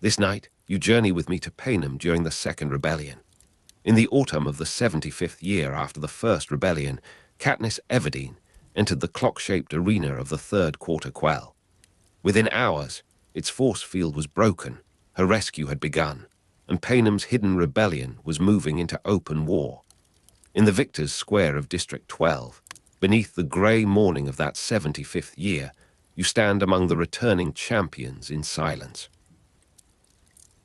This night, you journey with me to Panem during the Second Rebellion. In the autumn of the 75th year after the First Rebellion, Katniss Everdeen entered the clock-shaped arena of the third quarter Quell. Within hours, its force field was broken, her rescue had begun, and Panem's hidden rebellion was moving into open war. In the victor's square of District 12, beneath the grey morning of that 75th year, you stand among the returning champions in silence.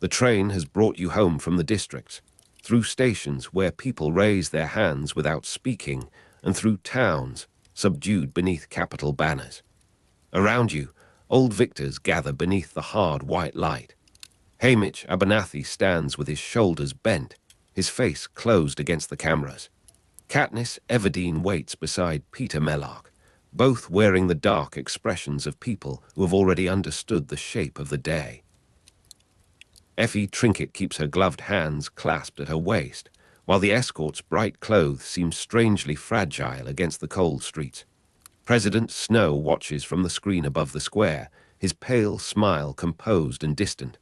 The train has brought you home from the districts, through stations where people raise their hands without speaking, and through towns subdued beneath capital banners. Around you, old victors gather beneath the hard white light. Haymitch Abernathy stands with his shoulders bent, his face closed against the cameras. Katniss Everdeen waits beside Peter Mellark, both wearing the dark expressions of people who have already understood the shape of the day. Effie Trinket keeps her gloved hands clasped at her waist, while the escort's bright clothes seem strangely fragile against the cold streets. President Snow watches from the screen above the square, his pale smile composed and distant.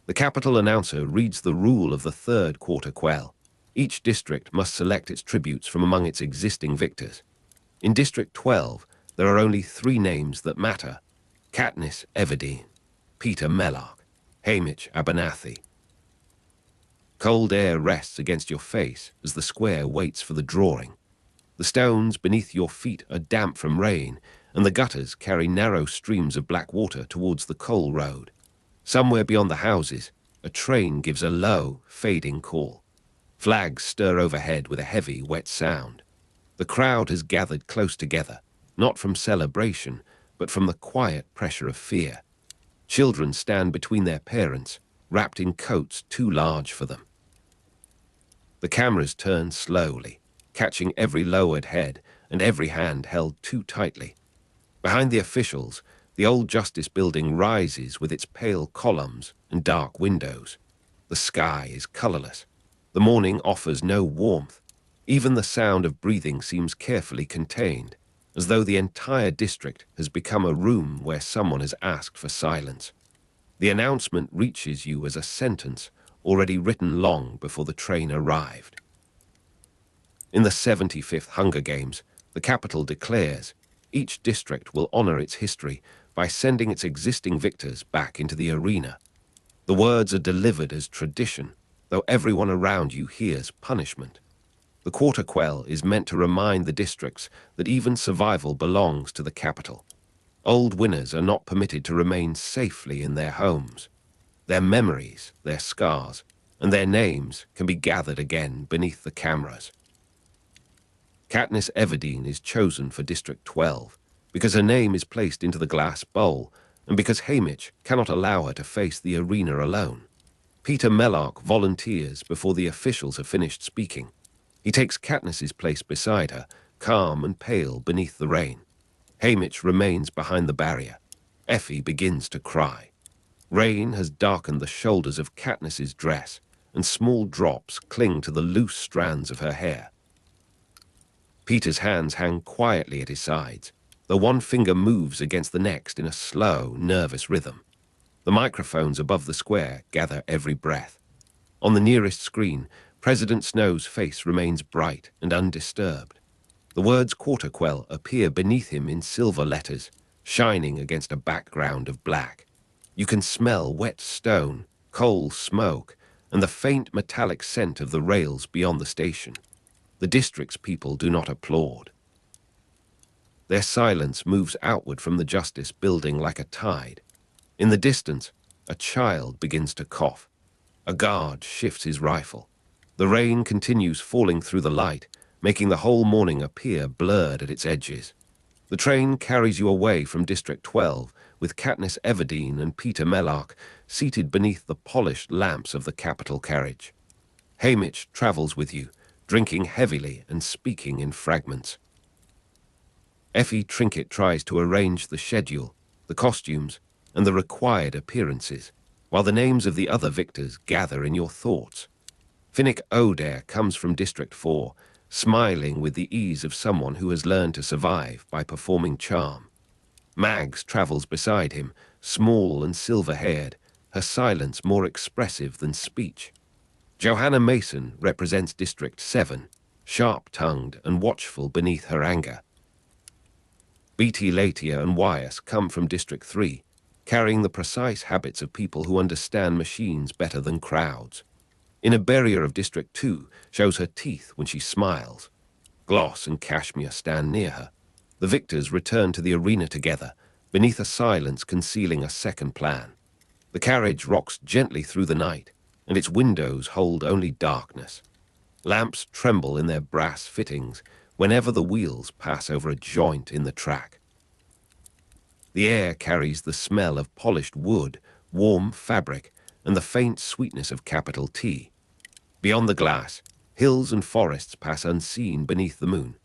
The Capitol announcer reads the rule of the third quarter Quell. Each district must select its tributes from among its existing victors. In District 12, there are only 3 names that matter: Katniss Everdeen, Peter Mellark, Haymitch Abernathy. Cold air rests against your face as the square waits for the drawing. The stones beneath your feet are damp from rain, and the gutters carry narrow streams of black water towards the coal road. Somewhere beyond the houses, a train gives a low, fading call. Flags stir overhead with a heavy, wet sound. The crowd has gathered close together, not from celebration, but from the quiet pressure of fear. Children stand between their parents, wrapped in coats too large for them. The cameras turn slowly, catching every lowered head and every hand held too tightly. Behind the officials, the old Justice Building rises with its pale columns and dark windows. The sky is colorless. The morning offers no warmth. Even the sound of breathing seems carefully contained, as though the entire district has become a room where someone has asked for silence. The announcement reaches you as a sentence already written long before the train arrived. In the 75th Hunger Games, the Capitol declares each district will honor its history by sending its existing victors back into the arena. The words are delivered as tradition, though everyone around you hears punishment. The Quarter Quell is meant to remind the districts that even survival belongs to the capital. Old winners are not permitted to remain safely in their homes. Their memories, their scars, and their names can be gathered again beneath the cameras. Katniss Everdeen is chosen for District 12 because her name is placed into the glass bowl and because Haymitch cannot allow her to face the arena alone. Peter Mellark volunteers before the officials have finished speaking. He takes Katniss's place beside her, calm and pale beneath the rain. Haymitch remains behind the barrier. Effie begins to cry. Rain has darkened the shoulders of Katniss's dress, and small drops cling to the loose strands of her hair. Peter's hands hang quietly at his sides, though one finger moves against the next in a slow, nervous rhythm. The microphones above the square gather every breath. On the nearest screen, President Snow's face remains bright and undisturbed. The words Quarter Quell appear beneath him in silver letters, shining against a background of black. You can smell wet stone, coal smoke, and the faint metallic scent of the rails beyond the station. The district's people do not applaud. Their silence moves outward from the Justice Building like a tide. In the distance, a child begins to cough. A guard shifts his rifle. The rain continues falling through the light, making the whole morning appear blurred at its edges. The train carries you away from District 12, with Katniss Everdeen and Peter Mellark seated beneath the polished lamps of the Capitol carriage. Haymitch travels with you, drinking heavily and speaking in fragments. Effie Trinket tries to arrange the schedule, the costumes, and the required appearances, while the names of the other victors gather in your thoughts. Finnick Odair comes from District 4, smiling with the ease of someone who has learned to survive by performing charm. Mags travels beside him, small and silver-haired, her silence more expressive than speech. Johanna Mason represents District 7, sharp-tongued and watchful beneath her anger. B.T. Latier and Wyas come from District 3, carrying the precise habits of people who understand machines better than crowds. Ineberia of District 2 shows her teeth when she smiles. Gloss and Cashmere stand near her. The victors return to the arena together, beneath a silence concealing a second plan. The carriage rocks gently through the night, and its windows hold only darkness. Lamps tremble in their brass fittings whenever the wheels pass over a joint in the track. The air carries the smell of polished wood, warm fabric, and the faint sweetness of capital T. Beyond the glass, hills and forests pass unseen beneath the moon.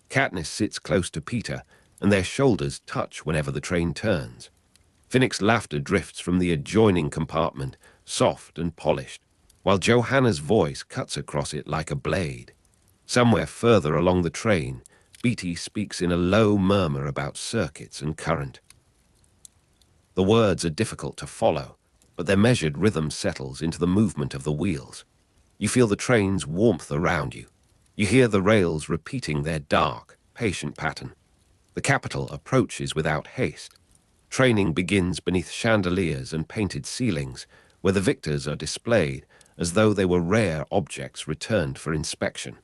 Katniss sits close to Peter, and their shoulders touch whenever the train turns. Finnick's laughter drifts from the adjoining compartment, soft and polished, while Johanna's voice cuts across it like a blade. Somewhere further along the train, Beatty speaks in a low murmur about circuits and current. The words are difficult to follow, but their measured rhythm settles into the movement of the wheels. You feel the train's warmth around you. You hear the rails repeating their dark, patient pattern. The capital approaches without haste. Training begins beneath chandeliers and painted ceilings, where the victors are displayed as though they were rare objects returned for inspection.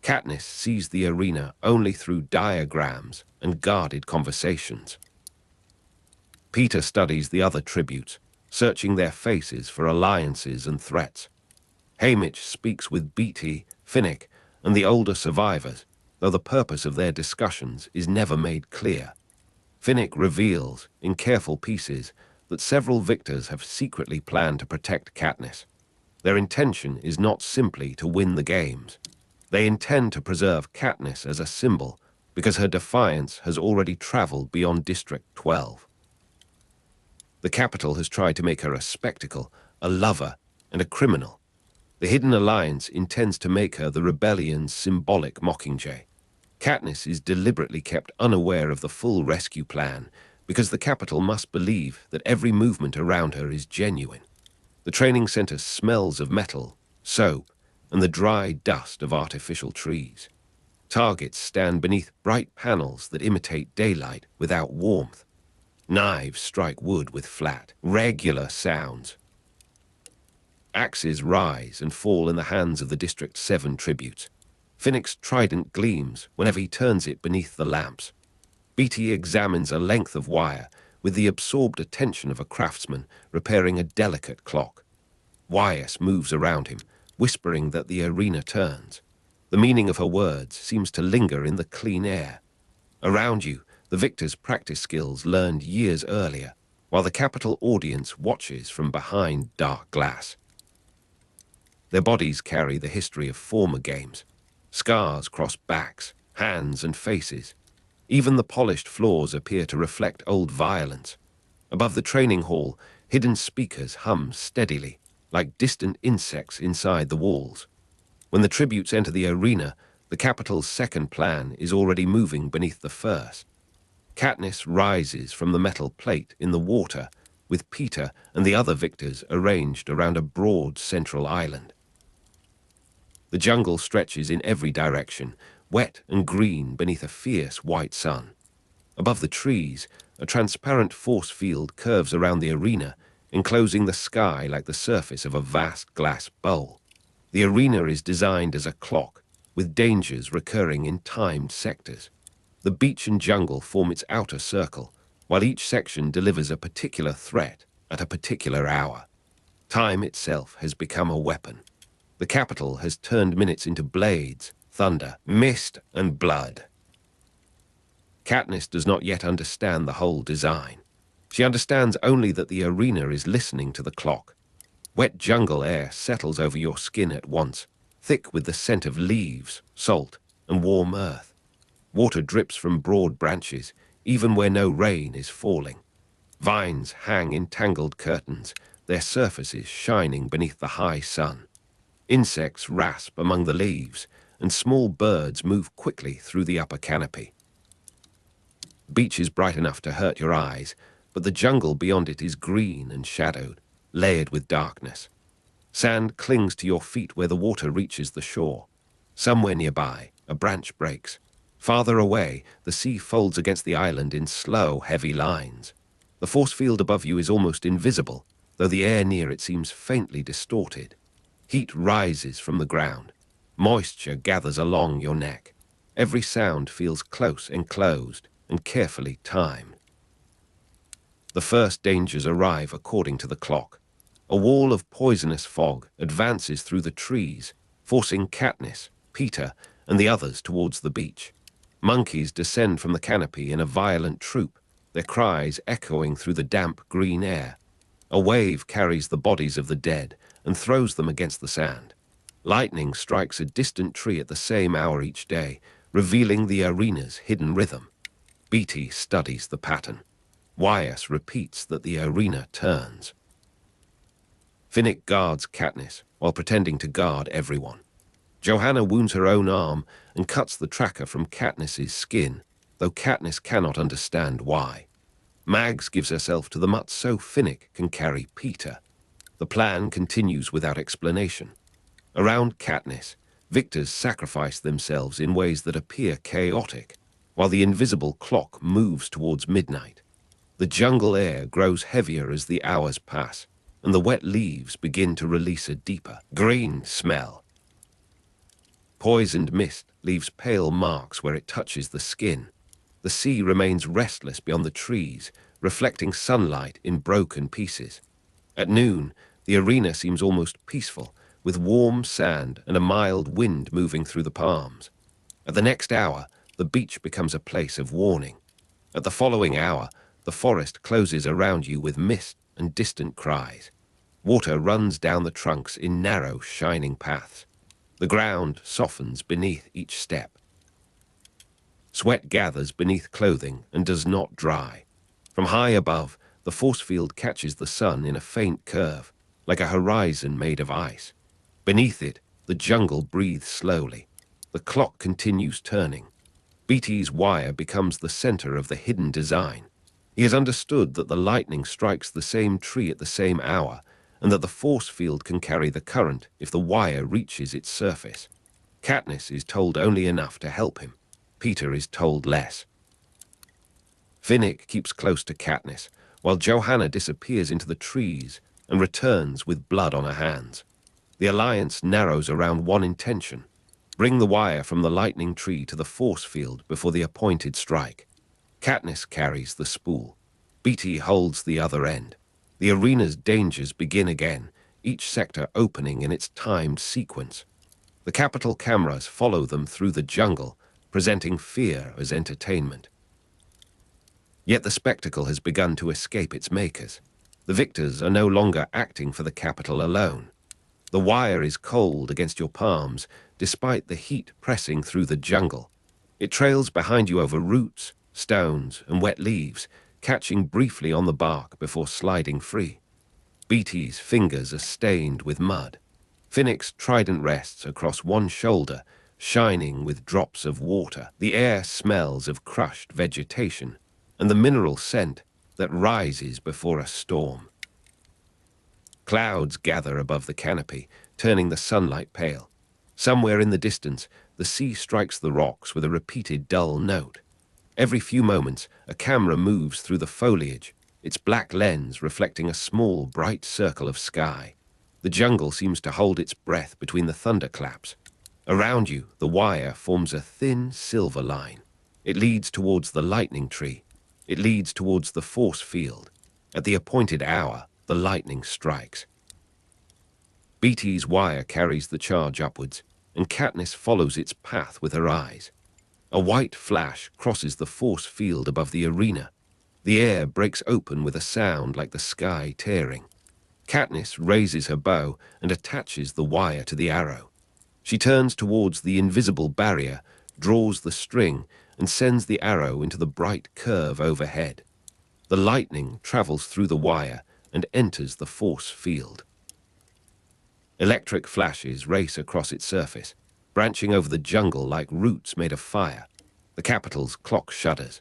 Katniss sees the arena only through diagrams and guarded conversations. Peter studies the other tributes, searching their faces for alliances and threats. Haymitch speaks with Beatty, Finnick, and the older survivors, though the purpose of their discussions is never made clear. Finnick reveals, in careful pieces, that several victors have secretly planned to protect Katniss. Their intention is not simply to win the games. They intend to preserve Katniss as a symbol, because her defiance has already traveled beyond District 12. The capital has tried to make her a spectacle, a lover, and a criminal. The Hidden Alliance intends to make her the rebellion's symbolic Mockingjay. Katniss is deliberately kept unaware of the full rescue plan because the capital must believe that every movement around her is genuine. The training center smells of metal, soap, and the dry dust of artificial trees. Targets stand beneath bright panels that imitate daylight without warmth. Knives strike wood with flat, regular sounds. Axes rise and fall in the hands of the District 7 tributes. Finnick's trident gleams whenever he turns it beneath the lamps. Beatty examines a length of wire with the absorbed attention of a craftsman repairing a delicate clock. Wyas moves around him, whispering that the arena turns. The meaning of her words seems to linger in the clean air. Around you, the victors practice skills learned years earlier, while the capital audience watches from behind dark glass. Their bodies carry the history of former games. Scars cross backs, hands, and faces. Even the polished floors appear to reflect old violence. Above the training hall, hidden speakers hum steadily, like distant insects inside the walls. When the tributes enter the arena, the capital's second plan is already moving beneath the first. Katniss rises from the metal plate in the water, with Peter and the other victors arranged around a broad central island. The jungle stretches in every direction, wet and green beneath a fierce white sun. Above the trees, a transparent force field curves around the arena, enclosing the sky like the surface of a vast glass bowl. The arena is designed as a clock, with dangers recurring in timed sectors. The beach and jungle form its outer circle, while each section delivers a particular threat at a particular hour. Time itself has become a weapon. The capital has turned minutes into blades, thunder, mist, and blood. Katniss does not yet understand the whole design. She understands only that the arena is listening to the clock. Wet jungle air settles over your skin at once, thick with the scent of leaves, salt, and warm earth. Water drips from broad branches, even where no rain is falling. Vines hang in tangled curtains, their surfaces shining beneath the high sun. Insects rasp among the leaves, and small birds move quickly through the upper canopy. The beach is bright enough to hurt your eyes, but the jungle beyond it is green and shadowed. layered with darkness. Sand clings to your feet where the water reaches the shore. Somewhere nearby, a branch breaks. Farther away, the sea folds against the island in slow, heavy lines. The force field above you is almost invisible, though the air near it seems faintly distorted. Heat rises from the ground. Moisture gathers along your neck. Every sound feels close, enclosed, and carefully timed. The first dangers arrive according to the clock. A wall of poisonous fog advances through the trees, forcing Katniss, Peter, and the others towards the beach. Monkeys descend from the canopy in a violent troop, their cries echoing through the damp green air. A wave carries the bodies of the dead and throws them against the sand. Lightning strikes a distant tree at the same hour each day, revealing the arena's hidden rhythm. Beatty studies the pattern. Wyas repeats that the arena turns. Finnick guards Katniss while pretending to guard everyone. Johanna wounds her own arm and cuts the tracker from Katniss's skin, though Katniss cannot understand why. Mags gives herself to the Mutt so Finnick can carry Peter. The plan continues without explanation. Around Katniss, victors sacrifice themselves in ways that appear chaotic, while the invisible clock moves towards midnight. The jungle air grows heavier as the hours pass, and the wet leaves begin to release a deeper, green smell. Poisoned mist leaves pale marks where it touches the skin. The sea remains restless beyond the trees, reflecting sunlight in broken pieces. At noon, the arena seems almost peaceful, with warm sand and a mild wind moving through the palms. At the next hour, the beach becomes a place of warning. At the following hour, the forest closes around you with mist and distant cries. Water runs down the trunks in narrow, shining paths. The ground softens beneath each step. Sweat gathers beneath clothing and does not dry. From high above, the force field catches the sun in a faint curve, like a horizon made of ice. Beneath it, the jungle breathes slowly. The clock continues turning. Beatty's wire becomes the center of the hidden design. He has understood that the lightning strikes the same tree at the same hour, and that the force field can carry the current if the wire reaches its surface. Katniss is told only enough to help him. Peter is told less. Finnick keeps close to Katniss, while Johanna disappears into the trees and returns with blood on her hands. The alliance narrows around one intention: bring the wire from the lightning tree to the force field before the appointed strike. Katniss carries the spool. Beatty holds the other end. The arena's dangers begin again, each sector opening in its timed sequence. The capital cameras follow them through the jungle, presenting fear as entertainment. Yet the spectacle has begun to escape its makers. The victors are no longer acting for the capital alone. The wire is cold against your palms, despite the heat pressing through the jungle. It trails behind you over roots, stones, and wet leaves, catching briefly on the bark before sliding free. Beatty's fingers are stained with mud. Finnick's trident rests across one shoulder, shining with drops of water. The air smells of crushed vegetation, and the mineral scent that rises before a storm. Clouds gather above the canopy, turning the sunlight pale. Somewhere in the distance, the sea strikes the rocks with a repeated dull note. Every few moments, a camera moves through the foliage, its black lens reflecting a small, bright circle of sky. The jungle seems to hold its breath between the thunderclaps. Around you, the wire forms a thin silver line. It leads towards the lightning tree. It leads towards the force field. At the appointed hour, the lightning strikes. Beatty's wire carries the charge upwards, and Katniss follows its path with her eyes. A white flash crosses the force field above the arena. The air breaks open with a sound like the sky tearing. Katniss raises her bow and attaches the wire to the arrow. She turns towards the invisible barrier, draws the string, and sends the arrow into the bright curve overhead. The lightning travels through the wire and enters the force field. Electric flashes race across its surface, branching over the jungle like roots made of fire. The capital's clock shudders.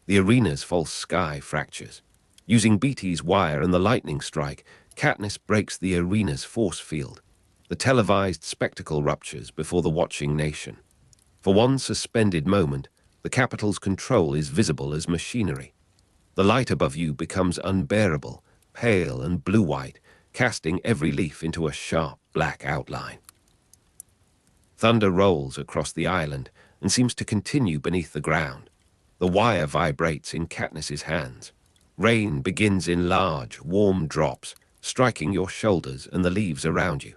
The arena's false sky fractures. Using Beatty's wire and the lightning strike, Katniss breaks the arena's force field. The televised spectacle ruptures before the watching nation. For one suspended moment, the Capitol's control is visible as machinery. The light above you becomes unbearable, pale and blue-white, casting every leaf into a sharp black outline. Thunder rolls across the island and seems to continue beneath the ground. The wire vibrates in Katniss's hands. Rain begins in large, warm drops, striking your shoulders and the leaves around you.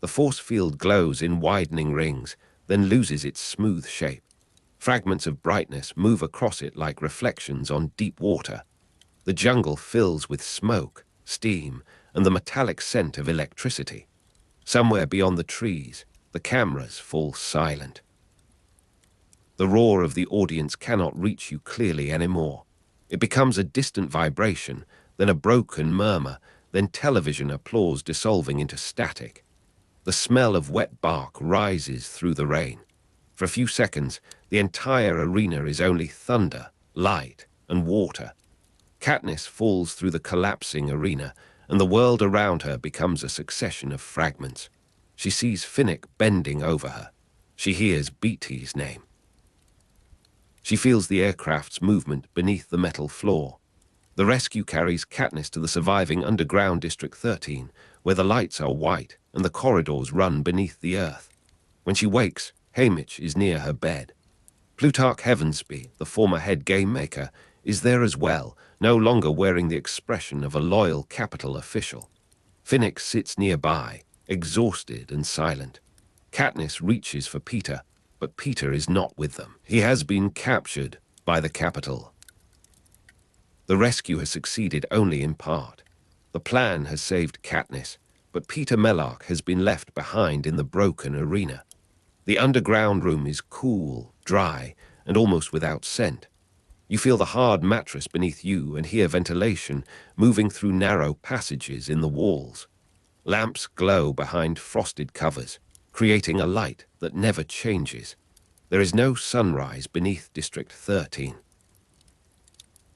The force field glows in widening rings, then loses its smooth shape. Fragments of brightness move across it like reflections on deep water. The jungle fills with smoke, steam, and the metallic scent of electricity. Somewhere beyond the trees, the cameras fall silent. The roar of the audience cannot reach you clearly anymore. It becomes a distant vibration, then a broken murmur, then television applause dissolving into static. The smell of wet bark rises through the rain. For a few seconds, the entire arena is only thunder, light, and water. Katniss falls through the collapsing arena, and the world around her becomes a succession of fragments. She sees Finnick bending over her. She hears Beatty's name. She feels the aircraft's movement beneath the metal floor. The rescue carries Katniss to the surviving underground District 13, where the lights are white and the corridors run beneath the earth. When she wakes, Haymitch is near her bed. Plutarch Heavensby, the former head game maker, is there as well, no longer wearing the expression of a loyal Capitol official. Finnick sits nearby, exhausted and silent. Katniss reaches for Peter, but Peter is not with them. He has been captured by the Capitol. The rescue has succeeded only in part. The plan has saved Katniss, but Peter Mellark has been left behind in the broken arena. The underground room is cool, dry, and almost without scent. You feel the hard mattress beneath you and hear ventilation moving through narrow passages in the walls. Lamps glow behind frosted covers, creating a light that never changes. There is no sunrise beneath District 13.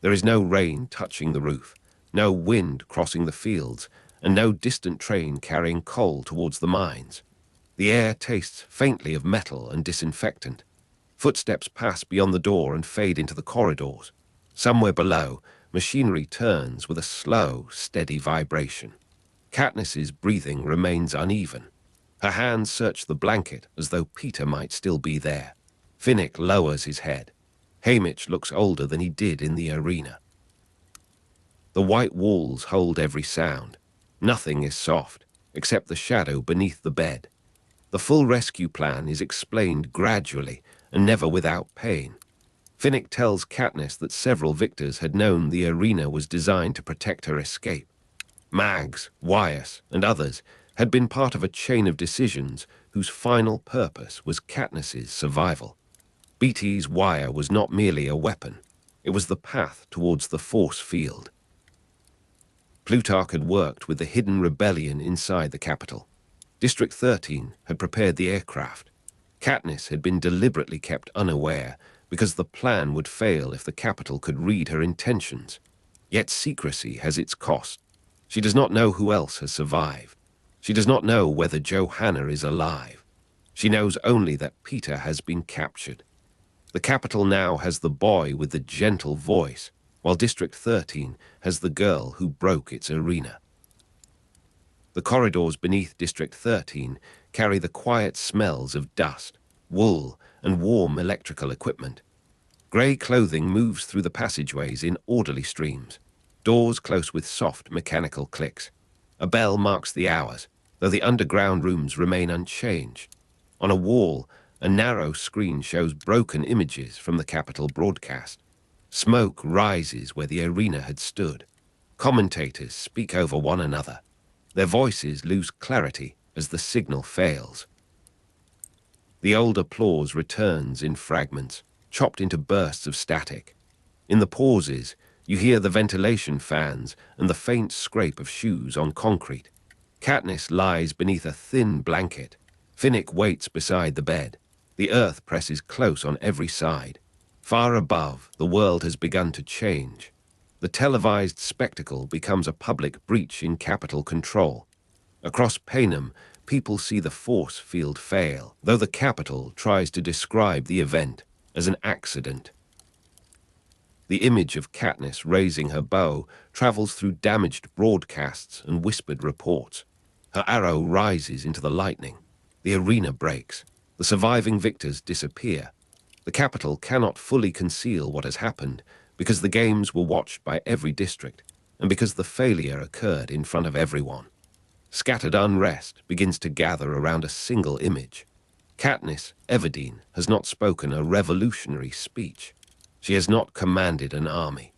There is no rain touching the roof, no wind crossing the fields, and no distant train carrying coal towards the mines. The air tastes faintly of metal and disinfectant. Footsteps pass beyond the door and fade into the corridors. Somewhere below, machinery turns with a slow, steady vibration. Katniss's breathing remains uneven. Her hands search the blanket as though Peter might still be there. Finnick lowers his head. Haymitch looks older than he did in the arena. The white walls hold every sound. Nothing is soft, except the shadow beneath the bed. The full rescue plan is explained gradually and never without pain. Finnick tells Katniss that several victors had known the arena was designed to protect her escape. Mags, Wyas, and others had been part of a chain of decisions whose final purpose was Katniss's survival. Beatty's wire was not merely a weapon. It was the path towards the force field. Plutarch had worked with the hidden rebellion inside the Capitol. District 13 had prepared the aircraft. Katniss had been deliberately kept unaware because the plan would fail if the Capitol could read her intentions. Yet secrecy has its cost. She does not know who else has survived. She does not know whether Johanna is alive. She knows only that Peter has been captured. The Capitol now has the boy with the gentle voice, while District 13 has the girl who broke its arena. The corridors beneath District 13 carry the quiet smells of dust, wool, and warm electrical equipment. Grey clothing moves through the passageways in orderly streams, doors close with soft mechanical clicks. A bell marks the hours, though the underground rooms remain unchanged. On a wall, a narrow screen shows broken images from the Capitol broadcast. Smoke rises where the arena had stood. Commentators speak over one another. Their voices lose clarity as the signal fails. The old applause returns in fragments, chopped into bursts of static. In the pauses, you hear the ventilation fans and the faint scrape of shoes on concrete. Katniss lies beneath a thin blanket. Finnick waits beside the bed. The earth presses close on every side. Far above, the world has begun to change. The televised spectacle becomes a public breach in capital control. Across Panem, people see the force field fail, though the capital tries to describe the event as an accident. The image of Katniss raising her bow travels through damaged broadcasts and whispered reports. Her arrow rises into the lightning. The arena breaks. The surviving victors disappear. The capital cannot fully conceal what has happened because the games were watched by every district and because the failure occurred in front of everyone. Scattered unrest begins to gather around a single image. Katniss Everdeen has not spoken a revolutionary speech. She has not commanded an army.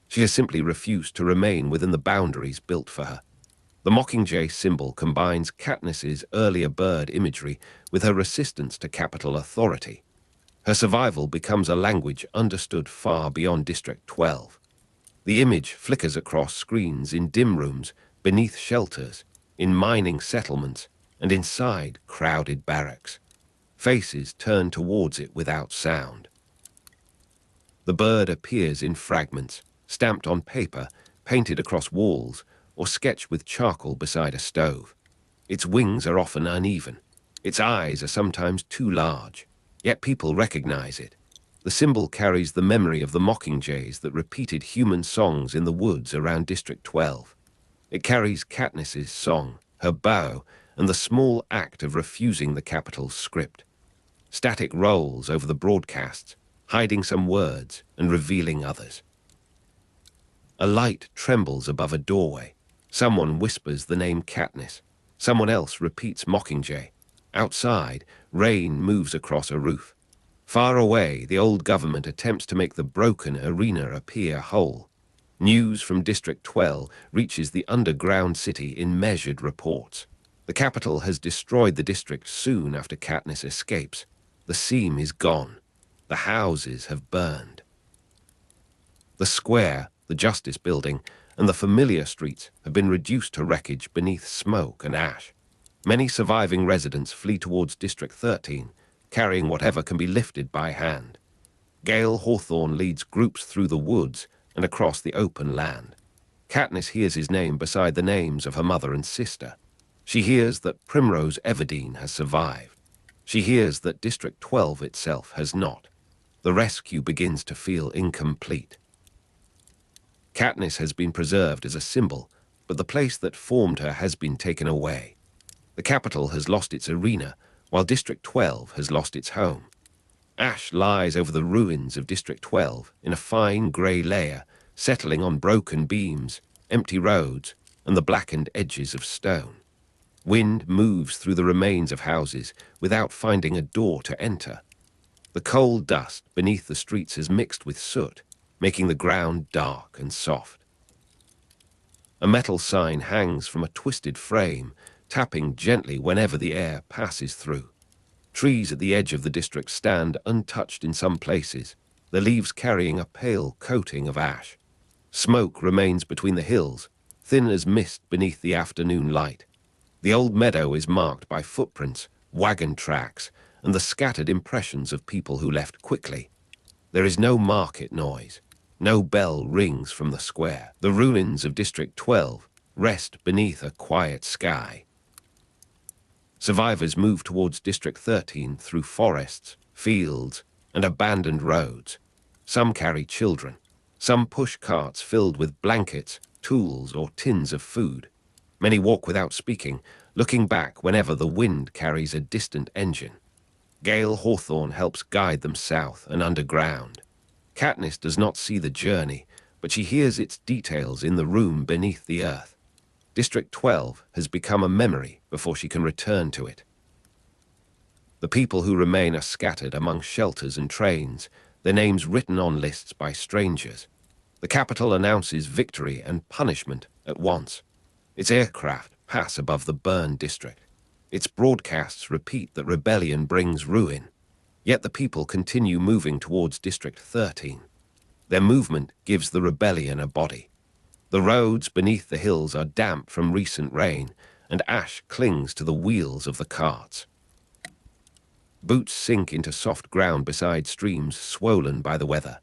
She has simply refused to remain within the boundaries built for her. The Mockingjay symbol combines Katniss's earlier bird imagery with her resistance to capital authority. Her survival becomes a language understood far beyond District 12. The image flickers across screens in dim rooms, beneath shelters, in mining settlements, and inside crowded barracks. Faces turn towards it without sound. The bird appears in fragments, stamped on paper, painted across walls, or sketched with charcoal beside a stove. Its wings are often uneven. Its eyes are sometimes too large, yet people recognize it. The symbol carries the memory of the mockingjays that repeated human songs in the woods around District 12. It carries Katniss's song, her bow, and the small act of refusing the capital's script. Static rolls over the broadcasts, hiding some words and revealing others. A light trembles above a doorway. Someone whispers the name Katniss. Someone else repeats Mockingjay. Outside, rain moves across a roof. Far away, the old government attempts to make the broken arena appear whole. News from District 12 reaches the underground city in measured reports. The capital has destroyed the district soon after Katniss escapes. The seam is gone. The houses have burned. The square, the Justice Building, and the familiar streets have been reduced to wreckage beneath smoke and ash. Many surviving residents flee towards District 13, carrying whatever can be lifted by hand. Gale Hawthorne leads groups through the woods and across the open land. Katniss hears his name beside the names of her mother and sister. She hears that Primrose Everdeen has survived. She hears that District 12 itself has not. The rescue begins to feel incomplete. Katniss has been preserved as a symbol, but the place that formed her has been taken away. The capital has lost its arena, while District 12 has lost its home. Ash lies over the ruins of District 12 in a fine grey layer, settling on broken beams, empty roads, and the blackened edges of stone. Wind moves through the remains of houses without finding a door to enter. The coal dust beneath the streets is mixed with soot, making the ground dark and soft. A metal sign hangs from a twisted frame, tapping gently whenever the air passes through. Trees at the edge of the district stand untouched in some places, their leaves carrying a pale coating of ash. Smoke remains between the hills, thin as mist beneath the afternoon light. The old meadow is marked by footprints, wagon tracks, and the scattered impressions of people who left quickly. There is no market noise. No bell rings from the square. The ruins of District 12 rest beneath a quiet sky. Survivors move towards District 13 through forests, fields, and abandoned roads. Some carry children. Some push carts filled with blankets, tools, or tins of food. Many walk without speaking, looking back whenever the wind carries a distant engine. Gale Hawthorne helps guide them south and underground. Katniss does not see the journey, but she hears its details in the room beneath the earth. District 12 has become a memory before she can return to it. The people who remain are scattered among shelters and trains, their names written on lists by strangers. The capital announces victory and punishment at once. Its aircraft pass above the burned district. Its broadcasts repeat that rebellion brings ruin. Yet the people continue moving towards District 13. Their movement gives the rebellion a body. The roads beneath the hills are damp from recent rain, and ash clings to the wheels of the carts. Boots sink into soft ground beside streams swollen by the weather.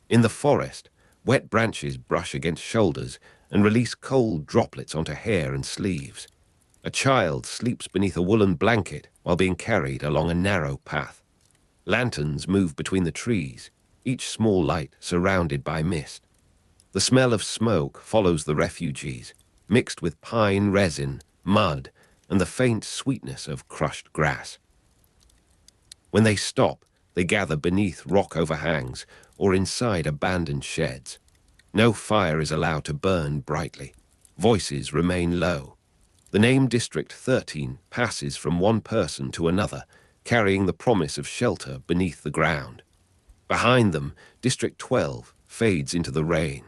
In the forest, Wet branches brush against shoulders and release cold droplets onto hair and sleeves. A child sleeps beneath a woolen blanket while being carried along a narrow path. Lanterns move between the trees, each small light surrounded by mist. The smell of smoke follows the refugees, mixed with pine resin, mud, and the faint sweetness of crushed grass. When they stop, they gather beneath rock overhangs or inside abandoned sheds. No fire is allowed to burn brightly. Voices remain low. The name District 13 passes from one person to another, carrying the promise of shelter beneath the ground. Behind them, District 12 fades into the rain.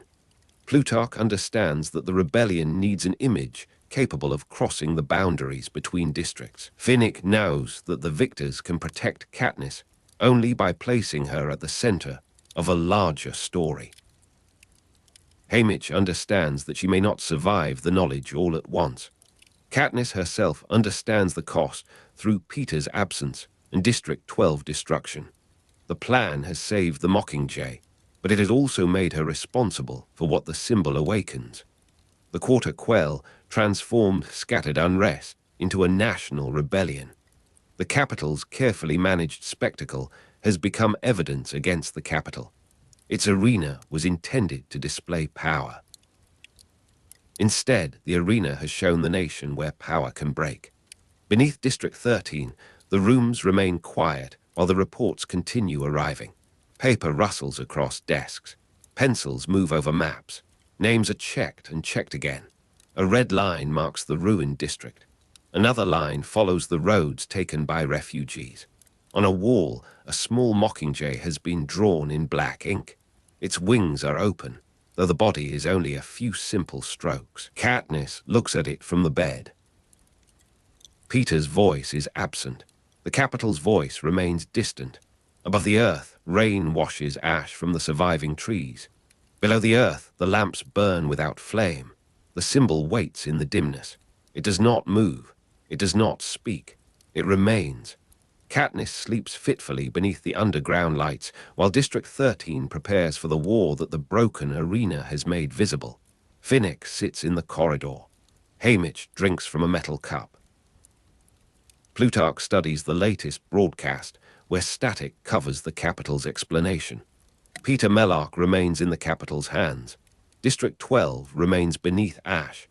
Plutarch understands that the rebellion needs an image capable of crossing the boundaries between districts. Finnick knows that the victors can protect Katniss only by placing her at the center of a larger story. Haymitch understands that she may not survive the knowledge all at once. Katniss herself understands the cost through Peter's absence and District 12 destruction. The plan has saved the Mockingjay, but it has also made her responsible for what the symbol awakens. The Quarter Quell transformed scattered unrest into a national rebellion. The capital's carefully managed spectacle has become evidence against the capital. Its arena was intended to display power. Instead, the arena has shown the nation where power can break. Beneath District 13, the rooms remain quiet while the reports continue arriving. Paper rustles across desks. Pencils move over maps. Names are checked and checked again. A red line marks the ruined district. Another line follows the roads taken by refugees. On a wall, a small Mockingjay has been drawn in black ink. Its wings are open, though the body is only a few simple strokes. Katniss looks at it from the bed. Peter's voice is absent. The capital's voice remains distant. Above the earth, rain washes ash from the surviving trees. Below the earth, the lamps burn without flame. The symbol waits in the dimness. It does not move. It does not speak. It remains. Katniss sleeps fitfully beneath the underground lights, while District 13 prepares for the war that the broken arena has made visible. Finnick sits in the corridor. Haymitch drinks from a metal cup. Plutarch studies the latest broadcast, where static covers the capital's explanation. Peter Mellark remains in the capital's hands. District 12 remains beneath ash.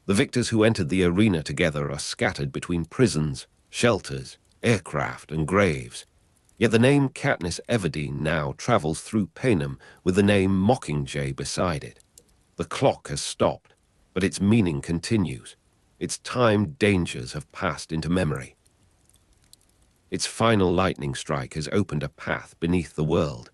The victors who entered the arena together are scattered between prisons, shelters, aircraft, and graves. Yet the name Katniss Everdeen now travels through Panem with the name Mockingjay beside it. The clock has stopped, but its meaning continues. Its timed dangers have passed into memory. Its final lightning strike has opened a path beneath the world.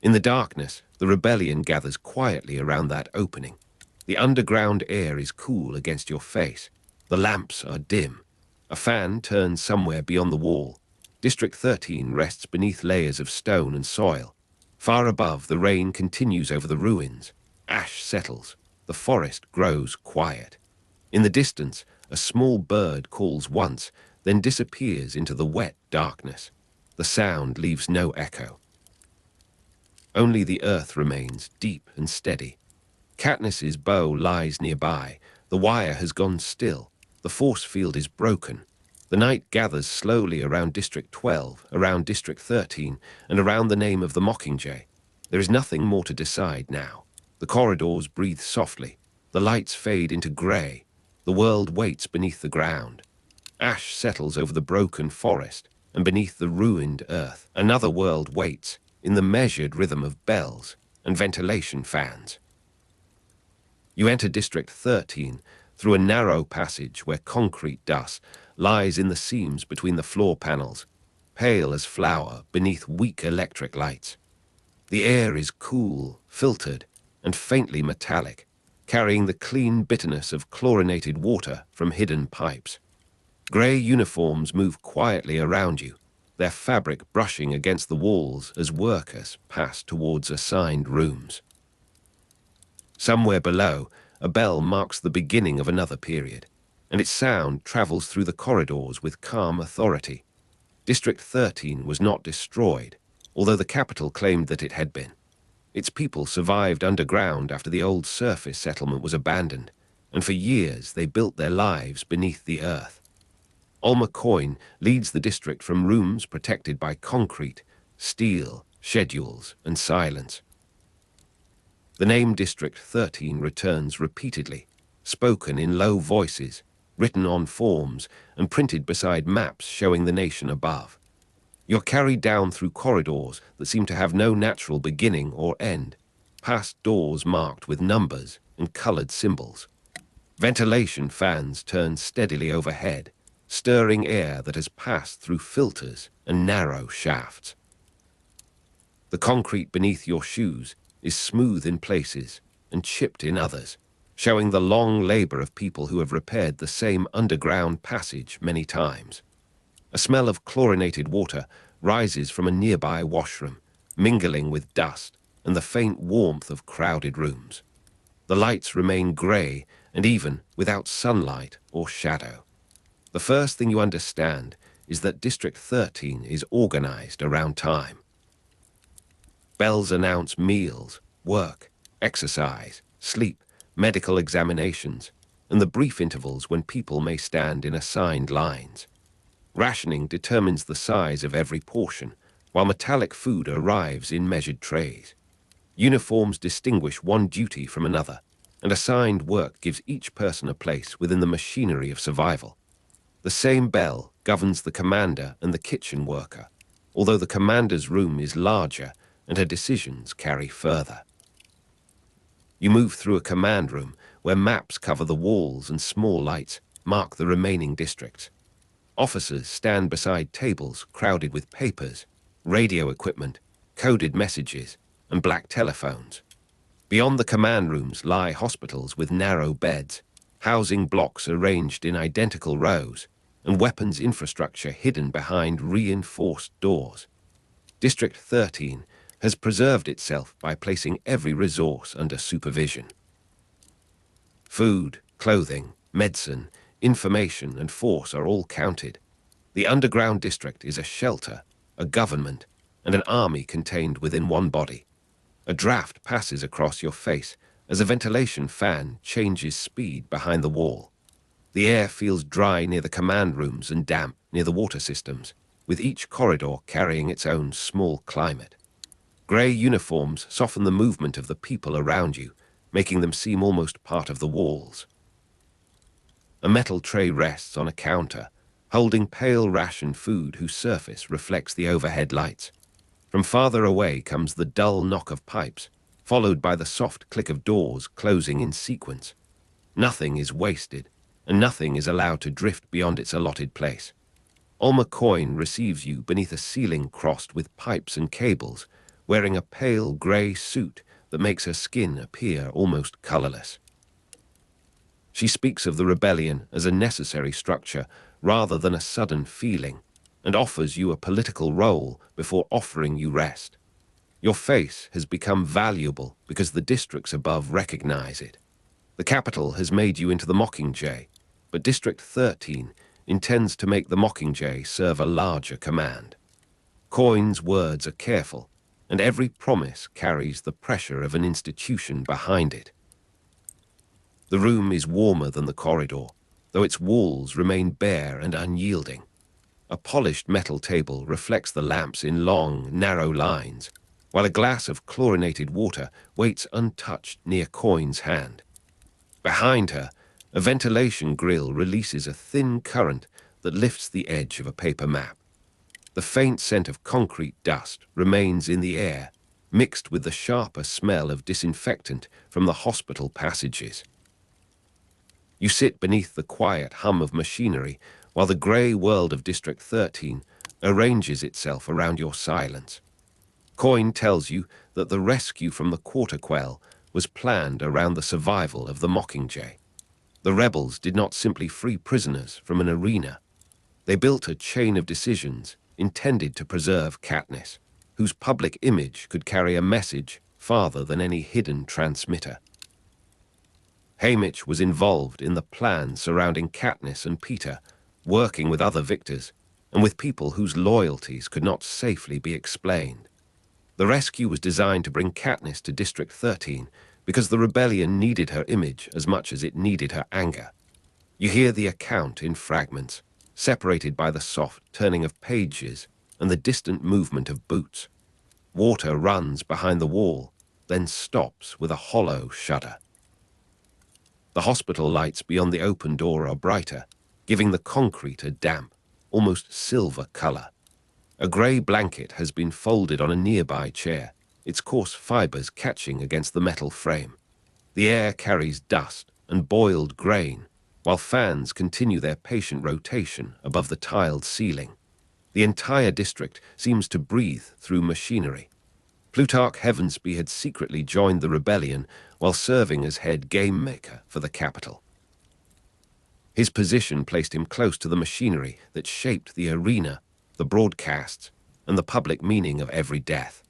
In the darkness, the rebellion gathers quietly around that opening. The underground air is cool against your face. The lamps are dim. A fan turns somewhere beyond the wall. District 13 rests beneath layers of stone and soil. Far above, the rain continues over the ruins. Ash settles. The forest grows quiet. In the distance, a small bird calls once, then disappears into the wet darkness. The sound leaves no echo. Only the earth remains, deep and steady. Katniss's bow lies nearby. The wire has gone still. The force field is broken. The night gathers slowly around District 12, around District 13, and around the name of the Mockingjay. There is nothing more to decide now. The corridors breathe softly. The lights fade into grey. The world waits beneath the ground. Ash settles over the broken forest, and beneath the ruined earth, another world waits, in the measured rhythm of bells and ventilation fans. You enter District 13 through a narrow passage where concrete dust lies in the seams between the floor panels, pale as flour beneath weak electric lights. The air is cool, filtered, and faintly metallic, carrying the clean bitterness of chlorinated water from hidden pipes. Grey uniforms move quietly around you, their fabric brushing against the walls as workers pass towards assigned rooms. Somewhere below, a bell marks the beginning of another period, and its sound travels through the corridors with calm authority. District 13 was not destroyed, although the capital claimed that it had been. Its people survived underground after the old surface settlement was abandoned, and for years they built their lives beneath the earth. Ulmer Coin leads the district from rooms protected by concrete, steel, schedules, and silence. The name District 13 returns repeatedly, spoken in low voices, written on forms, and printed beside maps showing the nation above. You're carried down through corridors that seem to have no natural beginning or end, past doors marked with numbers and colored symbols. Ventilation fans turn steadily overhead, stirring air that has passed through filters and narrow shafts. The concrete beneath your shoes is smooth in places and chipped in others, showing the long labor of people who have repaired the same underground passage many times. A smell of chlorinated water rises from a nearby washroom, mingling with dust and the faint warmth of crowded rooms. The lights remain grey and even without sunlight or shadow. The first thing you understand is that District 13 is organized around time. Bells announce meals, work, exercise, sleep, medical examinations, and the brief intervals when people may stand in assigned lines. Rationing determines the size of every portion, while metallic food arrives in measured trays. Uniforms distinguish one duty from another, and assigned work gives each person a place within the machinery of survival. The same bell governs the commander and the kitchen worker, although the commander's room is larger and her decisions carry further. You move through a command room where maps cover the walls and small lights mark the remaining districts. Officers stand beside tables crowded with papers, radio equipment, coded messages, and black telephones. Beyond the command rooms lie hospitals with narrow beds, housing blocks arranged in identical rows, and weapons infrastructure hidden behind reinforced doors. District 13 has preserved itself by placing every resource under supervision. Food, clothing, medicine, information, and force are all counted. The underground district is a shelter, a government, and an army contained within one body. A draft passes across your face as a ventilation fan changes speed behind the wall. The air feels dry near the command rooms and damp near the water systems, with each corridor carrying its own small climate. Grey uniforms soften the movement of the people around you, making them seem almost part of the walls. A metal tray rests on a counter, holding pale ration food whose surface reflects the overhead lights. From farther away comes the dull knock of pipes, followed by the soft click of doors closing in sequence. Nothing is wasted, and nothing is allowed to drift beyond its allotted place. Ulmer Coin receives you beneath a ceiling crossed with pipes and cables, wearing a pale grey suit that makes her skin appear almost colorless. She speaks of the rebellion as a necessary structure rather than a sudden feeling, and offers you a political role before offering you rest. Your face has become valuable because the districts above recognize it. The capital has made you into the Mockingjay, but District 13 intends to make the Mockingjay serve a larger command. Coin's words are careful, and every promise carries the pressure of an institution behind it. The room is warmer than the corridor, though its walls remain bare and unyielding. A polished metal table reflects the lamps in long, narrow lines, while a glass of chlorinated water waits untouched near Coin's hand. Behind her, a ventilation grill releases a thin current that lifts the edge of a paper map. The faint scent of concrete dust remains in the air, mixed with the sharper smell of disinfectant from the hospital passages. You sit beneath the quiet hum of machinery while the grey world of District 13 arranges itself around your silence. Coin tells you that the rescue from the Quell was planned around the survival of the Mockingjay. The rebels did not simply free prisoners from an arena. They built a chain of decisions intended to preserve Katniss, whose public image could carry a message farther than any hidden transmitter. Haymitch was involved in the plan surrounding Katniss and Peter, working with other victors, and with people whose loyalties could not safely be explained. The rescue was designed to bring Katniss to District 13 because the rebellion needed her image as much as it needed her anger. You hear the account in fragments, separated by the soft turning of pages and the distant movement of boots. Water runs behind the wall, then stops with a hollow shudder. The hospital lights beyond the open door are brighter, giving the concrete a damp, almost silver color. A grey blanket has been folded on a nearby chair, its coarse fibers catching against the metal frame. The air carries dust and boiled grain, while fans continue their patient rotation above the tiled ceiling. The entire district seems to breathe through machinery. Plutarch Heavensby had secretly joined the rebellion while serving as head game maker for the capital. His position placed him close to the machinery that shaped the arena, the broadcasts, and the public meaning of every death.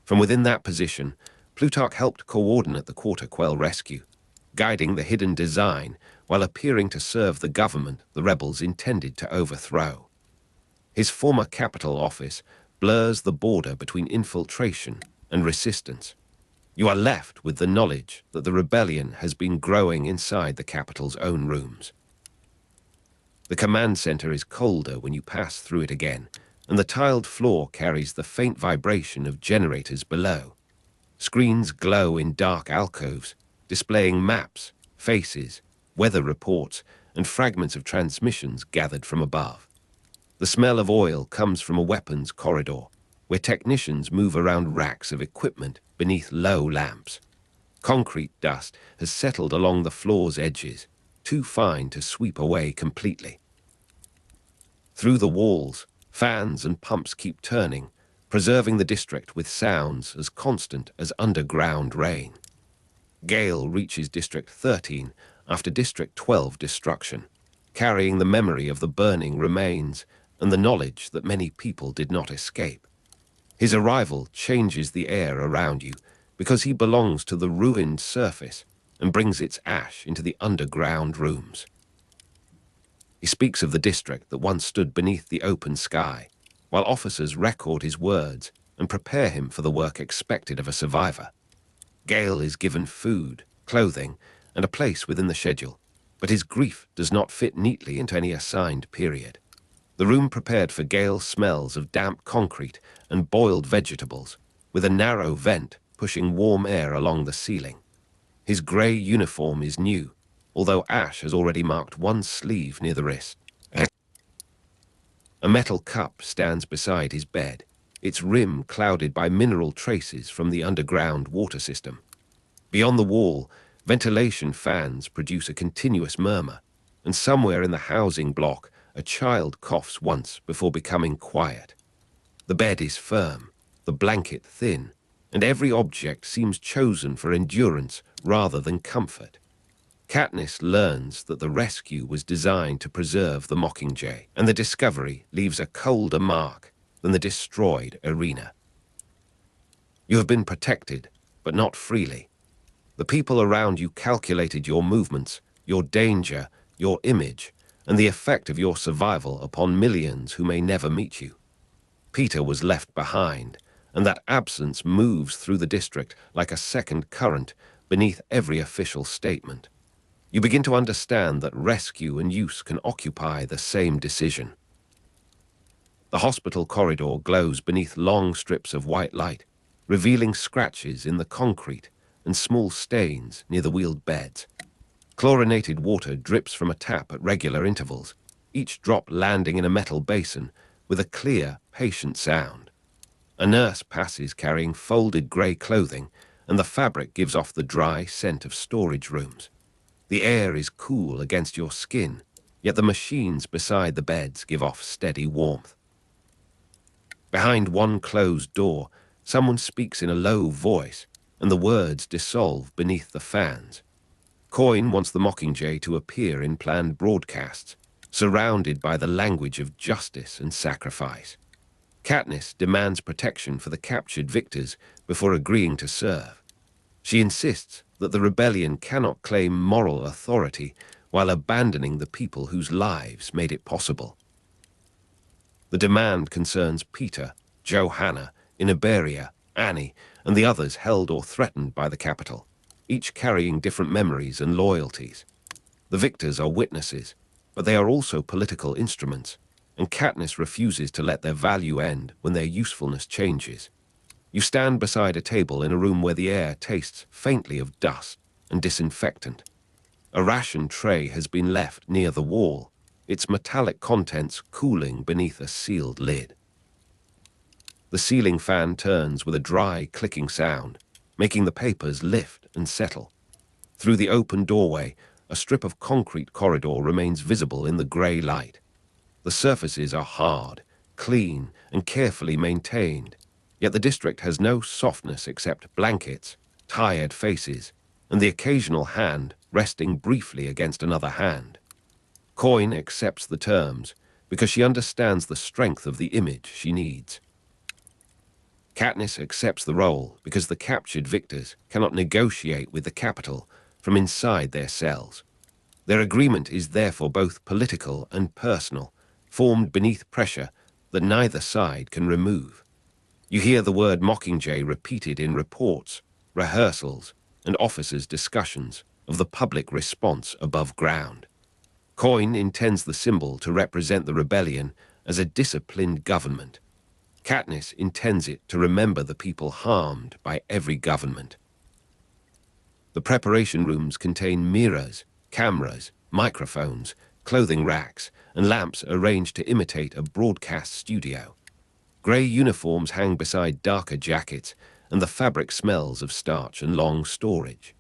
From within that position, Plutarch helped coordinate the Quell rescue, guiding the hidden design while appearing to serve the government the rebels intended to overthrow. His former capital office blurs the border between infiltration and resistance. You are left with the knowledge that the rebellion has been growing inside the capital's own rooms. The command center is colder when you pass through it again, and the tiled floor carries the faint vibration of generators below. Screens glow in dark alcoves, displaying maps, faces, weather reports, and fragments of transmissions gathered from above. The smell of oil comes from a weapons corridor, where technicians move around racks of equipment beneath low lamps. Concrete dust has settled along the floor's edges, too fine to sweep away completely. Through the walls, fans and pumps keep turning, preserving the district with sounds as constant as underground rain. Gale reaches District 13 after District 12 destruction, carrying the memory of the burning remains and the knowledge that many people did not escape. His arrival changes the air around you because he belongs to the ruined surface and brings its ash into the underground rooms. He speaks of the district that once stood beneath the open sky, while officers record his words and prepare him for the work expected of a survivor. Gale is given food, clothing, and a place within the schedule, but his grief does not fit neatly into any assigned period. The room prepared for Gale smells of damp concrete and boiled vegetables, with a narrow vent pushing warm air along the ceiling. His grey uniform is new, although ash has already marked one sleeve near the wrist. A metal cup stands beside his bed, its rim clouded by mineral traces from the underground water system. Beyond the wall, ventilation fans produce a continuous murmur, and somewhere in the housing block, a child coughs once before becoming quiet. The bed is firm, the blanket thin, and every object seems chosen for endurance rather than comfort. Katniss learns that the rescue was designed to preserve the Mockingjay, and the discovery leaves a colder mark than the destroyed arena. You have been protected, but not freely. The people around you calculated your movements, your danger, your image, and the effect of your survival upon millions who may never meet you. Peter was left behind, and that absence moves through the district like a second current beneath every official statement. You begin to understand that rescue and use can occupy the same decision. The hospital corridor glows beneath long strips of white light, revealing scratches in the concrete and small stains near the wheeled beds. Chlorinated water drips from a tap at regular intervals, each drop landing in a metal basin with a clear, patient sound. A nurse passes carrying folded grey clothing, and the fabric gives off the dry scent of storage rooms. The air is cool against your skin, yet the machines beside the beds give off steady warmth. Behind one closed door, someone speaks in a low voice, and the words dissolve beneath the fans. Coin wants the Mockingjay to appear in planned broadcasts, surrounded by the language of justice and sacrifice. Katniss demands protection for the captured victors before agreeing to serve. She insists that the rebellion cannot claim moral authority while abandoning the people whose lives made it possible. The demand concerns Peter, Johanna, Iberia, Annie, and the others held or threatened by the capital, each carrying different memories and loyalties. The victors are witnesses, but they are also political instruments, and Katniss refuses to let their value end when their usefulness changes. You stand beside a table in a room where the air tastes faintly of dust and disinfectant. A ration tray has been left near the wall, its metallic contents cooling beneath a sealed lid. The ceiling fan turns with a dry, clicking sound, making the papers lift and settle. Through the open doorway, a strip of concrete corridor remains visible in the grey light. The surfaces are hard, clean, and carefully maintained, yet the district has no softness except blankets, tired faces, and the occasional hand resting briefly against another hand. Coin accepts the terms because she understands the strength of the image she needs. Katniss accepts the role because the captured victors cannot negotiate with the capital from inside their cells. Their agreement is therefore both political and personal, formed beneath pressure that neither side can remove. You hear the word Mockingjay repeated in reports, rehearsals, and officers' discussions of the public response above ground. Coin intends the symbol to represent the rebellion as a disciplined government. Katniss intends it to remember the people harmed by every government. The preparation rooms contain mirrors, cameras, microphones, clothing racks, and lamps arranged to imitate a broadcast studio. Grey uniforms hang beside darker jackets, and the fabric smells of starch and long storage.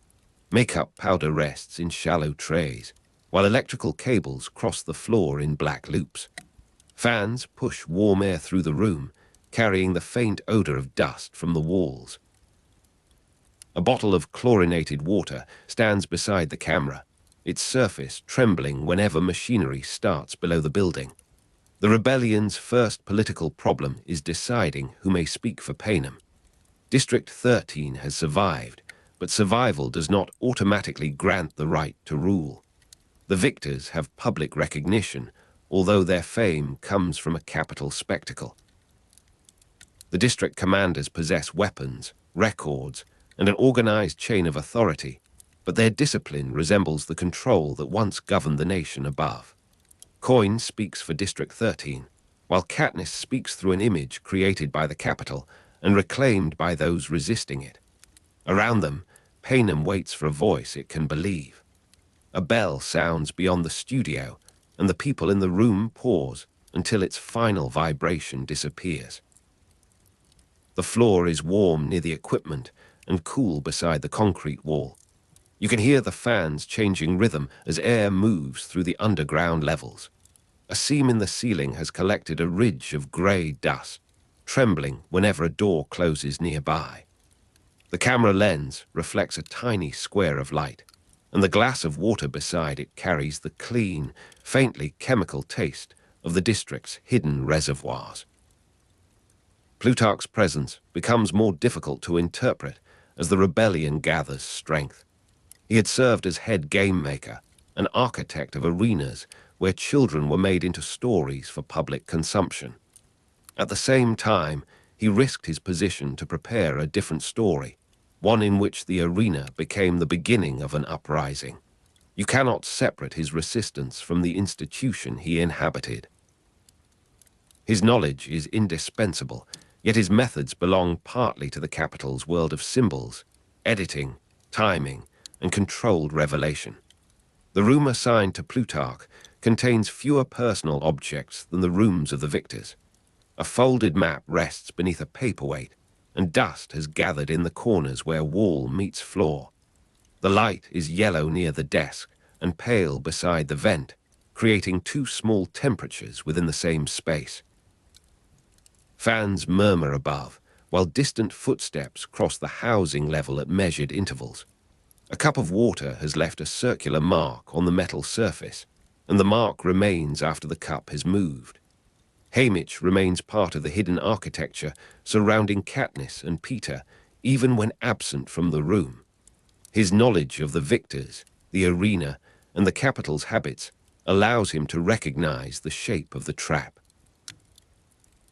Makeup powder rests in shallow trays, while electrical cables cross the floor in black loops. Fans push warm air through the room, carrying the faint odor of dust from the walls. A bottle of chlorinated water stands beside the camera, its surface trembling whenever machinery starts below the building. The rebellion's first political problem is deciding who may speak for Panem. District 13 has survived, but survival does not automatically grant the right to rule. The victors have public recognition, although their fame comes from a capital spectacle. The district commanders possess weapons, records, and an organized chain of authority, but their discipline resembles the control that once governed the nation above. Coin speaks for District 13, while Katniss speaks through an image created by the capital and reclaimed by those resisting it. Around them, Panem waits for a voice it can believe. A bell sounds beyond the studio, and the people in the room pause until its final vibration disappears. The floor is warm near the equipment and cool beside the concrete wall. You can hear the fans changing rhythm as air moves through the underground levels. A seam in the ceiling has collected a ridge of grey dust, trembling whenever a door closes nearby. The camera lens reflects a tiny square of light, and the glass of water beside it carries the clean, faintly chemical taste of the district's hidden reservoirs. Plutarch's presence becomes more difficult to interpret as the rebellion gathers strength. He had served as head game maker, an architect of arenas where children were made into stories for public consumption. At the same time, he risked his position to prepare a different story, one in which the arena became the beginning of an uprising. You cannot separate his resistance from the institution he inhabited. His knowledge is indispensable, yet his methods belong partly to the capital's world of symbols, editing, timing, and controlled revelation. The room assigned to Plutarch contains fewer personal objects than the rooms of the victors. A folded map rests beneath a paperweight, and dust has gathered in the corners where wall meets floor. The light is yellow near the desk and pale beside the vent, creating two small temperatures within the same space. Fans murmur above, while distant footsteps cross the housing level at measured intervals. A cup of water has left a circular mark on the metal surface, and the mark remains after the cup has moved. Haymitch remains part of the hidden architecture surrounding Katniss and Peter, even when absent from the room. His knowledge of the victors, the arena, and the capital's habits allows him to recognize the shape of the trap.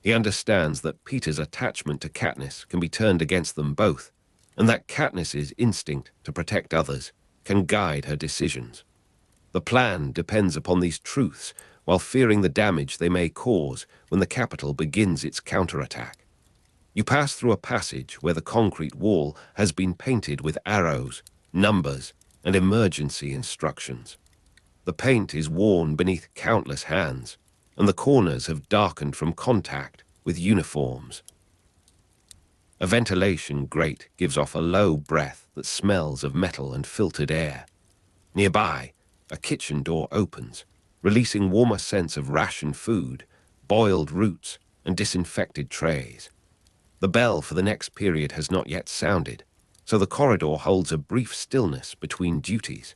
He understands that Peter's attachment to Katniss can be turned against them both, and that Katniss's instinct to protect others can guide her decisions. The plan depends upon these truths while fearing the damage they may cause when the capital begins its counterattack. You pass through a passage where the concrete wall has been painted with arrows, numbers, and emergency instructions. The paint is worn beneath countless hands, and the corners have darkened from contact with uniforms. A ventilation grate gives off a low breath that smells of metal and filtered air. Nearby, a kitchen door opens, releasing warmer scents of rationed food, boiled roots, and disinfected trays. The bell for the next period has not yet sounded, so the corridor holds a brief stillness between duties.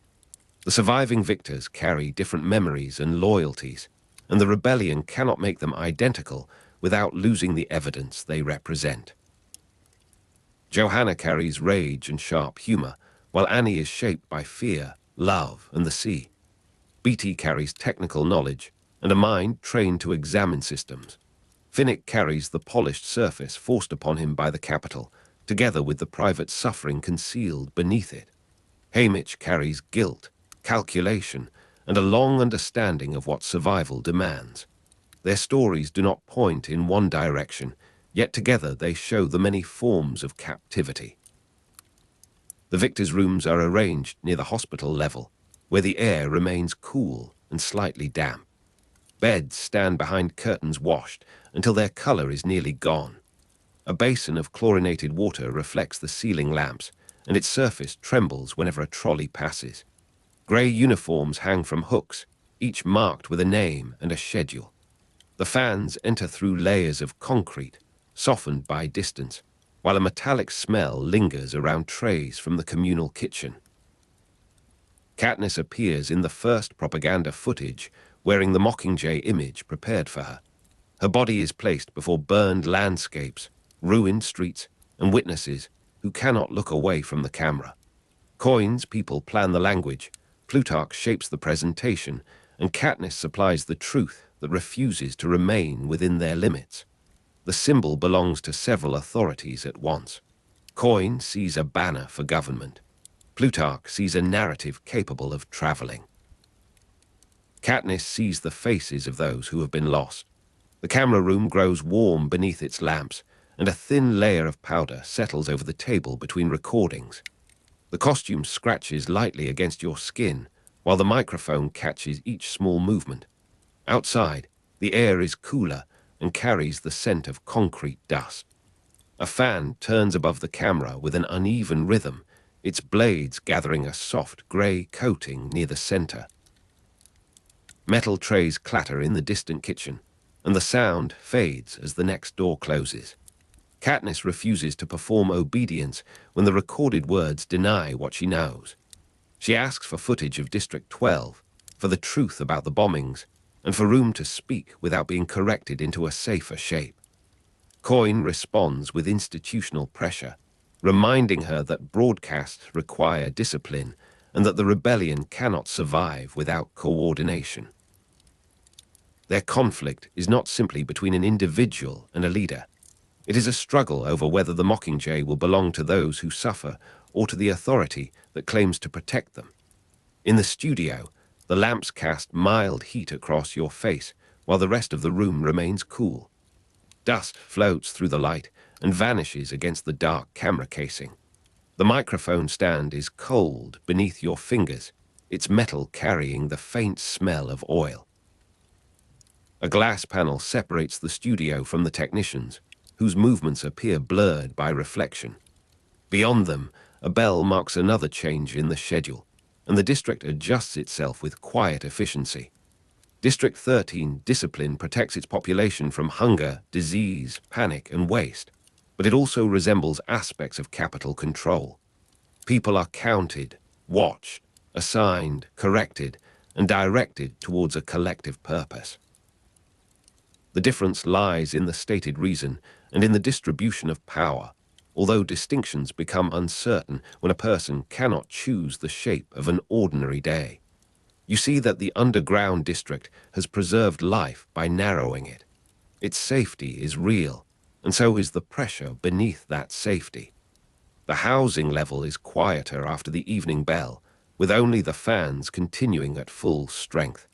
The surviving victors carry different memories and loyalties, and the rebellion cannot make them identical without losing the evidence they represent. Johanna carries rage and sharp humor, while Annie is shaped by fear, love, and the sea. Beatty carries technical knowledge and a mind trained to examine systems. Finnick carries the polished surface forced upon him by the capital, together with the private suffering concealed beneath it. Haymitch carries guilt, calculation, and a long understanding of what survival demands. Their stories do not point in one direction, yet together they show the many forms of captivity. The victors' rooms are arranged near the hospital level, where the air remains cool and slightly damp. Beds stand behind curtains washed until their color is nearly gone. A basin of chlorinated water reflects the ceiling lamps, and its surface trembles whenever a trolley passes. Grey uniforms hang from hooks, each marked with a name and a schedule. The fans enter through layers of concrete, softened by distance, while a metallic smell lingers around trays from the communal kitchen. Katniss appears in the first propaganda footage, wearing the Mockingjay image prepared for her. Her body is placed before burned landscapes, ruined streets, and witnesses who cannot look away from the camera. Coin's people plan the language, Plutarch shapes the presentation, and Katniss supplies the truth that refuses to remain within their limits. The symbol belongs to several authorities at once. Coin sees a banner for government. Plutarch sees a narrative capable of traveling. Katniss sees the faces of those who have been lost. The camera room grows warm beneath its lamps, and a thin layer of powder settles over the table between recordings. The costume scratches lightly against your skin, while the microphone catches each small movement. Outside, the air is cooler and carries the scent of concrete dust. A fan turns above the camera with an uneven rhythm, its blades gathering a soft grey coating near the center. Metal trays clatter in the distant kitchen, and the sound fades as the next door closes. Katniss refuses to perform obedience when the recorded words deny what she knows. She asks for footage of District 12, for the truth about the bombings, and for room to speak without being corrected into a safer shape. Coin responds with institutional pressure, reminding her that broadcasts require discipline and that the rebellion cannot survive without coordination. Their conflict is not simply between an individual and a leader. It is a struggle over whether the Mockingjay will belong to those who suffer or to the authority that claims to protect them. In the studio, the lamps cast mild heat across your face while the rest of the room remains cool. Dust floats through the light and vanishes against the dark camera casing. The microphone stand is cold beneath your fingers, its metal carrying the faint smell of oil. A glass panel separates the studio from the technicians, whose movements appear blurred by reflection. Beyond them, a bell marks another change in the schedule, and the district adjusts itself with quiet efficiency. District 13 discipline protects its population from hunger, disease, panic, and waste, but it also resembles aspects of capital control. People are counted, watched, assigned, corrected, and directed towards a collective purpose. The difference lies in the stated reason and in the distribution of power, although distinctions become uncertain when a person cannot choose the shape of an ordinary day. You see that the underground district has preserved life by narrowing it. Its safety is real, and so is the pressure beneath that safety. The housing level is quieter after the evening bell, with only the fans continuing at full strength.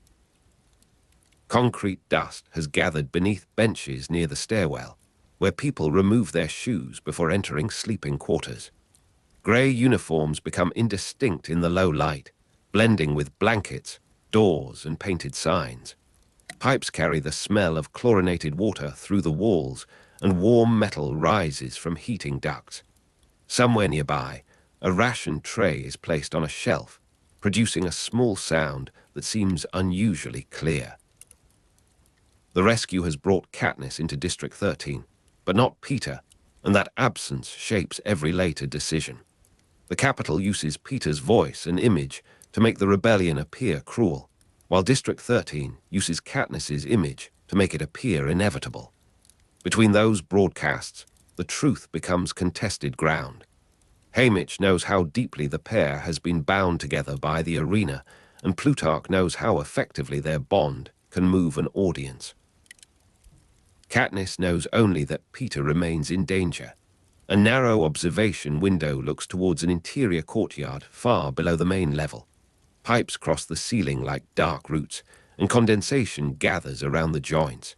Concrete dust has gathered beneath benches near the stairwell, where people remove their shoes before entering sleeping quarters. Grey uniforms become indistinct in the low light, blending with blankets, doors, and painted signs. Pipes carry the smell of chlorinated water through the walls, and warm metal rises from heating ducts. Somewhere nearby, a ration tray is placed on a shelf, producing a small sound that seems unusually clear. The rescue has brought Katniss into District 13, but not Peter, and that absence shapes every later decision. The Capitol uses Peter's voice and image to make the rebellion appear cruel, while District 13 uses Katniss's image to make it appear inevitable. Between those broadcasts, the truth becomes contested ground. Haymitch knows how deeply the pair has been bound together by the arena, and Plutarch knows how effectively their bond can move an audience. Katniss knows only that Peter remains in danger. A narrow observation window looks towards an interior courtyard far below the main level. Pipes cross the ceiling like dark roots, and condensation gathers around the joints.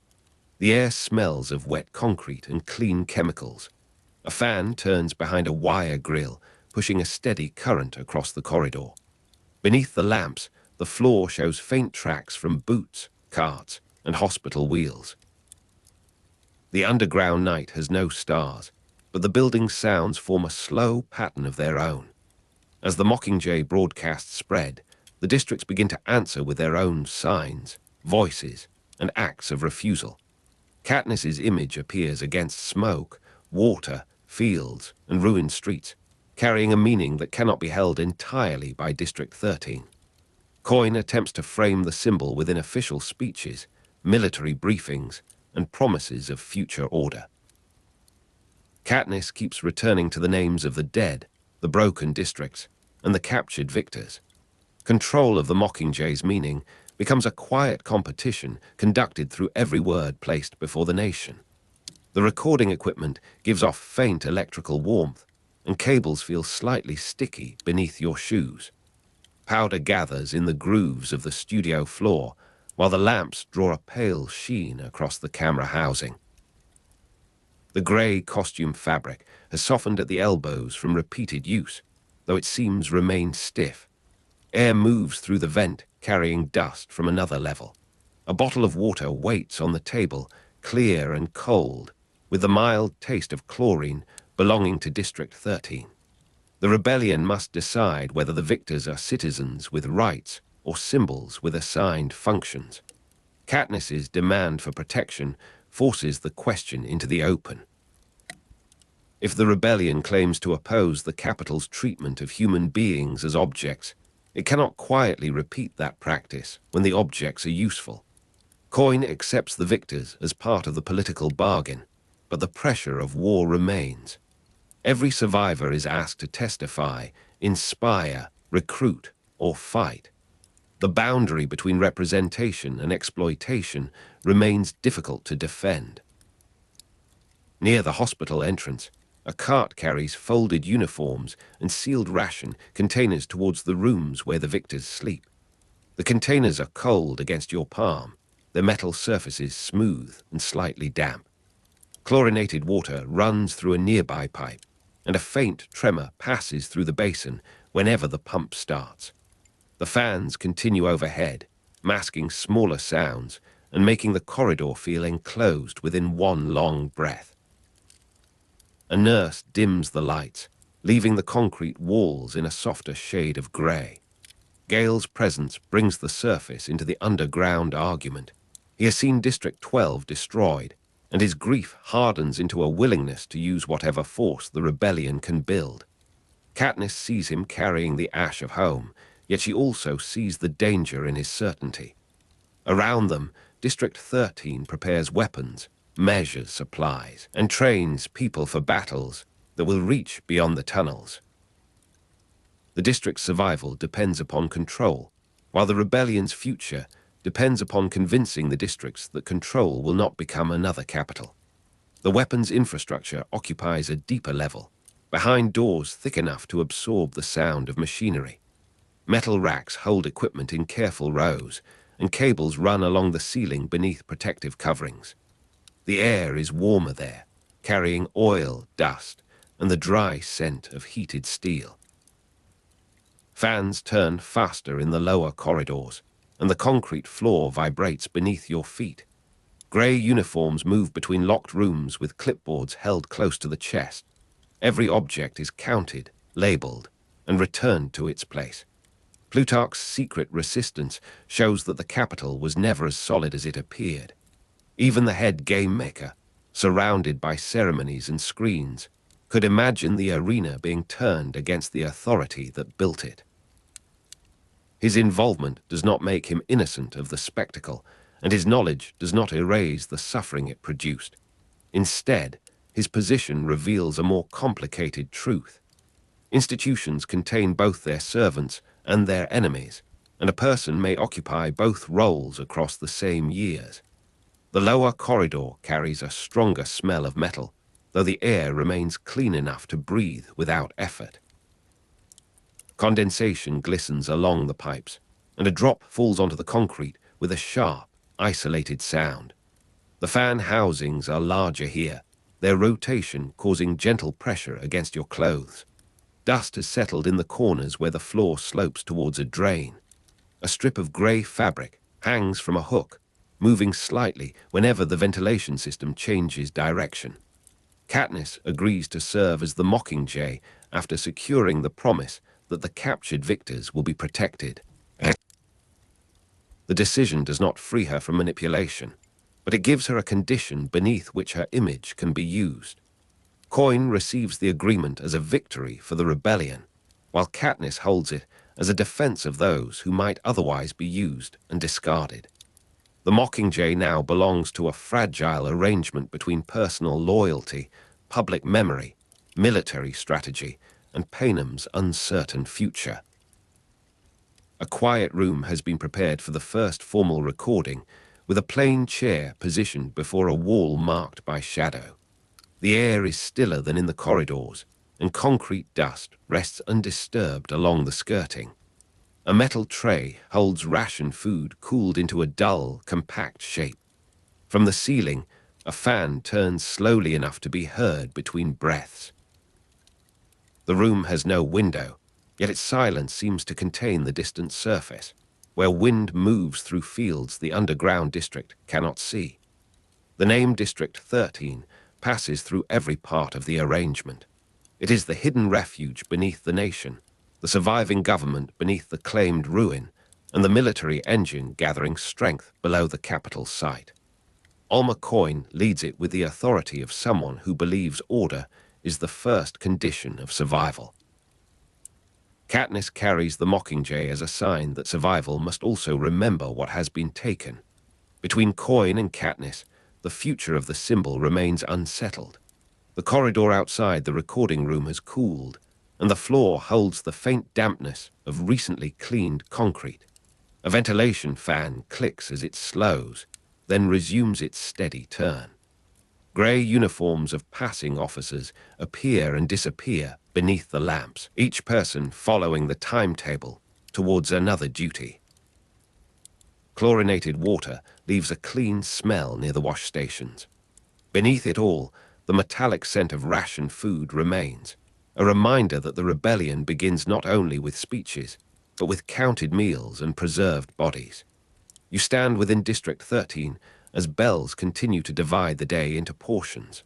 The air smells of wet concrete and clean chemicals. A fan turns behind a wire grill, pushing a steady current across the corridor. Beneath the lamps, the floor shows faint tracks from boots, carts, and hospital wheels. The underground night has no stars, but the building's sounds form a slow pattern of their own. As the Mockingjay broadcasts spread, the districts begin to answer with their own signs, voices, and acts of refusal. Katniss's image appears against smoke, water, fields, and ruined streets, carrying a meaning that cannot be held entirely by District 13. Coin attempts to frame the symbol within official speeches, military briefings, and promises of future order. Katniss keeps returning to the names of the dead, the broken districts, and the captured victors. Control of the Mockingjay's meaning becomes a quiet competition conducted through every word placed before the nation. The recording equipment gives off faint electrical warmth, and cables feel slightly sticky beneath your shoes. Powder gathers in the grooves of the studio floor, while the lamps draw a pale sheen across the camera housing. The grey costume fabric has softened at the elbows from repeated use, though its seams remain stiff. Air moves through the vent, carrying dust from another level. A bottle of water waits on the table, clear and cold, with the mild taste of chlorine belonging to District 13. The rebellion must decide whether the victors are citizens with rights or symbols with assigned functions. Katniss's demand for protection forces the question into the open. If the rebellion claims to oppose the Capitol's treatment of human beings as objects, it cannot quietly repeat that practice when the objects are useful. Coin accepts the victors as part of the political bargain, but the pressure of war remains. Every survivor is asked to testify, inspire, recruit, or fight. The boundary between representation and exploitation remains difficult to defend. Near the hospital entrance, a cart carries folded uniforms and sealed ration containers towards the rooms where the victors sleep. The containers are cold against your palm, their metal surfaces smooth and slightly damp. Chlorinated water runs through a nearby pipe, and a faint tremor passes through the basin whenever the pump starts. The fans continue overhead, masking smaller sounds and making the corridor feel enclosed within one long breath. A nurse dims the lights, leaving the concrete walls in a softer shade of grey. Gale's presence brings the surface into the underground argument. He has seen District 12 destroyed, and his grief hardens into a willingness to use whatever force the rebellion can build. Katniss sees him carrying the ash of home, yet she also sees the danger in his certainty. Around them, District 13 prepares weapons, measures supplies, and trains people for battles that will reach beyond the tunnels. The district's survival depends upon control, while the rebellion's future depends upon convincing the districts that control will not become another capital. The weapons infrastructure occupies a deeper level, behind doors thick enough to absorb the sound of machinery. Metal racks hold equipment in careful rows, and cables run along the ceiling beneath protective coverings. The air is warmer there, carrying oil, dust, and the dry scent of heated steel. Fans turn faster in the lower corridors, and the concrete floor vibrates beneath your feet. Grey uniforms move between locked rooms with clipboards held close to the chest. Every object is counted, labelled, and returned to its place. Plutarch's secret resistance shows that the capital was never as solid as it appeared. Even the head game maker, surrounded by ceremonies and screens, could imagine the arena being turned against the authority that built it. His involvement does not make him innocent of the spectacle, and his knowledge does not erase the suffering it produced. Instead, his position reveals a more complicated truth. Institutions contain both their servants and their enemies, and a person may occupy both roles across the same years. The lower corridor carries a stronger smell of metal, though the air remains clean enough to breathe without effort. Condensation glistens along the pipes, and a drop falls onto the concrete with a sharp, isolated sound. The fan housings are larger here, their rotation causing gentle pressure against your clothes. Dust has settled in the corners where the floor slopes towards a drain. A strip of grey fabric hangs from a hook, moving slightly whenever the ventilation system changes direction. Katniss agrees to serve as the Mockingjay after securing the promise that the captured victors will be protected. The decision does not free her from manipulation, but it gives her a condition beneath which her image can be used. Coin receives the agreement as a victory for the rebellion, while Katniss holds it as a defense of those who might otherwise be used and discarded. The Mockingjay now belongs to a fragile arrangement between personal loyalty, public memory, military strategy, and Panem's uncertain future. A quiet room has been prepared for the first formal recording, with a plain chair positioned before a wall marked by shadow. The air is stiller than in the corridors, and concrete dust rests undisturbed along the skirting. A metal tray holds ration food cooled into a dull, compact shape. From the ceiling, a fan turns slowly enough to be heard between breaths. The room has no window, yet its silence seems to contain the distant surface, where wind moves through fields the underground district cannot see. The name District 13 passes through every part of the arrangement. It is the hidden refuge beneath the nation, the surviving government beneath the claimed ruin, and the military engine gathering strength below the capital site. Alma Coin leads it with the authority of someone who believes order is the first condition of survival. Katniss carries the Mockingjay as a sign that survival must also remember what has been taken. Between Coin and Katniss, the future of the symbol remains unsettled. The corridor outside the recording room has cooled, and the floor holds the faint dampness of recently cleaned concrete. A ventilation fan clicks as it slows, then resumes its steady turn. Grey uniforms of passing officers appear and disappear beneath the lamps, each person following the timetable towards another duty. Chlorinated water leaves a clean smell near the wash stations. Beneath it all, the metallic scent of ration food remains, a reminder that the rebellion begins not only with speeches, but with counted meals and preserved bodies. You stand within District 13 as bells continue to divide the day into portions.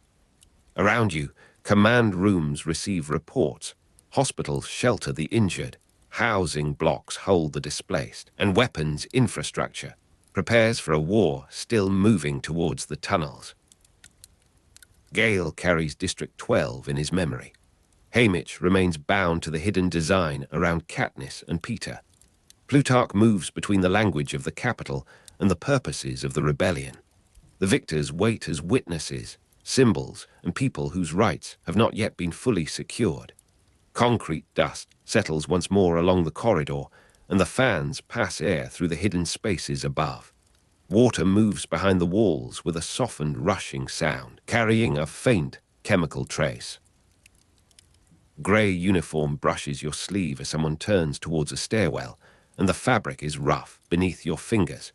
Around you, command rooms receive reports, hospitals shelter the injured, housing blocks hold the displaced, and weapons infrastructure prepares for a war still moving towards the tunnels. Gale carries District 12 in his memory. Haymitch remains bound to the hidden design around Katniss and Peter. Plutarch moves between the language of the capital and the purposes of the rebellion. The victors wait as witnesses, symbols, and people whose rights have not yet been fully secured. Concrete dust settles once more along the corridor, and the fans pass air through the hidden spaces above. Water moves behind the walls with a softened, rushing sound, carrying a faint chemical trace. Grey uniform brushes your sleeve as someone turns towards a stairwell, and the fabric is rough beneath your fingers.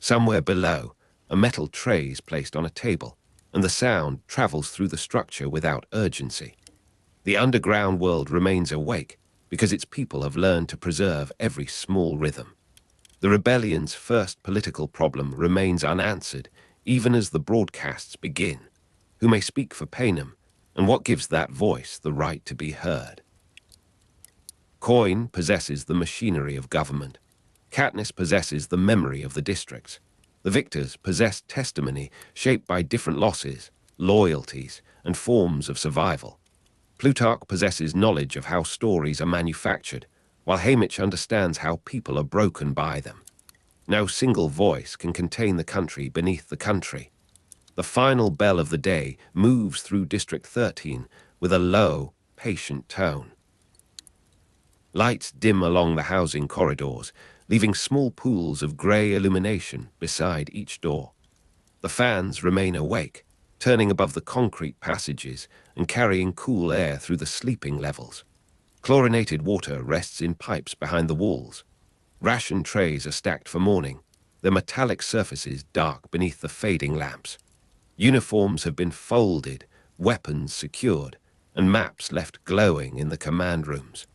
Somewhere below, a metal tray is placed on a table, and the sound travels through the structure without urgency. The underground world remains awake because its people have learned to preserve every small rhythm. The rebellion's first political problem remains unanswered, even as the broadcasts begin. Who may speak for Panem, and what gives that voice the right to be heard? Coin possesses the machinery of government. Katniss possesses the memory of the districts. The victors possess testimony shaped by different losses, loyalties, and forms of survival. Plutarch possesses knowledge of how stories are manufactured, while Haymitch understands how people are broken by them. No single voice can contain the country beneath the country. The final bell of the day moves through District 13 with a low, patient tone. Lights dim along the housing corridors, leaving small pools of grey illumination beside each door. The fans remain awake, turning above the concrete passages and carrying cool air through the sleeping levels. Chlorinated water rests in pipes behind the walls. Ration trays are stacked for morning, their metallic surfaces dark beneath the fading lamps. Uniforms have been folded, weapons secured, and maps left glowing in the command rooms.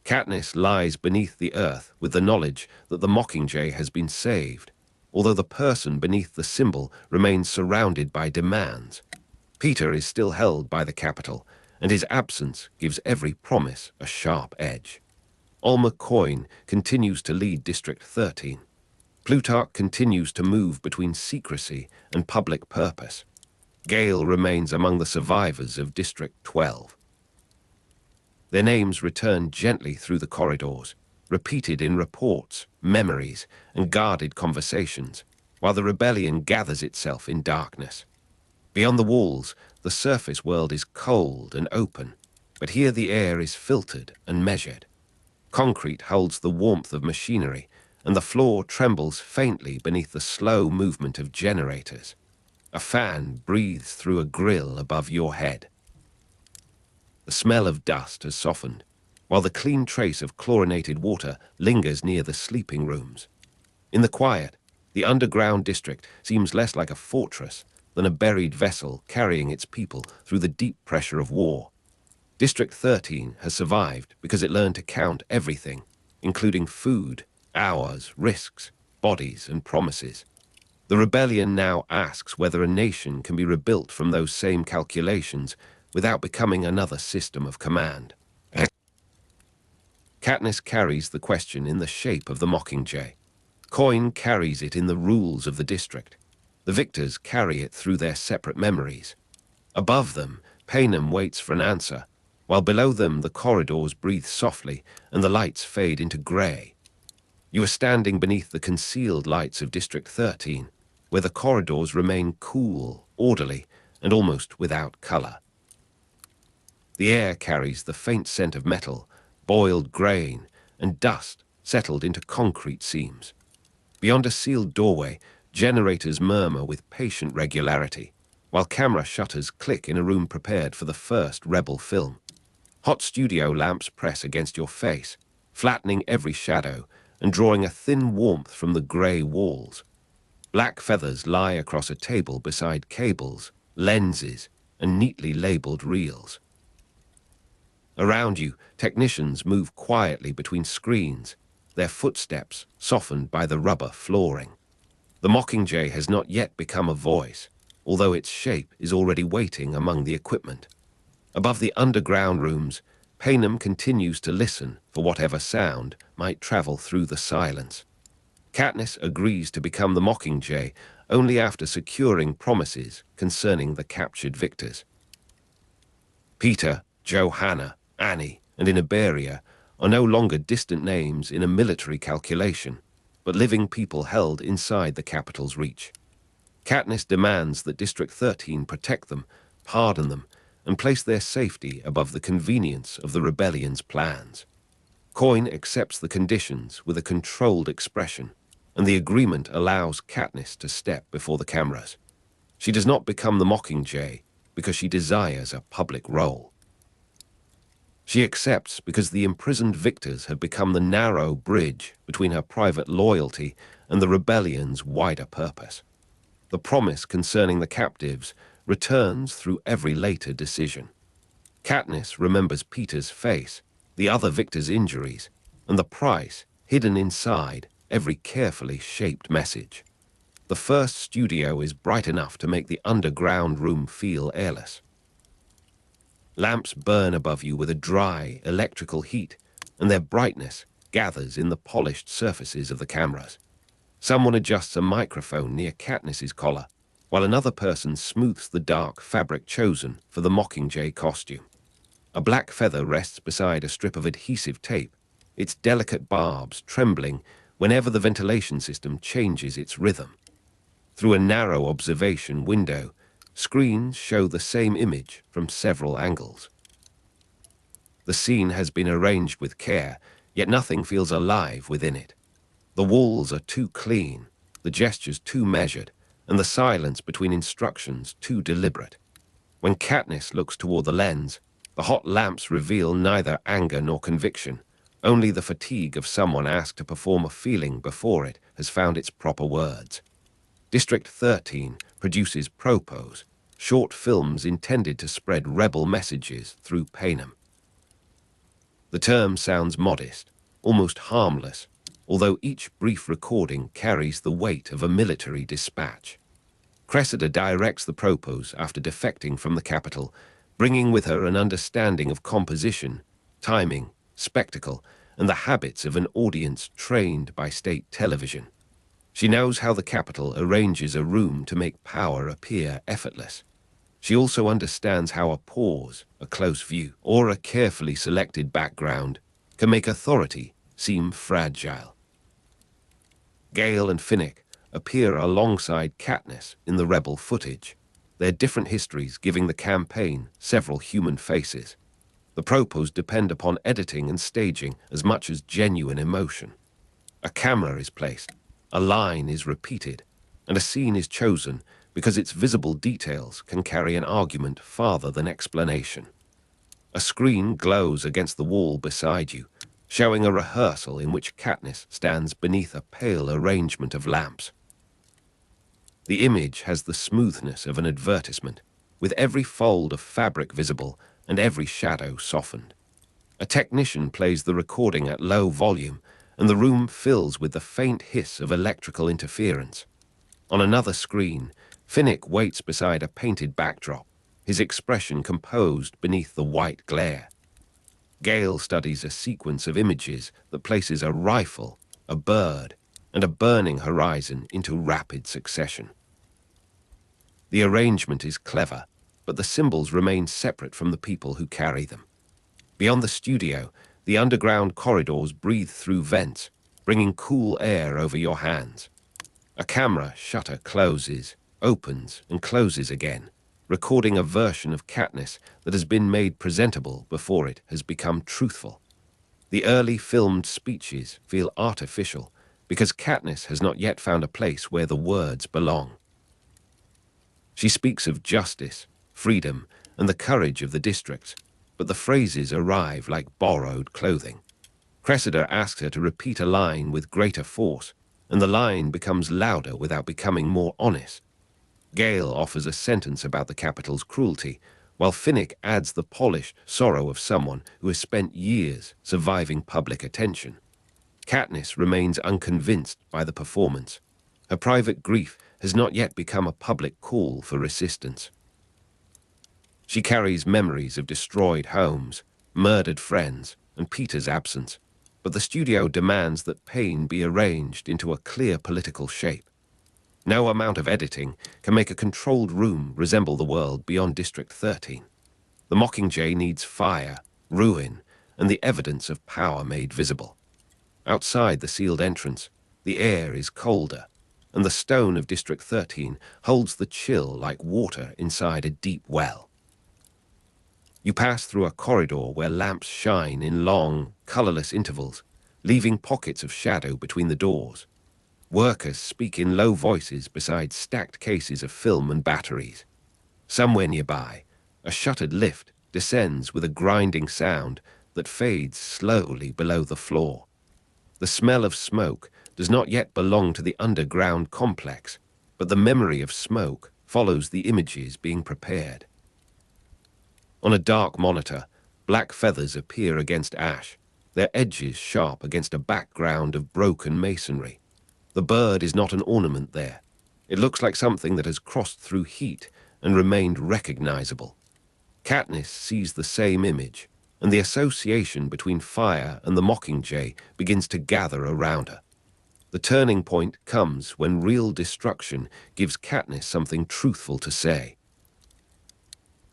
Katniss lies beneath the earth with the knowledge that the Mockingjay has been saved, although the person beneath the symbol remains surrounded by demands. Peter is still held by the capital, and his absence gives every promise a sharp edge. Alma Coin continues to lead District 13. Plutarch continues to move between secrecy and public purpose. Gale remains among the survivors of District 12. Their names return gently through the corridors, repeated in reports, memories, and guarded conversations, while the rebellion gathers itself in darkness. Beyond the walls, the surface world is cold and open, but here the air is filtered and measured. Concrete holds the warmth of machinery, and the floor trembles faintly beneath the slow movement of generators. A fan breathes through a grill above your head. The smell of dust has softened, while the clean trace of chlorinated water lingers near the sleeping rooms. In the quiet, the underground district seems less like a fortress than a buried vessel carrying its people through the deep pressure of war. District 13 has survived because it learned to count everything, including food, hours, risks, bodies, and promises. The rebellion now asks whether a nation can be rebuilt from those same calculations without becoming another system of command. Katniss carries the question in the shape of the Mockingjay. Coin carries it in the rules of the district. The victors carry it through their separate memories. Above them, Panem waits for an answer, while below them the corridors breathe softly and the lights fade into grey. You are standing beneath the concealed lights of District 13, where the corridors remain cool, orderly, and almost without colour. The air carries the faint scent of metal, boiled grain, and dust settled into concrete seams. Beyond a sealed doorway, generators murmur with patient regularity, while camera shutters click in a room prepared for the first rebel film. Hot studio lamps press against your face, flattening every shadow and drawing a thin warmth from the grey walls. Black feathers lie across a table beside cables, lenses, and neatly labelled reels. Around you, technicians move quietly between screens, their footsteps softened by the rubber flooring. The Mockingjay has not yet become a voice, although its shape is already waiting among the equipment. Above the underground rooms, Panem continues to listen for whatever sound might travel through the silence. Katniss agrees to become the Mockingjay only after securing promises concerning the captured victors. Peter, Johanna, Annie, and in Iberia are no longer distant names in a military calculation, but living people held inside the capital's reach. Katniss demands that District 13 protect them, pardon them, and place their safety above the convenience of the rebellion's plans. Coin accepts the conditions with a controlled expression, and the agreement allows Katniss to step before the cameras. She does not become the Mockingjay because she desires a public role. She accepts because the imprisoned victors have become the narrow bridge between her private loyalty and the rebellion's wider purpose. The promise concerning the captives returns through every later decision. Katniss remembers Peter's face, the other victors' injuries, and the price hidden inside every carefully shaped message. The first studio is bright enough to make the underground room feel airless. Lamps burn above you with a dry, electrical heat, and their brightness gathers in the polished surfaces of the cameras. Someone adjusts a microphone near Katniss's collar, while another person smooths the dark fabric chosen for the Mockingjay costume. A black feather rests beside a strip of adhesive tape, its delicate barbs trembling whenever the ventilation system changes its rhythm. Through a narrow observation window, screens show the same image from several angles. The scene has been arranged with care, yet nothing feels alive within it. The walls are too clean, the gestures too measured, and the silence between instructions too deliberate. When Katniss looks toward the lens, the hot lamps reveal neither anger nor conviction, only the fatigue of someone asked to perform a feeling before it has found its proper words. District 13 produces propos, short films intended to spread rebel messages through Panem. The term sounds modest, almost harmless, although each brief recording carries the weight of a military dispatch. Cressida directs the propos after defecting from the capital, bringing with her an understanding of composition, timing, spectacle, and the habits of an audience trained by state television. She knows how the capital arranges a room to make power appear effortless. She also understands how a pause, a close view, or a carefully selected background can make authority seem fragile. Gale and Finnick appear alongside Katniss in the rebel footage, their different histories giving the campaign several human faces. The propos depend upon editing and staging as much as genuine emotion. A camera is placed, a line is repeated, and a scene is chosen because its visible details can carry an argument farther than explanation. A screen glows against the wall beside you, showing a rehearsal in which Katniss stands beneath a pale arrangement of lamps. The image has the smoothness of an advertisement, with every fold of fabric visible and every shadow softened. A technician plays the recording at low volume, and the room fills with the faint hiss of electrical interference. On another screen, Finnick waits beside a painted backdrop, his expression composed beneath the white glare. Gale studies a sequence of images that places a rifle, a bird, and a burning horizon into rapid succession. The arrangement is clever, but the symbols remain separate from the people who carry them. Beyond the studio, the underground corridors breathe through vents, bringing cool air over your hands. A camera shutter closes, opens, and closes again, recording a version of Katniss that has been made presentable before it has become truthful. The early filmed speeches feel artificial because Katniss has not yet found a place where the words belong. She speaks of justice, freedom, and the courage of the districts, but the phrases arrive like borrowed clothing. Cressida asks her to repeat a line with greater force, and the line becomes louder without becoming more honest. Gale offers a sentence about the capital's cruelty, while Finnick adds the polished sorrow of someone who has spent years surviving public attention. Katniss remains unconvinced by the performance. Her private grief has not yet become a public call for resistance. She carries memories of destroyed homes, murdered friends, and Peter's absence, but the studio demands that pain be arranged into a clear political shape. No amount of editing can make a controlled room resemble the world beyond District 13. The Mockingjay needs fire, ruin, and the evidence of power made visible. Outside the sealed entrance, the air is colder, and the stone of District 13 holds the chill like water inside a deep well. You pass through a corridor where lamps shine in long, colorless intervals, leaving pockets of shadow between the doors. Workers speak in low voices beside stacked cases of film and batteries. Somewhere nearby, a shuttered lift descends with a grinding sound that fades slowly below the floor. The smell of smoke does not yet belong to the underground complex, but the memory of smoke follows the images being prepared. On a dark monitor, black feathers appear against ash, their edges sharp against a background of broken masonry. The bird is not an ornament there. It looks like something that has crossed through heat and remained recognizable. Katniss sees the same image, and the association between fire and the Mockingjay begins to gather around her. The turning point comes when real destruction gives Katniss something truthful to say.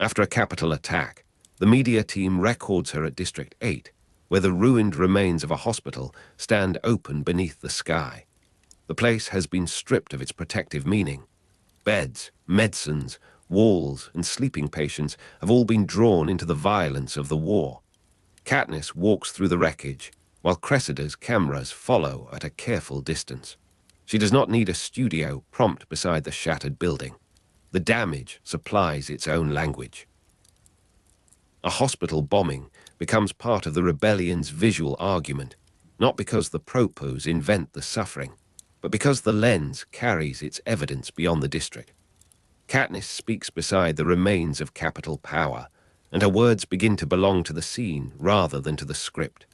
After a capital attack, the media team records her at District 8, where the ruined remains of a hospital stand open beneath the sky. The place has been stripped of its protective meaning. Beds, medicines, walls, and sleeping patients have all been drawn into the violence of the war. Katniss walks through the wreckage, while Cressida's cameras follow at a careful distance. She does not need a studio prompt beside the shattered building. The damage supplies its own language. A hospital bombing becomes part of the rebellion's visual argument, not because the propos invent the suffering, but because the lens carries its evidence beyond the district. Katniss speaks beside the remains of capital power, and her words begin to belong to the scene rather than to the script.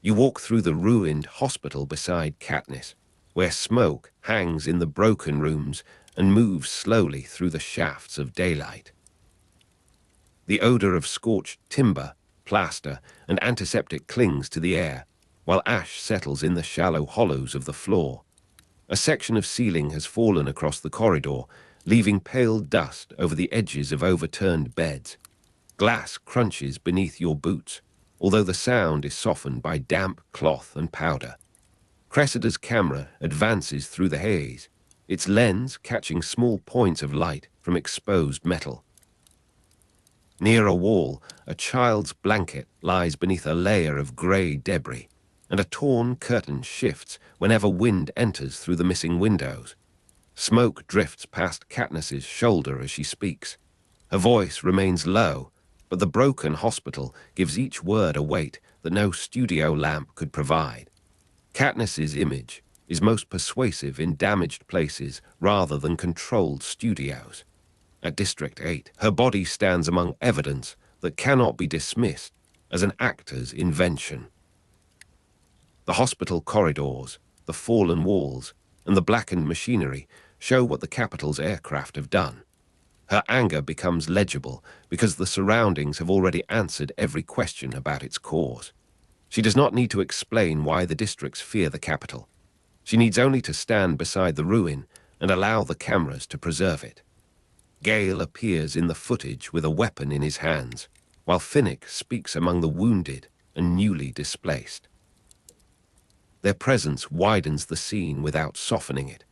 You walk through the ruined hospital beside Katniss, where smoke hangs in the broken rooms and moves slowly through the shafts of daylight. The odor of scorched timber, plaster, and antiseptic clings to the air, while ash settles in the shallow hollows of the floor. A section of ceiling has fallen across the corridor, leaving pale dust over the edges of overturned beds. Glass crunches beneath your boots, although the sound is softened by damp cloth and powder. Cressida's camera advances through the haze, its lens catching small points of light from exposed metal. Near a wall, a child's blanket lies beneath a layer of grey debris, and a torn curtain shifts whenever wind enters through the missing windows. Smoke drifts past Katniss's shoulder as she speaks. Her voice remains low, but the broken hospital gives each word a weight that no studio lamp could provide. Katniss's image is most persuasive in damaged places rather than controlled studios. At District 8, her body stands among evidence that cannot be dismissed as an actor's invention. The hospital corridors, the fallen walls, and the blackened machinery show what the capital's aircraft have done. Her anger becomes legible because the surroundings have already answered every question about its cause. She does not need to explain why the districts fear the capital. She needs only to stand beside the ruin and allow the cameras to preserve it. Gale appears in the footage with a weapon in his hands, while Finnick speaks among the wounded and newly displaced. Their presence widens the scene without softening it.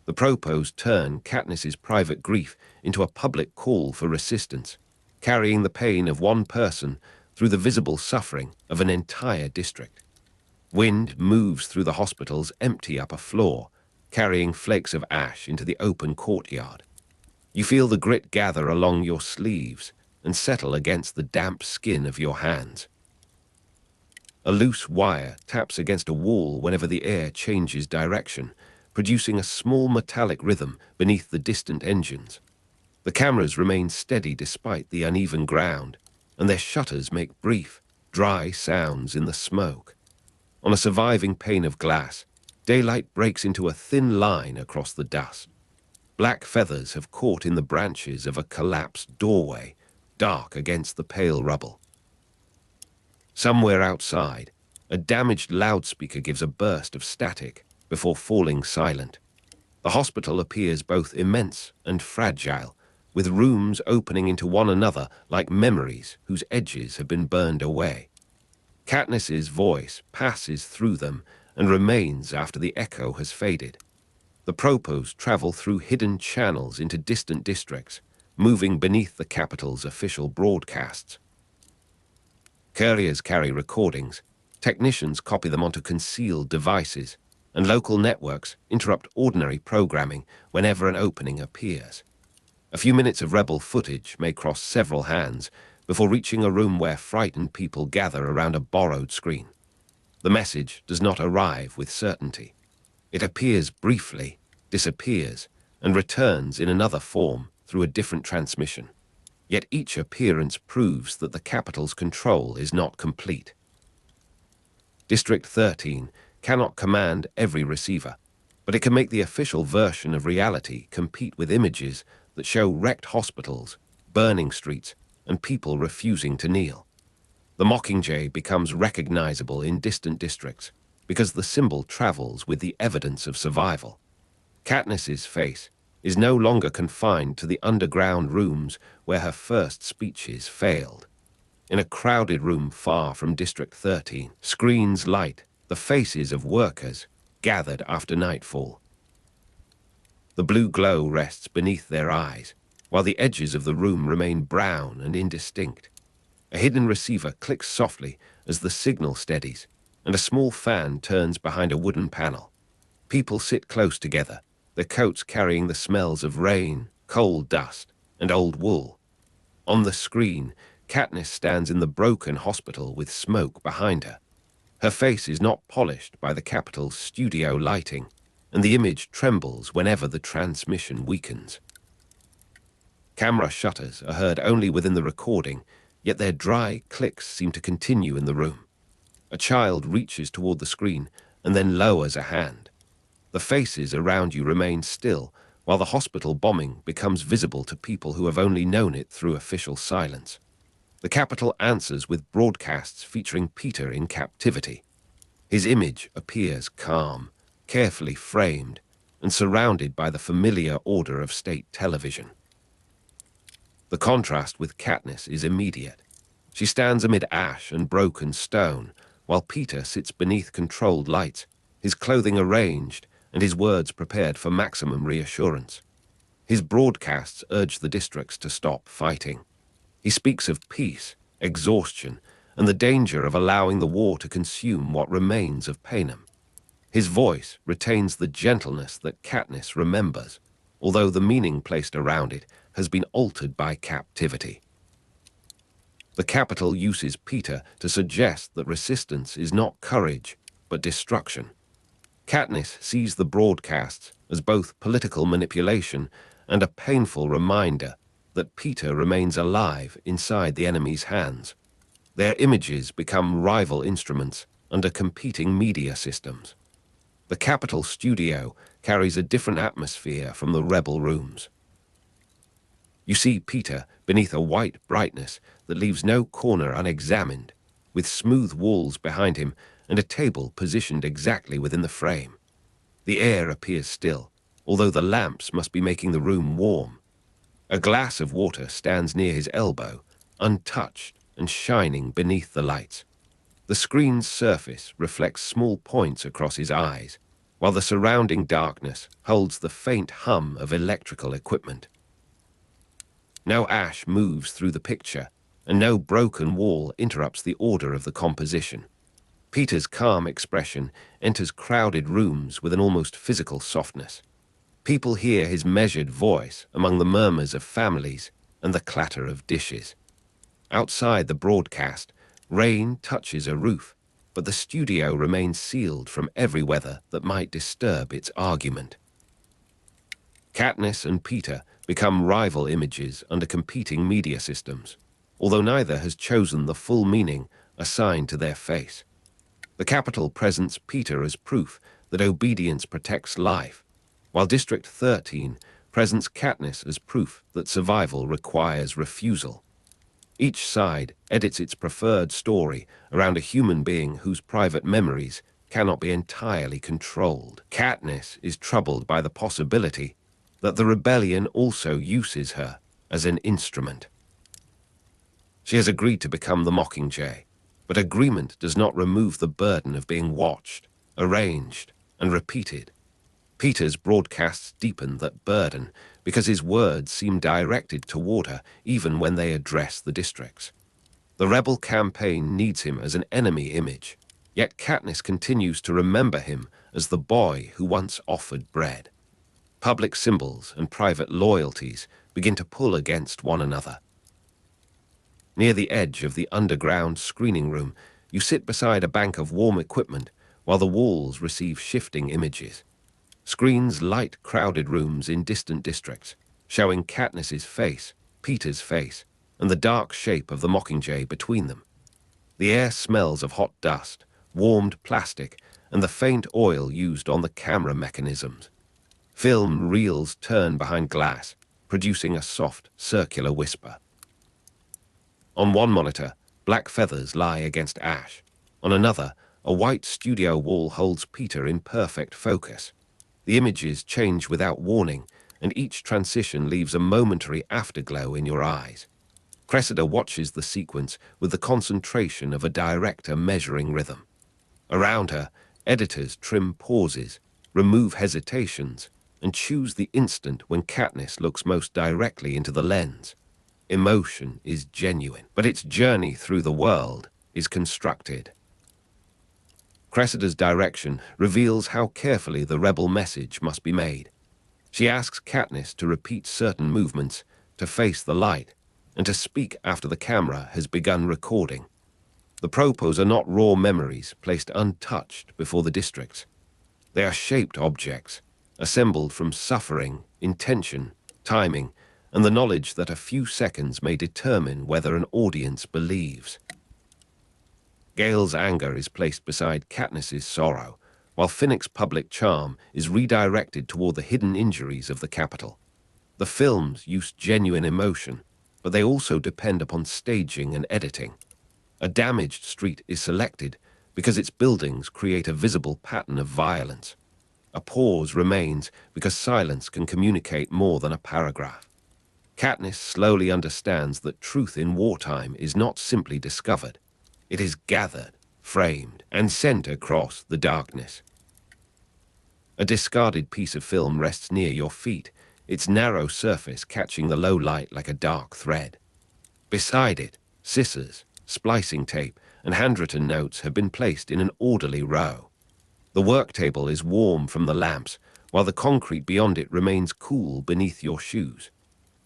The propos turn Katniss's private grief into a public call for resistance, carrying the pain of one person through the visible suffering of an entire district. Wind moves through the hospital's empty upper floor, carrying flakes of ash into the open courtyard. You feel the grit gather along your sleeves and settle against the damp skin of your hands. A loose wire taps against a wall whenever the air changes direction, producing a small metallic rhythm beneath the distant engines. The cameras remain steady despite the uneven ground, and their shutters make brief, dry sounds in the smoke. On a surviving pane of glass, daylight breaks into a thin line across the dust. Black feathers have caught in the branches of a collapsed doorway, dark against the pale rubble. Somewhere outside, a damaged loudspeaker gives a burst of static before falling silent. The hospital appears both immense and fragile, with rooms opening into one another like memories whose edges have been burned away. Katniss's voice passes through them and remains after the echo has faded. The propos travel through hidden channels into distant districts, moving beneath the capital's official broadcasts. Couriers carry recordings, technicians copy them onto concealed devices, and local networks interrupt ordinary programming whenever an opening appears. A few minutes of rebel footage may cross several hands before reaching a room where frightened people gather around a borrowed screen. The message does not arrive with certainty. It appears briefly, disappears, and returns in another form through a different transmission. Yet each appearance proves that the capital's control is not complete. District 13 cannot command every receiver, but it can make the official version of reality compete with images that show wrecked hospitals, burning streets, and people refusing to kneel. The Mockingjay becomes recognizable in distant districts because the symbol travels with the evidence of survival. Katniss's face is no longer confined to the underground rooms where her first speeches failed. In a crowded room far from District 13, screens light the faces of workers gathered after nightfall. The blue glow rests beneath their eyes, while the edges of the room remain brown and indistinct. A hidden receiver clicks softly as the signal steadies, and a small fan turns behind a wooden panel. People sit close together, their coats carrying the smells of rain, coal dust, and old wool. On the screen, Katniss stands in the broken hospital with smoke behind her. Her face is not polished by the capital's studio lighting, and the image trembles whenever the transmission weakens. Camera shutters are heard only within the recording, yet their dry clicks seem to continue in the room. A child reaches toward the screen and then lowers a hand. The faces around you remain still, while the hospital bombing becomes visible to people who have only known it through official silence. The capital answers with broadcasts featuring Peter in captivity. His image appears calm, carefully framed, and surrounded by the familiar order of state television. The contrast with Katniss is immediate. She stands amid ash and broken stone, while Peter sits beneath controlled lights, his clothing arranged and his words prepared for maximum reassurance. His broadcasts urge the districts to stop fighting. He speaks of peace, exhaustion, and the danger of allowing the war to consume what remains of Panem. His voice retains the gentleness that Katniss remembers, although the meaning placed around it has been altered by captivity. The capital uses Peter to suggest that resistance is not courage, but destruction. Katniss sees the broadcasts as both political manipulation and a painful reminder that Peter remains alive inside the enemy's hands. Their images become rival instruments under competing media systems. The Capitol studio carries a different atmosphere from the rebel rooms. You see Peter beneath a white brightness that leaves no corner unexamined, with smooth walls behind him and a table positioned exactly within the frame. The air appears still, although the lamps must be making the room warm. A glass of water stands near his elbow, untouched and shining beneath the lights. The screen's surface reflects small points across his eyes, while the surrounding darkness holds the faint hum of electrical equipment. No ash moves through the picture, and no broken wall interrupts the order of the composition. Peter's calm expression enters crowded rooms with an almost physical softness. People hear his measured voice among the murmurs of families and the clatter of dishes. Outside the broadcast, rain touches a roof, but the studio remains sealed from every weather that might disturb its argument. Katniss and Peter become rival images under competing media systems, although neither has chosen the full meaning assigned to their face. The Capitol presents Peter as proof that obedience protects life, while District 13 presents Katniss as proof that survival requires refusal. Each side edits its preferred story around a human being whose private memories cannot be entirely controlled. Katniss is troubled by the possibility that the rebellion also uses her as an instrument. She has agreed to become the Mockingjay, but agreement does not remove the burden of being watched, arranged, and repeated. Peter's broadcasts deepen that burden because his words seem directed toward her even when they address the districts. The rebel campaign needs him as an enemy image, yet Katniss continues to remember him as the boy who once offered bread. Public symbols and private loyalties begin to pull against one another. Near the edge of the underground screening room, you sit beside a bank of warm equipment while the walls receive shifting images. Screens light crowded rooms in distant districts, showing Katniss's face, Peter's face, and the dark shape of the Mockingjay between them. The air smells of hot dust, warmed plastic, and the faint oil used on the camera mechanisms. Film reels turn behind glass, producing a soft, circular whisper. On one monitor, black feathers lie against ash. On another, a white studio wall holds Peter in perfect focus. The images change without warning, and each transition leaves a momentary afterglow in your eyes. Cressida watches the sequence with the concentration of a director measuring rhythm. Around her, editors trim pauses, remove hesitations, and choose the instant when Katniss looks most directly into the lens. Emotion is genuine, but its journey through the world is constructed. Cressida's direction reveals how carefully the rebel message must be made. She asks Katniss to repeat certain movements, to face the light, and to speak after the camera has begun recording. The propos are not raw memories placed untouched before the districts. They are shaped objects, assembled from suffering, intention, timing, and the knowledge that a few seconds may determine whether an audience believes. Gale's anger is placed beside Katniss's sorrow, while Finnick's public charm is redirected toward the hidden injuries of the capital. The films use genuine emotion, but they also depend upon staging and editing. A damaged street is selected because its buildings create a visible pattern of violence. A pause remains because silence can communicate more than a paragraph. Katniss slowly understands that truth in wartime is not simply discovered. It is gathered, framed, and sent across the darkness. A discarded piece of film rests near your feet, its narrow surface catching the low light like a dark thread. Beside it, scissors, splicing tape, and handwritten notes have been placed in an orderly row. The work table is warm from the lamps, while the concrete beyond it remains cool beneath your shoes.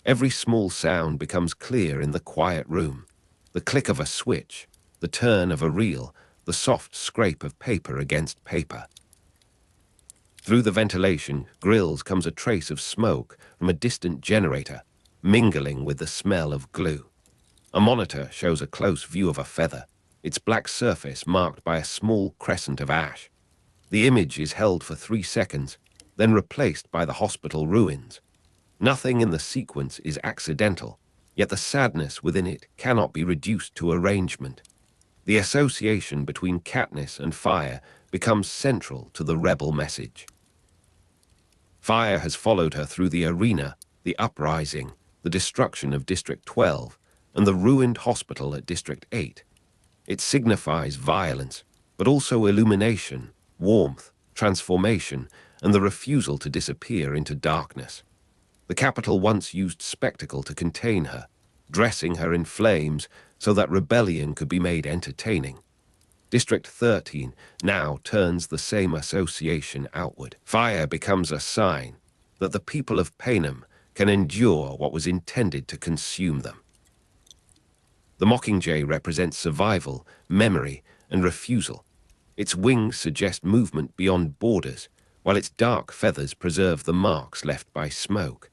Every small sound becomes clear in the quiet room. The click of a switch, the turn of a reel, the soft scrape of paper against paper. Through the ventilation grills comes a trace of smoke from a distant generator, mingling with the smell of glue. A monitor shows a close view of a feather, its black surface marked by a small crescent of ash. The image is held for 3 seconds, then replaced by the hospital ruins. Nothing in the sequence is accidental, yet the sadness within it cannot be reduced to arrangement. The association between Katniss and fire becomes central to the rebel message. Fire has followed her through the arena, the uprising, the destruction of District 12, and the ruined hospital at District 8. It signifies violence, but also illumination, warmth, transformation, and the refusal to disappear into darkness. The capital once used spectacle to contain her, dressing her in flames so that rebellion could be made entertaining. District 13 now turns the same association outward. Fire becomes a sign that the people of Panem can endure what was intended to consume them. The Mockingjay represents survival, memory, and refusal. Its wings suggest movement beyond borders, while its dark feathers preserve the marks left by smoke.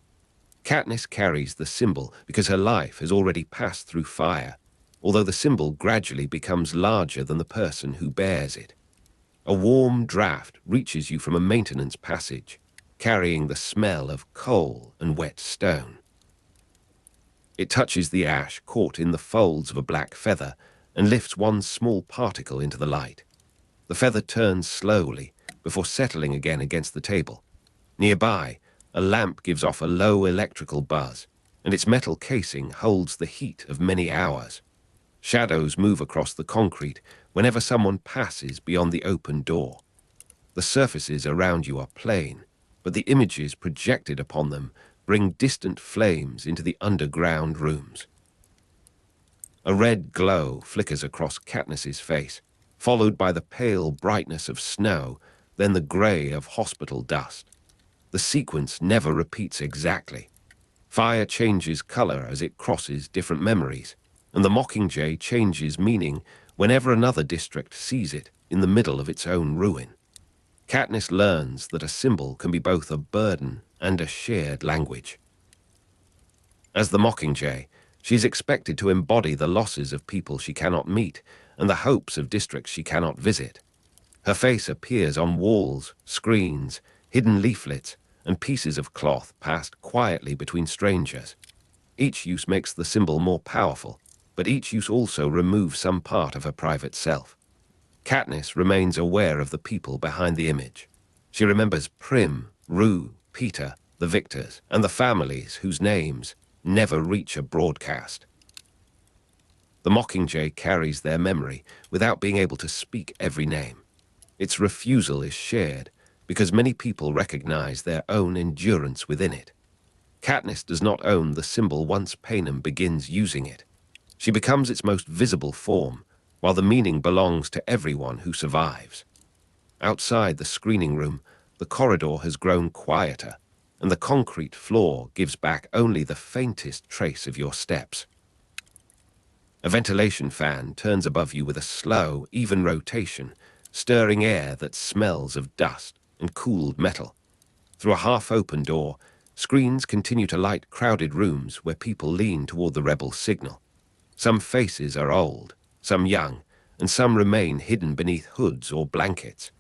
Katniss carries the symbol because her life has already passed through fire, although the symbol gradually becomes larger than the person who bears it. A warm draft reaches you from a maintenance passage, carrying the smell of coal and wet stone. It touches the ash caught in the folds of a black feather and lifts one small particle into the light. The feather turns slowly before settling again against the table. Nearby, a lamp gives off a low electrical buzz, and its metal casing holds the heat of many hours. Shadows move across the concrete whenever someone passes beyond the open door. The surfaces around you are plain, but the images projected upon them bring distant flames into the underground rooms. A red glow flickers across Katniss's face, followed by the pale brightness of snow, then the grey of hospital dust. The sequence never repeats exactly. Fire changes color as it crosses different memories, and the Mockingjay changes meaning whenever another district sees it in the middle of its own ruin. Katniss learns that a symbol can be both a burden and a shared language. As the Mockingjay, she is expected to embody the losses of people she cannot meet and the hopes of districts she cannot visit. Her face appears on walls, screens, hidden leaflets, and pieces of cloth passed quietly between strangers. Each use makes the symbol more powerful, but each use also removes some part of her private self. Katniss remains aware of the people behind the image. She remembers Prim, Rue, Peter, the victors, and the families whose names never reach a broadcast. The Mockingjay carries their memory without being able to speak every name. Its refusal is shared because many people recognize their own endurance within it. Katniss does not own the symbol once Panem begins using it. She becomes its most visible form, while the meaning belongs to everyone who survives. Outside the screening room, the corridor has grown quieter, and the concrete floor gives back only the faintest trace of your steps. A ventilation fan turns above you with a slow, even rotation, stirring air that smells of dust and cooled metal. Through a half-open door, screens continue to light crowded rooms where people lean toward the rebel signal. Some faces are old, some young, and some remain hidden beneath hoods or blankets.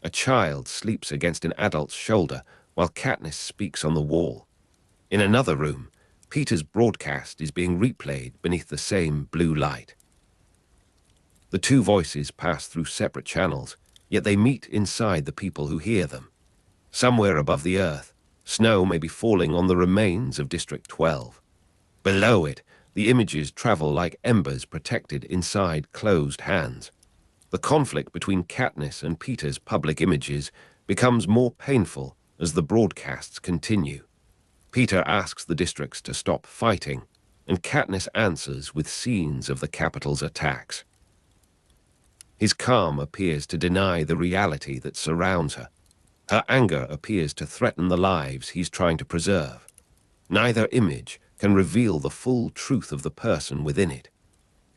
A child sleeps against an adult's shoulder while Katniss speaks on the wall. In another room, Peter's broadcast is being replayed beneath the same blue light. The two voices pass through separate channels, yet they meet inside the people who hear them. Somewhere above the earth, snow may be falling on the remains of District 12. Below it, the images travel like embers protected inside closed hands. The conflict between Katniss and Peter's public images becomes more painful as the broadcasts continue. Peter asks the districts to stop fighting, and Katniss answers with scenes of the capital's attacks. His calm appears to deny the reality that surrounds her. Her anger appears to threaten the lives he's trying to preserve. Neither image can reveal the full truth of the person within it.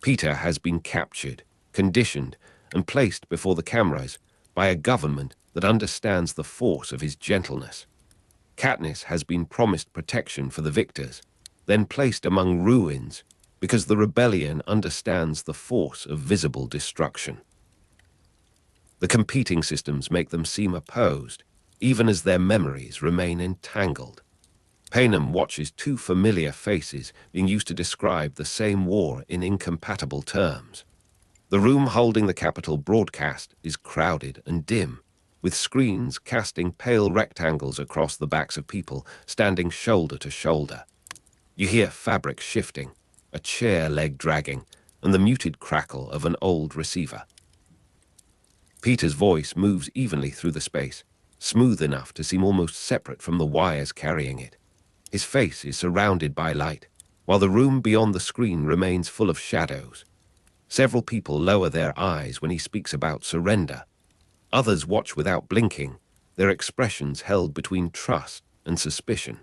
Peter has been captured, conditioned, and placed before the cameras by a government that understands the force of his gentleness. Katniss has been promised protection for the victors, then placed among ruins because the rebellion understands the force of visible destruction. The competing systems make them seem opposed, even as their memories remain entangled. Panem watches two familiar faces being used to describe the same war in incompatible terms. The room holding the capital broadcast is crowded and dim, with screens casting pale rectangles across the backs of people standing shoulder to shoulder. You hear fabric shifting, a chair leg dragging, and the muted crackle of an old receiver. Peter's voice moves evenly through the space, smooth enough to seem almost separate from the wires carrying it. His face is surrounded by light, while the room beyond the screen remains full of shadows. Several people lower their eyes when he speaks about surrender. Others watch without blinking, their expressions held between trust and suspicion.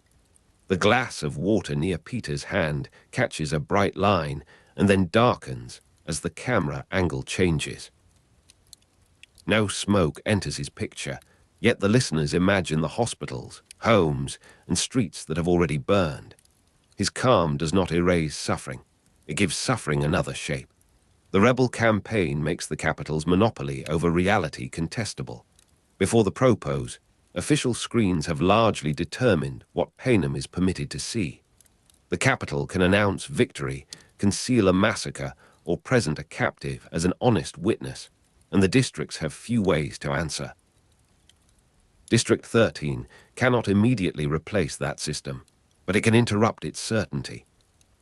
The glass of water near Peter's hand catches a bright line and then darkens as the camera angle changes. No smoke enters his picture, yet the listeners imagine the hospitals, homes, and streets that have already burned. His calm does not erase suffering. It gives suffering another shape. The rebel campaign makes the capital's monopoly over reality contestable. Before the propos, official screens have largely determined what Panem is permitted to see. The capital can announce victory, conceal a massacre, or present a captive as an honest witness, and the districts have few ways to answer. District 13 cannot immediately replace that system, but it can interrupt its certainty.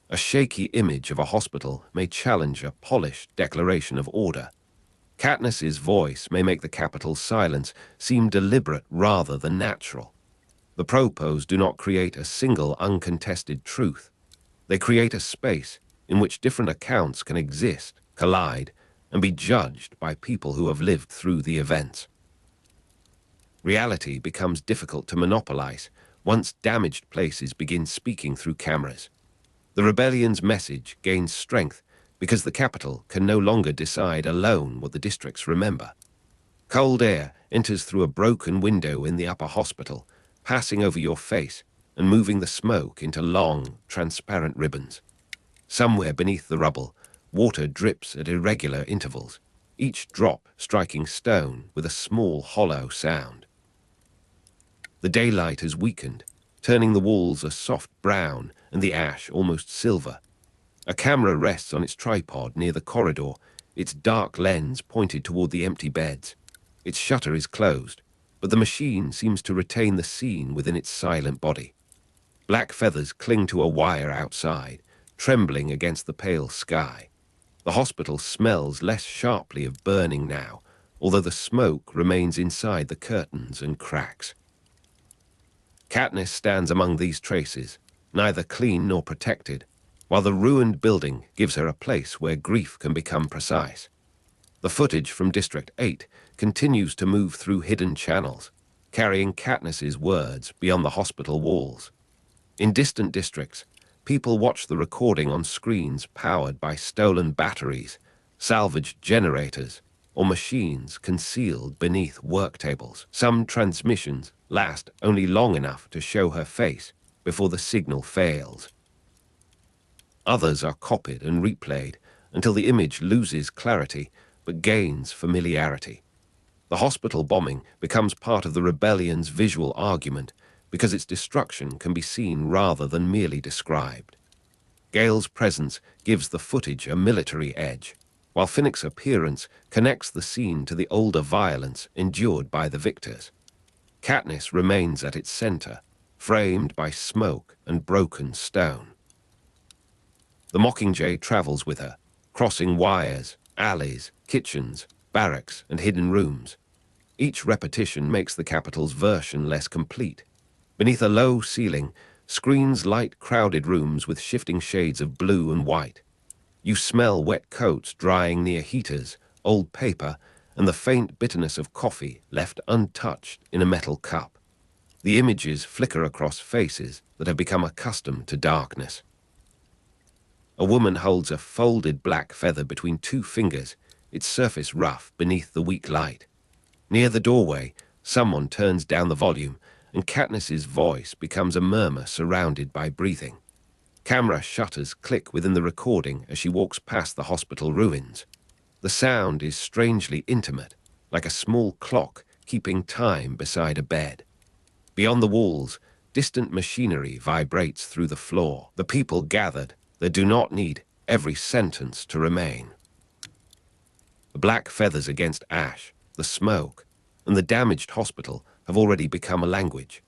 A shaky image of a hospital may challenge a polished declaration of order. Katniss's voice may make the capital's silence seem deliberate rather than natural. The propos do not create a single uncontested truth. They create a space in which different accounts can exist, collide, and be judged by people who have lived through the events. Reality becomes difficult to monopolize once damaged places begin speaking through cameras. The rebellion's message gains strength because the capital can no longer decide alone what the districts remember. Cold air enters through a broken window in the upper hospital, passing over your face and moving the smoke into long, transparent ribbons. Somewhere beneath the rubble, water drips at irregular intervals, each drop striking stone with a small, hollow sound. The daylight has weakened, turning the walls a soft brown and the ash almost silver. A camera rests on its tripod near the corridor, its dark lens pointed toward the empty beds. Its shutter is closed, but the machine seems to retain the scene within its silent body. Black feathers cling to a wire outside, trembling against the pale sky. The hospital smells less sharply of burning now, although the smoke remains inside the curtains and cracks. Katniss stands among these traces, neither clean nor protected, while the ruined building gives her a place where grief can become precise. The footage from District 8 continues to move through hidden channels, carrying Katniss's words beyond the hospital walls. In distant districts, people watch the recording on screens powered by stolen batteries, salvaged generators, or machines concealed beneath work tables. Some transmissions last only long enough to show her face before the signal fails. Others are copied and replayed until the image loses clarity but gains familiarity. The hospital bombing becomes part of the rebellion's visual argument because its destruction can be seen rather than merely described. Gale's presence gives the footage a military edge, while Finnick's appearance connects the scene to the older violence endured by the victors. Katniss remains at its center, framed by smoke and broken stone. The Mockingjay travels with her, crossing wires, alleys, kitchens, barracks, and hidden rooms. Each repetition makes the capital's version less complete. Beneath a low ceiling, screens light crowded rooms with shifting shades of blue and white. You smell wet coats drying near heaters, old paper, and the faint bitterness of coffee left untouched in a metal cup. The images flicker across faces that have become accustomed to darkness. A woman holds a folded black feather between two fingers, its surface rough beneath the weak light. Near the doorway, someone turns down the volume, and Katniss's voice becomes a murmur surrounded by breathing. Camera shutters click within the recording as she walks past the hospital ruins. The sound is strangely intimate, like a small clock keeping time beside a bed. Beyond the walls, distant machinery vibrates through the floor. The people gathered that do not need every sentence to remain. The black feathers against ash, the smoke, and the damaged hospital have already become a language.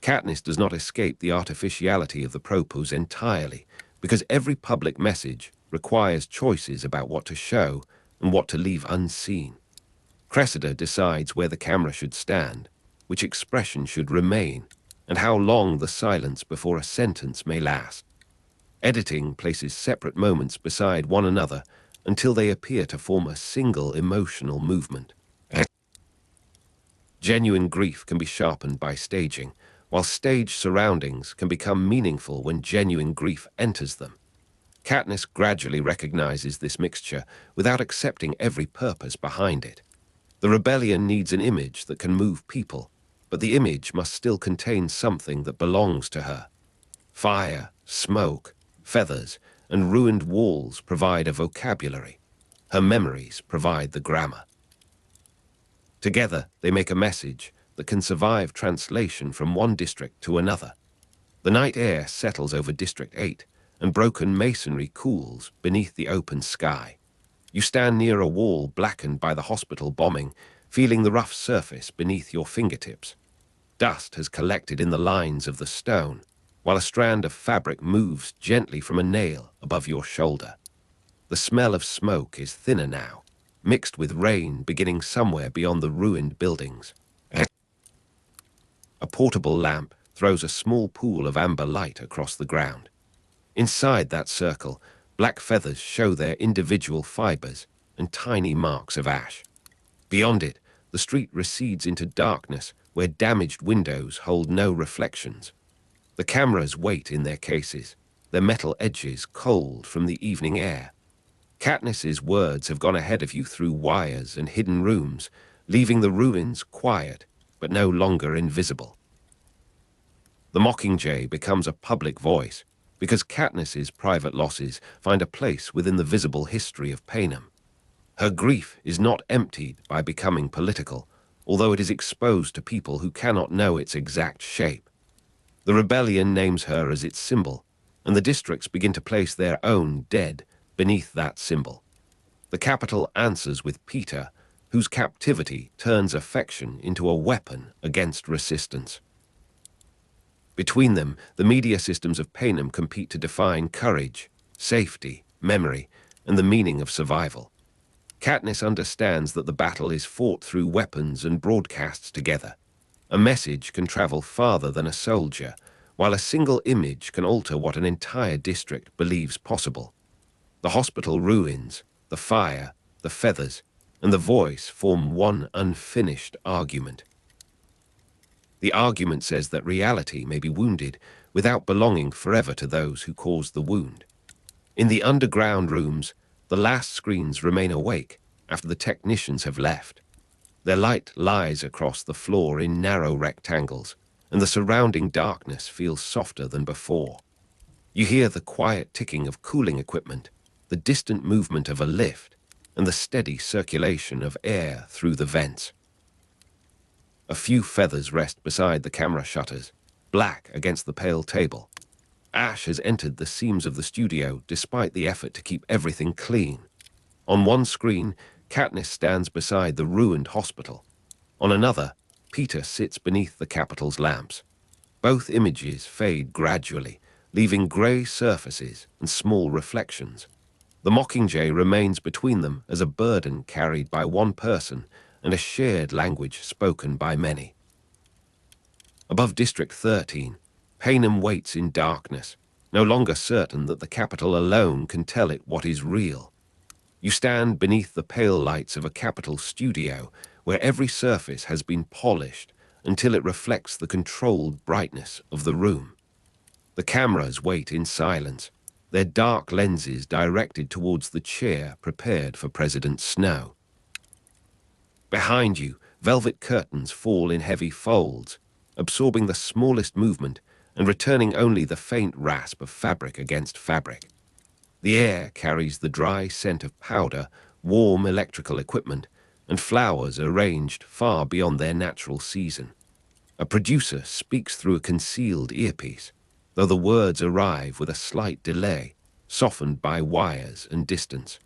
Katniss does not escape the artificiality of the propos entirely, because every public message requires choices about what to show and what to leave unseen. Cressida decides where the camera should stand, which expression should remain, and how long the silence before a sentence may last. Editing places separate moments beside one another until they appear to form a single emotional movement. Genuine grief can be sharpened by staging, while stage surroundings can become meaningful when genuine grief enters them. Katniss gradually recognizes this mixture without accepting every purpose behind it. The rebellion needs an image that can move people, but the image must still contain something that belongs to her. Fire, smoke, feathers, and ruined walls provide a vocabulary. Her memories provide the grammar. Together, they make a message that can survive translation from one district to another. The night air settles over District 8, and broken masonry cools beneath the open sky. You stand near a wall blackened by the hospital bombing, feeling the rough surface beneath your fingertips. Dust has collected in the lines of the stone, while a strand of fabric moves gently from a nail above your shoulder. The smell of smoke is thinner now, mixed with rain beginning somewhere beyond the ruined buildings. A portable lamp throws a small pool of amber light across the ground. Inside that circle, Black feathers show their individual fibers and tiny marks of ash. Beyond it, the street recedes into darkness where damaged windows hold no reflections. The cameras wait in their cases, their metal edges cold from the evening air. Katniss's words have gone ahead of you through wires and hidden rooms, leaving the ruins quiet, but no longer invisible. The Mockingjay becomes a public voice, because Katniss's private losses find a place within the visible history of Panem. Her grief is not emptied by becoming political, although it is exposed to people who cannot know its exact shape. The rebellion names her as its symbol, and the districts begin to place their own dead beneath that symbol. The capital answers with Peter, whose captivity turns affection into a weapon against resistance. Between them, the media systems of Panem compete to define courage, safety, memory, and the meaning of survival. Katniss understands that the battle is fought through weapons and broadcasts together. A message can travel farther than a soldier, while a single image can alter what an entire district believes possible. The hospital ruins, the fire, the feathers, and the voice form one unfinished argument. The argument says that reality may be wounded without belonging forever to those who caused the wound. In the underground rooms, the last screens remain awake after the technicians have left. Their light lies across the floor in narrow rectangles, and the surrounding darkness feels softer than before. You hear the quiet ticking of cooling equipment, the distant movement of a lift, and the steady circulation of air through the vents. A few feathers rest beside the camera shutters, black against the pale table. Ash has entered the seams of the studio despite the effort to keep everything clean. On one screen, Katniss stands beside the ruined hospital. On another, Peter sits beneath the Capitol's lamps. Both images fade gradually, leaving grey surfaces and small reflections. The Mockingjay remains between them as a burden carried by one person and a shared language spoken by many. Above District 13, Panem waits in darkness, no longer certain that the capital alone can tell it what is real. You stand beneath the pale lights of a Capitol studio where every surface has been polished until it reflects the controlled brightness of the room. The cameras wait in silence, their dark lenses directed towards the chair prepared for President Snow. Behind you, velvet curtains fall in heavy folds, absorbing the smallest movement and returning only the faint rasp of fabric against fabric. The air carries the dry scent of powder, warm electrical equipment, and flowers arranged far beyond their natural season. A producer speaks through a concealed earpiece, though the words arrive with a slight delay, softened by wires and distance.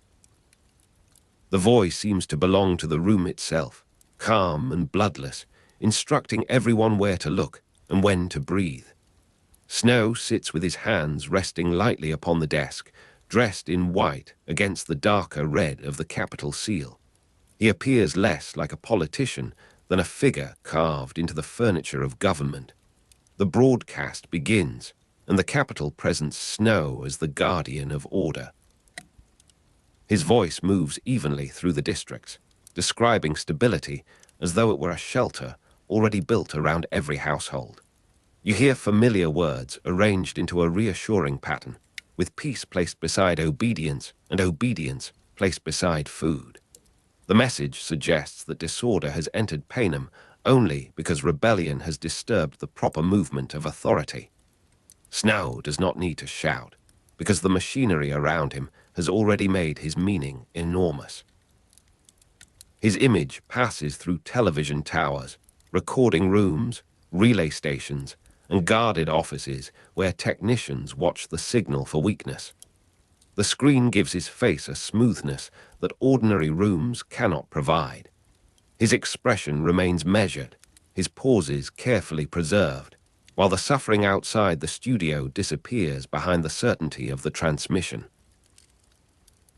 The voice seems to belong to the room itself, calm and bloodless, instructing everyone where to look and when to breathe. Snow sits with his hands resting lightly upon the desk, dressed in white against the darker red of the Capitol seal. He appears less like a politician than a figure carved into the furniture of government. The broadcast begins, and the Capitol presents Snow as the guardian of order. His voice moves evenly through the districts, describing stability as though it were a shelter already built around every household. You hear familiar words arranged into a reassuring pattern, with peace placed beside obedience and obedience placed beside food. The message suggests that disorder has entered Panem only because rebellion has disturbed the proper movement of authority. Snow does not need to shout, because the machinery around him has already made his meaning enormous. His image passes through television towers, recording rooms, relay stations, and guarded offices where technicians watch the signal for weakness. The screen gives his face a smoothness that ordinary rooms cannot provide. His expression remains measured, his pauses carefully preserved, while the suffering outside the studio disappears behind the certainty of the transmission.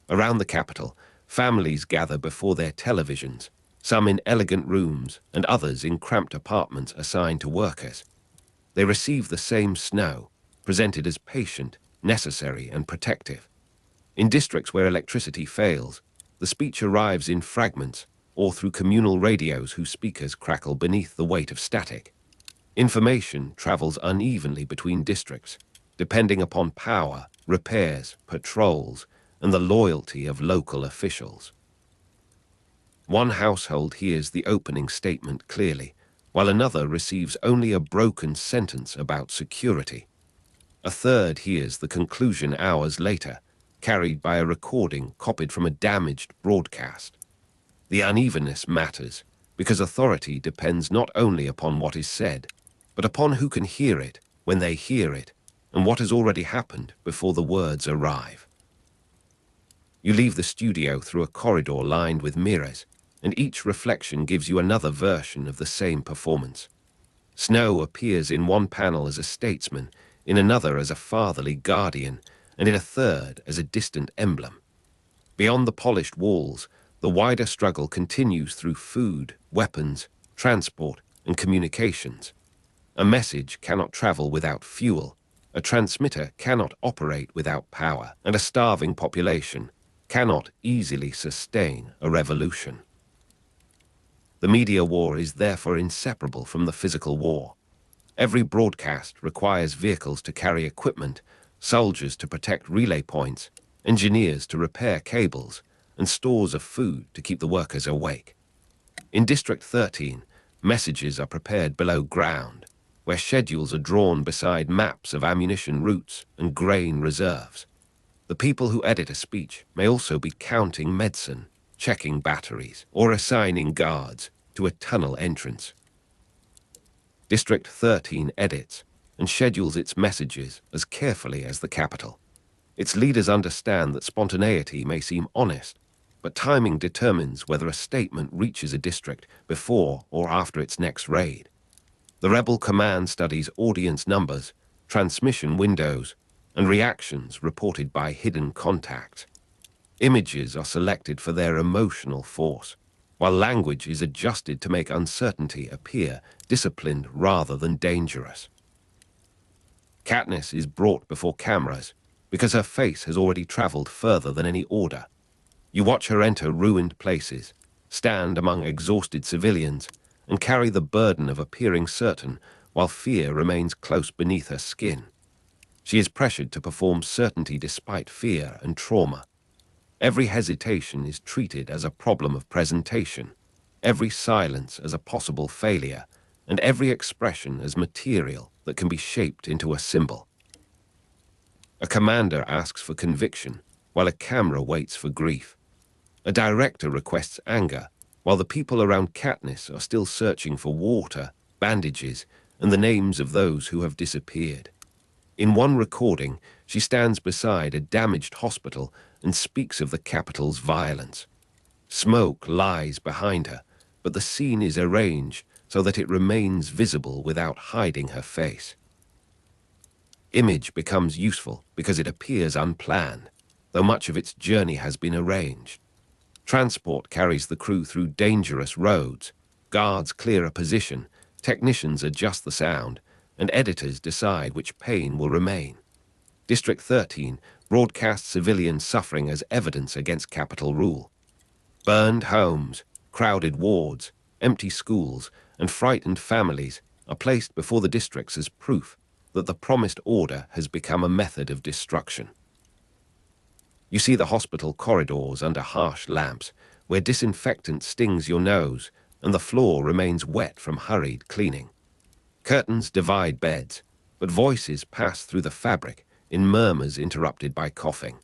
Around the Capitol, families gather before their televisions, some in elegant rooms and others in cramped apartments assigned to workers. They receive the same Snow, presented as patient, necessary, and protective. In districts where electricity fails, the speech arrives in fragments or through communal radios whose speakers crackle beneath the weight of static. Information travels unevenly between districts, depending upon power, repairs, patrols, and the loyalty of local officials. One household hears the opening statement clearly, while another receives only a broken sentence about security. A third hears the conclusion hours later, carried by a recording copied from a damaged broadcast. The unevenness matters, because authority depends not only upon what is said, but upon who can hear it when they hear it, and what has already happened before the words arrive. You leave the studio through a corridor lined with mirrors, and each reflection gives you another version of the same performance. Snow appears in one panel as a statesman, in another as a fatherly guardian, and in a third as a distant emblem. Beyond the polished walls, the wider struggle continues through food, weapons, transport, and communications. A message cannot travel without fuel, a transmitter cannot operate without power, and a starving population cannot easily sustain a revolution. The media war is therefore inseparable from the physical war. Every broadcast requires vehicles to carry equipment, soldiers to protect relay points, engineers to repair cables, and stores of food to keep the workers awake. In District 13, messages are prepared below ground, where schedules are drawn beside maps of ammunition routes and grain reserves. The people who edit a speech may also be counting medicine, checking batteries, or assigning guards to a tunnel entrance. District 13 edits and schedules its messages as carefully as the capital. Its leaders understand that spontaneity may seem honest, but timing determines whether a statement reaches a district before or after its next raid. The rebel command studies audience numbers, transmission windows, and reactions reported by hidden contacts. Images are selected for their emotional force, while language is adjusted to make uncertainty appear disciplined rather than dangerous. Katniss is brought before cameras because her face has already traveled further than any order. You watch her enter ruined places, stand among exhausted civilians, and carry the burden of appearing certain while fear remains close beneath her skin. She is pressured to perform certainty despite fear and trauma. Every hesitation is treated as a problem of presentation, every silence as a possible failure, and every expression as material that can be shaped into a symbol. A commander asks for conviction, while a camera waits for grief. A director requests anger, while the people around Katniss are still searching for water, bandages, and the names of those who have disappeared. In one recording, she stands beside a damaged hospital and speaks of the capital's violence. Smoke lies behind her, but the scene is arranged so that it remains visible without hiding her face. Image becomes useful because it appears unplanned, though much of its journey has been arranged. Transport carries the crew through dangerous roads, guards clear a position, technicians adjust the sound, and editors decide which pain will remain. District 13 broadcasts civilian suffering as evidence against capital rule. Burned homes, crowded wards, empty schools, and frightened families are placed before the districts as proof that the promised order has become a method of destruction. You see the hospital corridors under harsh lamps, where disinfectant stings your nose and the floor remains wet from hurried cleaning. Curtains divide beds, but voices pass through the fabric in murmurs interrupted by coughing.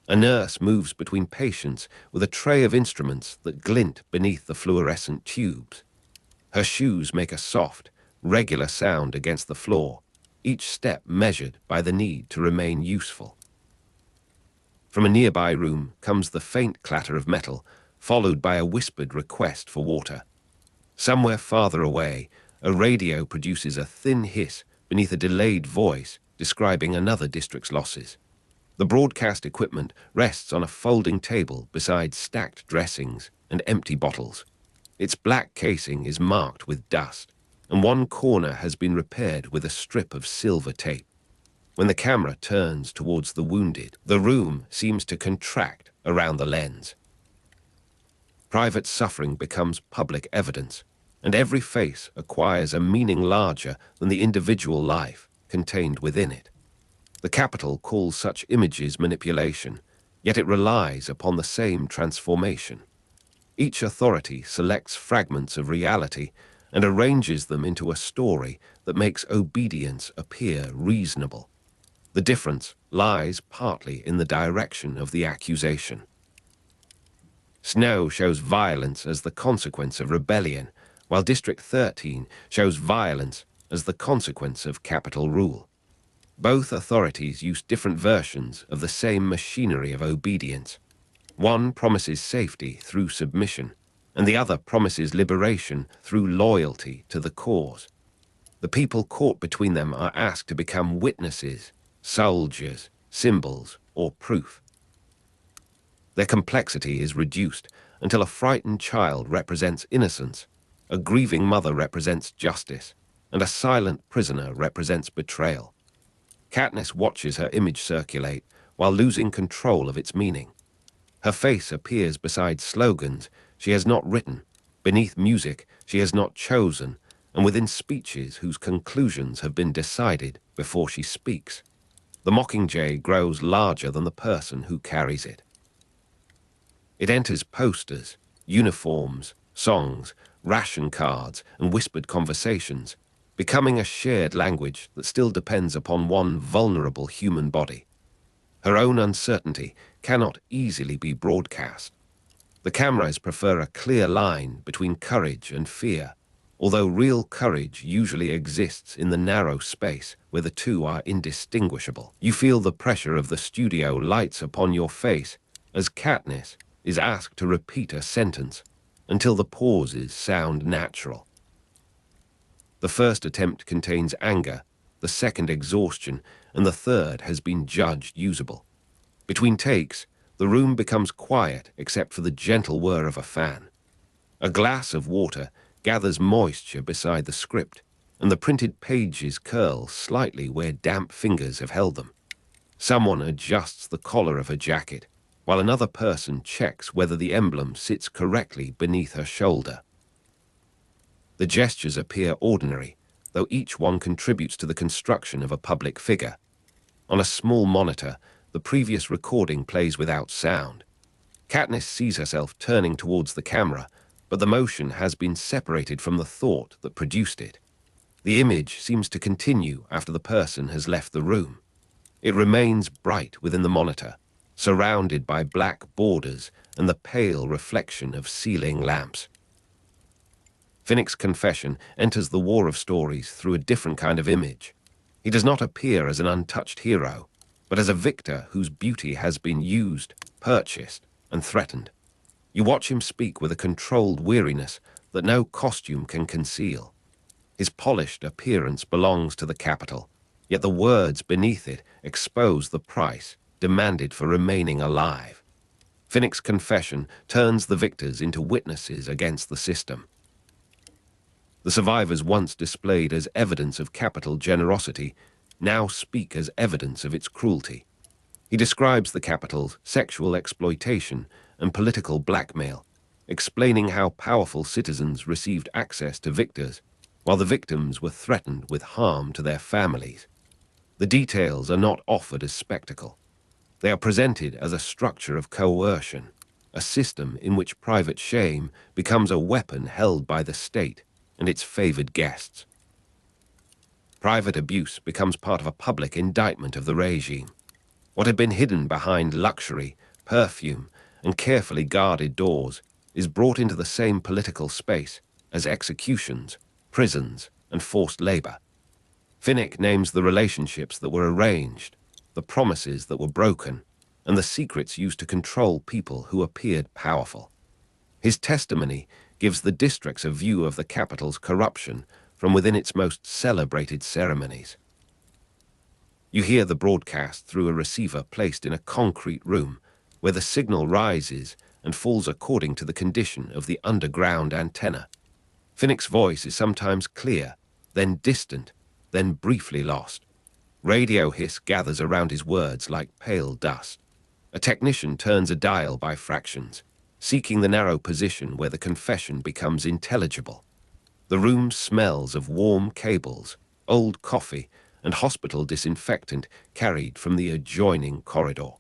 A nurse moves between patients with a tray of instruments that glint beneath the fluorescent tubes. Her shoes make a soft, regular sound against the floor, each step measured by the need to remain useful. From a nearby room comes the faint clatter of metal, followed by a whispered request for water. Somewhere farther away, a radio produces a thin hiss beneath a delayed voice describing another district's losses. The broadcast equipment rests on a folding table beside stacked dressings and empty bottles. Its black casing is marked with dust, and one corner has been repaired with a strip of silver tape. When the camera turns towards the wounded, the room seems to contract around the lens. Private suffering becomes public evidence, and every face acquires a meaning larger than the individual life contained within it. The Capitol calls such images manipulation, yet it relies upon the same transformation. Each authority selects fragments of reality and arranges them into a story that makes obedience appear reasonable. The difference lies partly in the direction of the accusation. Snow shows violence as the consequence of rebellion, while District 13 shows violence as the consequence of capital rule. Both authorities use different versions of the same machinery of obedience. One promises safety through submission, and the other promises liberation through loyalty to the cause. The people caught between them are asked to become witnesses, soldiers, symbols, or proof. Their complexity is reduced until a frightened child represents innocence, a grieving mother represents justice, and a silent prisoner represents betrayal. Katniss watches her image circulate while losing control of its meaning. Her face appears beside slogans she has not written, beneath music she has not chosen, and within speeches whose conclusions have been decided before she speaks. The Mockingjay grows larger than the person who carries it. It enters posters, uniforms, songs, ration cards, and whispered conversations, becoming a shared language that still depends upon one vulnerable human body. Her own uncertainty cannot easily be broadcast. The cameras prefer a clear line between courage and fear, although real courage usually exists in the narrow space where the two are indistinguishable. You feel the pressure of the studio lights upon your face as Katniss is asked to repeat a sentence until the pauses sound natural. The first attempt contains anger, the second exhaustion, and the third has been judged usable. Between takes, the room becomes quiet except for the gentle whir of a fan. A glass of water gathers moisture beside the script, and the printed pages curl slightly where damp fingers have held them. Someone adjusts the collar of her jacket, while another person checks whether the emblem sits correctly beneath her shoulder. The gestures appear ordinary, though each one contributes to the construction of a public figure. On a small monitor, the previous recording plays without sound. Katniss sees herself turning towards the camera, but the motion has been separated from the thought that produced it. The image seems to continue after the person has left the room. It remains bright within the monitor, surrounded by black borders and the pale reflection of ceiling lamps. Finnick's confession enters the war of stories through a different kind of image. He does not appear as an untouched hero, but as a victor whose beauty has been used, purchased, and threatened. You watch him speak with a controlled weariness that no costume can conceal. His polished appearance belongs to the Capitol, yet the words beneath it expose the price demanded for remaining alive. Finnick's confession turns the victors into witnesses against the system. The survivors once displayed as evidence of Capitol generosity now speak as evidence of its cruelty. He describes the Capitol's sexual exploitation and political blackmail, explaining how powerful citizens received access to victors, while the victims were threatened with harm to their families. The details are not offered as spectacle. They are presented as a structure of coercion, a system in which private shame becomes a weapon held by the state and its favored guests. Private abuse becomes part of a public indictment of the regime. What had been hidden behind luxury, perfume, and carefully guarded doors is brought into the same political space as executions, prisons, and forced labor. Finnick names the relationships that were arranged, the promises that were broken, and the secrets used to control people who appeared powerful. His testimony gives the districts a view of the Capitol's corruption from within its most celebrated ceremonies. You hear the broadcast through a receiver placed in a concrete room where the signal rises and falls according to the condition of the underground antenna. Finnick's voice is sometimes clear, then distant, then briefly lost. Radio hiss gathers around his words like pale dust. A technician turns a dial by fractions, seeking the narrow position where the confession becomes intelligible. The room smells of warm cables, old coffee, and hospital disinfectant carried from the adjoining corridor.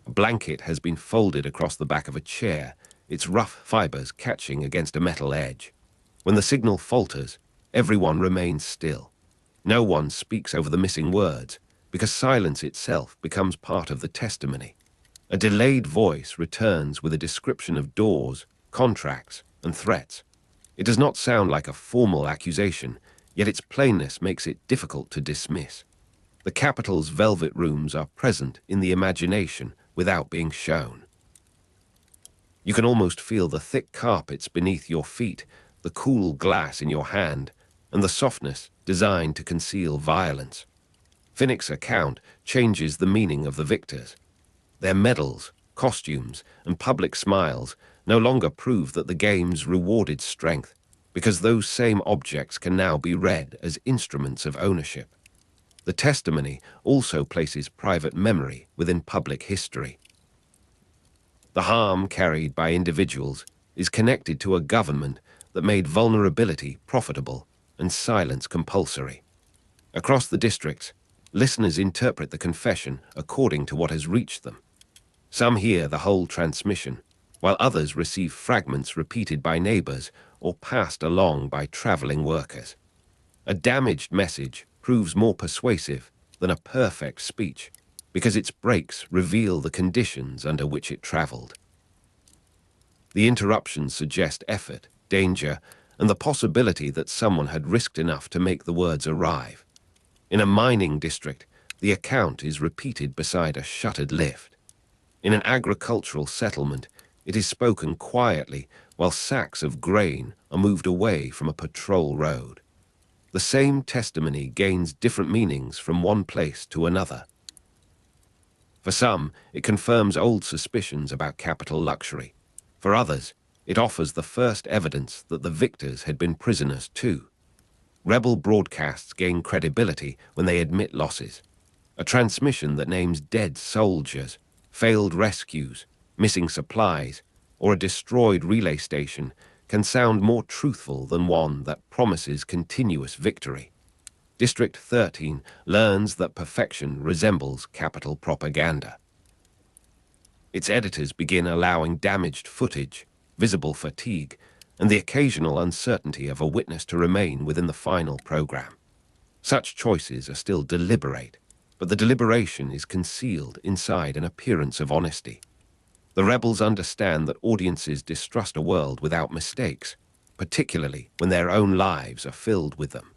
A blanket has been folded across the back of a chair, its rough fibers catching against a metal edge. When the signal falters, everyone remains still. No one speaks over the missing words, because silence itself becomes part of the testimony. A delayed voice returns with a description of doors, contracts, and threats. It does not sound like a formal accusation, yet its plainness makes it difficult to dismiss. The capital's velvet rooms are present in the imagination without being shown. You can almost feel the thick carpets beneath your feet, the cool glass in your hand, and the softness designed to conceal violence. Finnick's account changes the meaning of the victors. Their medals, costumes, and public smiles no longer prove that the games rewarded strength, because those same objects can now be read as instruments of ownership. The testimony also places private memory within public history. The harm carried by individuals is connected to a government that made vulnerability profitable and silence compulsory. Across the districts, listeners interpret the confession according to what has reached them. Some hear the whole transmission, while others receive fragments repeated by neighbors or passed along by traveling workers. A damaged message proves more persuasive than a perfect speech, because its breaks reveal the conditions under which it traveled. The interruptions suggest effort, danger, and the possibility that someone had risked enough to make the words arrive. In a mining district, the account is repeated beside a shuttered lift. In an agricultural settlement, it is spoken quietly while sacks of grain are moved away from a patrol road. The same testimony gains different meanings from one place to another. For some, it confirms old suspicions about capital luxury. For others, it offers the first evidence that the victors had been prisoners too. Rebel broadcasts gain credibility when they admit losses. A transmission that names dead soldiers, failed rescues, missing supplies, or a destroyed relay station can sound more truthful than one that promises continuous victory. District 13 learns that perfection resembles capital propaganda. Its editors begin allowing damaged footage, visible fatigue, and the occasional uncertainty of a witness to remain within the final program. Such choices are still deliberate, but the deliberation is concealed inside an appearance of honesty. The rebels understand that audiences distrust a world without mistakes, particularly when their own lives are filled with them.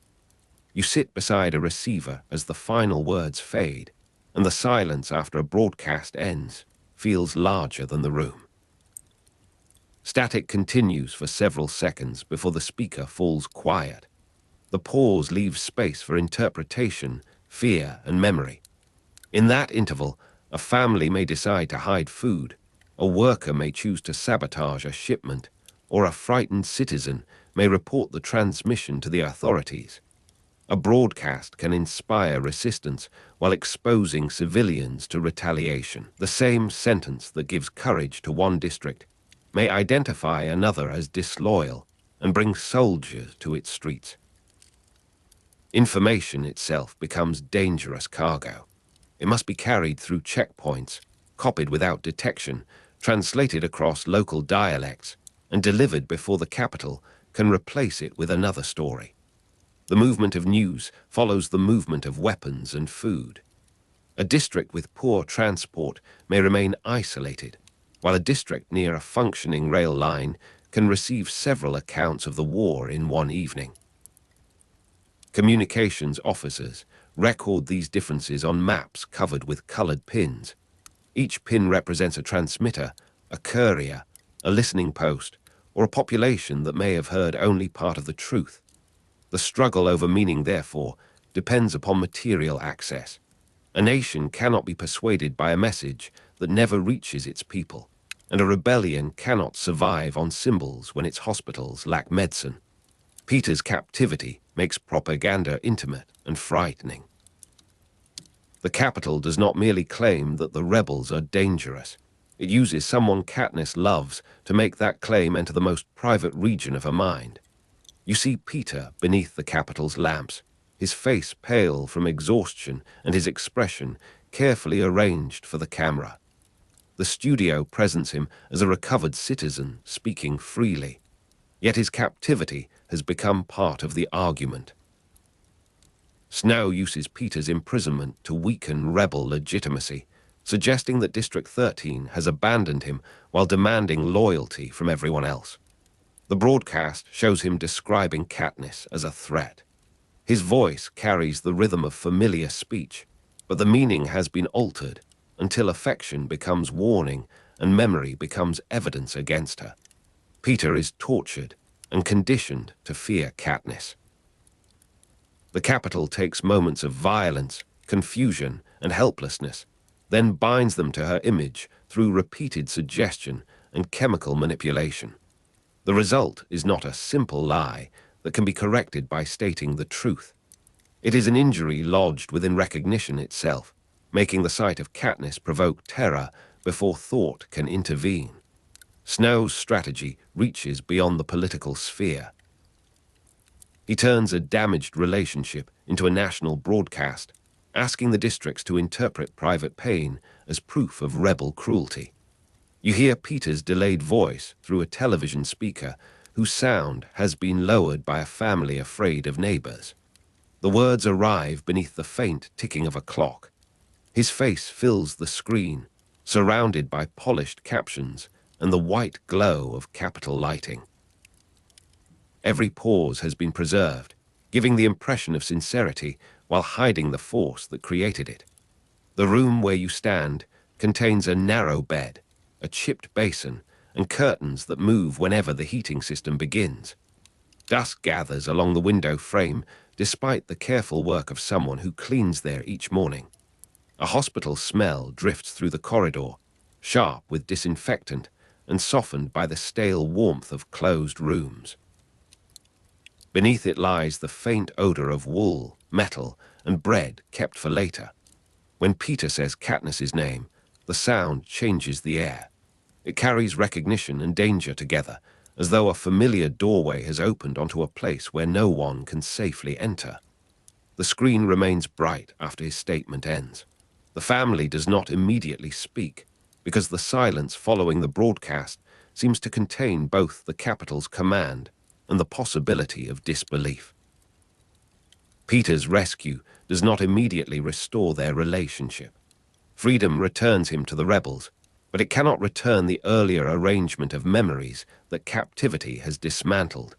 You sit beside a receiver as the final words fade, and the silence after a broadcast ends feels larger than the room. Static continues for several seconds before the speaker falls quiet. The pause leaves space for interpretation, fear, and memory. In that interval, a family may decide to hide food, a worker may choose to sabotage a shipment, or a frightened citizen may report the transmission to the authorities. A broadcast can inspire resistance while exposing civilians to retaliation. The same sentence that gives courage to one district may identify another as disloyal and bring soldiers to its streets. Information itself becomes dangerous cargo. It must be carried through checkpoints, copied without detection, translated across local dialects, and delivered before the capital can replace it with another story. The movement of news follows the movement of weapons and food. A district with poor transport may remain isolated, while a district near a functioning rail line can receive several accounts of the war in one evening. Communications officers record these differences on maps covered with colored pins. Each pin represents a transmitter, a courier, a listening post, or a population that may have heard only part of the truth. The struggle over meaning, therefore, depends upon material access. A nation cannot be persuaded by a message that never reaches its people, and a rebellion cannot survive on symbols when its hospitals lack medicine. Peter's captivity makes propaganda intimate and frightening. The capital does not merely claim that the rebels are dangerous. It uses someone Katniss loves to make that claim enter the most private region of her mind. You see Peter beneath the capital's lamps, his face pale from exhaustion and his expression carefully arranged for the camera. The studio presents him as a recovered citizen speaking freely, yet his captivity has become part of the argument. Snow uses Peter's imprisonment to weaken rebel legitimacy, suggesting that District 13 has abandoned him while demanding loyalty from everyone else. The broadcast shows him describing Katniss as a threat. His voice carries the rhythm of familiar speech, but the meaning has been altered until affection becomes warning and memory becomes evidence against her. Peter is tortured and conditioned to fear Katniss. The capital takes moments of violence, confusion, and helplessness, then binds them to her image through repeated suggestion and chemical manipulation. The result is not a simple lie that can be corrected by stating the truth. It is an injury lodged within recognition itself, making the sight of Katniss provoke terror before thought can intervene. Snow's strategy reaches beyond the political sphere. He turns a damaged relationship into a national broadcast, asking the districts to interpret private pain as proof of rebel cruelty. You hear Peter's delayed voice through a television speaker whose sound has been lowered by a family afraid of neighbors. The words arrive beneath the faint ticking of a clock. His face fills the screen, surrounded by polished captions and the white glow of capital lighting. Every pause has been preserved, giving the impression of sincerity while hiding the force that created it. The room where you stand contains a narrow bed, a chipped basin, and curtains that move whenever the heating system begins. Dust gathers along the window frame despite the careful work of someone who cleans there each morning. A hospital smell drifts through the corridor, sharp with disinfectant and softened by the stale warmth of closed rooms. Beneath it lies the faint odor of wool, metal, and bread kept for later. When Peter says Katniss's name, the sound changes the air. It carries recognition and danger together, as though a familiar doorway has opened onto a place where no one can safely enter. The screen remains bright after his statement ends. The family does not immediately speak, because the silence following the broadcast seems to contain both the capital's command and the possibility of disbelief. Peter's rescue does not immediately restore their relationship. Freedom returns him to the rebels, but it cannot return the earlier arrangement of memories that captivity has dismantled.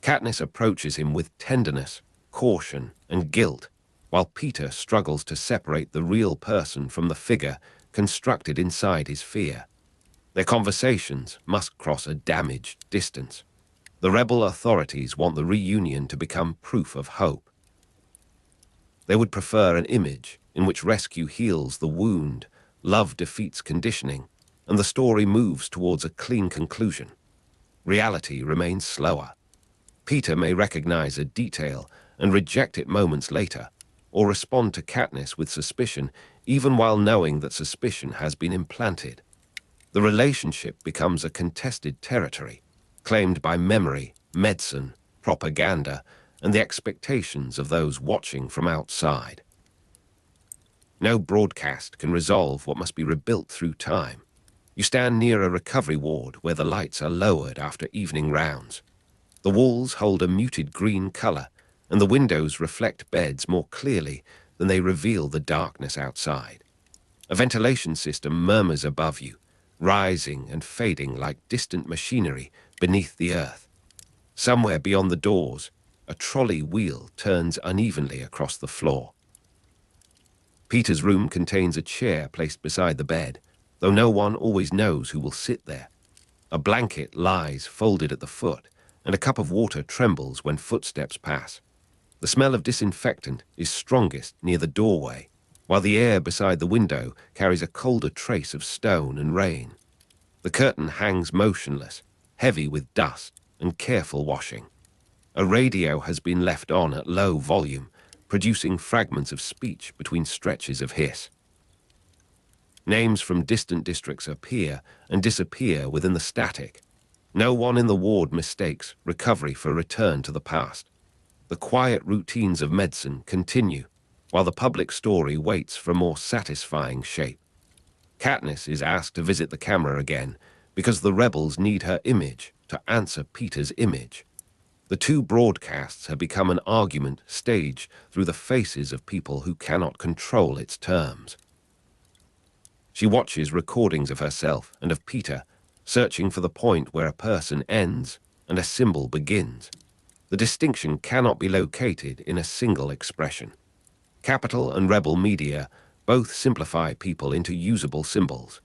Katniss approaches him with tenderness, caution, and guilt, while Peter struggles to separate the real person from the figure constructed inside his fear. Their conversations must cross a damaged distance. The rebel authorities want the reunion to become proof of hope. They would prefer an image in which rescue heals the wound, love defeats conditioning, and the story moves towards a clean conclusion. Reality remains slower. Peter may recognize a detail and reject it moments later, or respond to Katniss with suspicion, even while knowing that suspicion has been implanted. The relationship becomes a contested territory, claimed by memory, medicine, propaganda, and the expectations of those watching from outside. No broadcast can resolve what must be rebuilt through time. You stand near a recovery ward where the lights are lowered after evening rounds. The walls hold a muted green color, and the windows reflect beds more clearly than they reveal the darkness outside. A ventilation system murmurs above you, rising and fading like distant machinery beneath the earth. Somewhere beyond the doors, a trolley wheel turns unevenly across the floor. Peter's room contains a chair placed beside the bed, though no one always knows who will sit there. A blanket lies folded at the foot, and a cup of water trembles when footsteps pass. The smell of disinfectant is strongest near the doorway, while the air beside the window carries a colder trace of stone and rain. The curtain hangs motionless, heavy with dust and careful washing. A radio has been left on at low volume, producing fragments of speech between stretches of hiss. Names from distant districts appear and disappear within the static. No one in the ward mistakes recovery for return to the past. The quiet routines of medicine continue, while the public story waits for a more satisfying shape. Katniss is asked to visit the camera again because the rebels need her image to answer Peter's image. The two broadcasts have become an argument staged through the faces of people who cannot control its terms. She watches recordings of herself and of Peter, searching for the point where a person ends and a symbol begins. The distinction cannot be located in a single expression. Capital and rebel media both simplify people into usable symbols.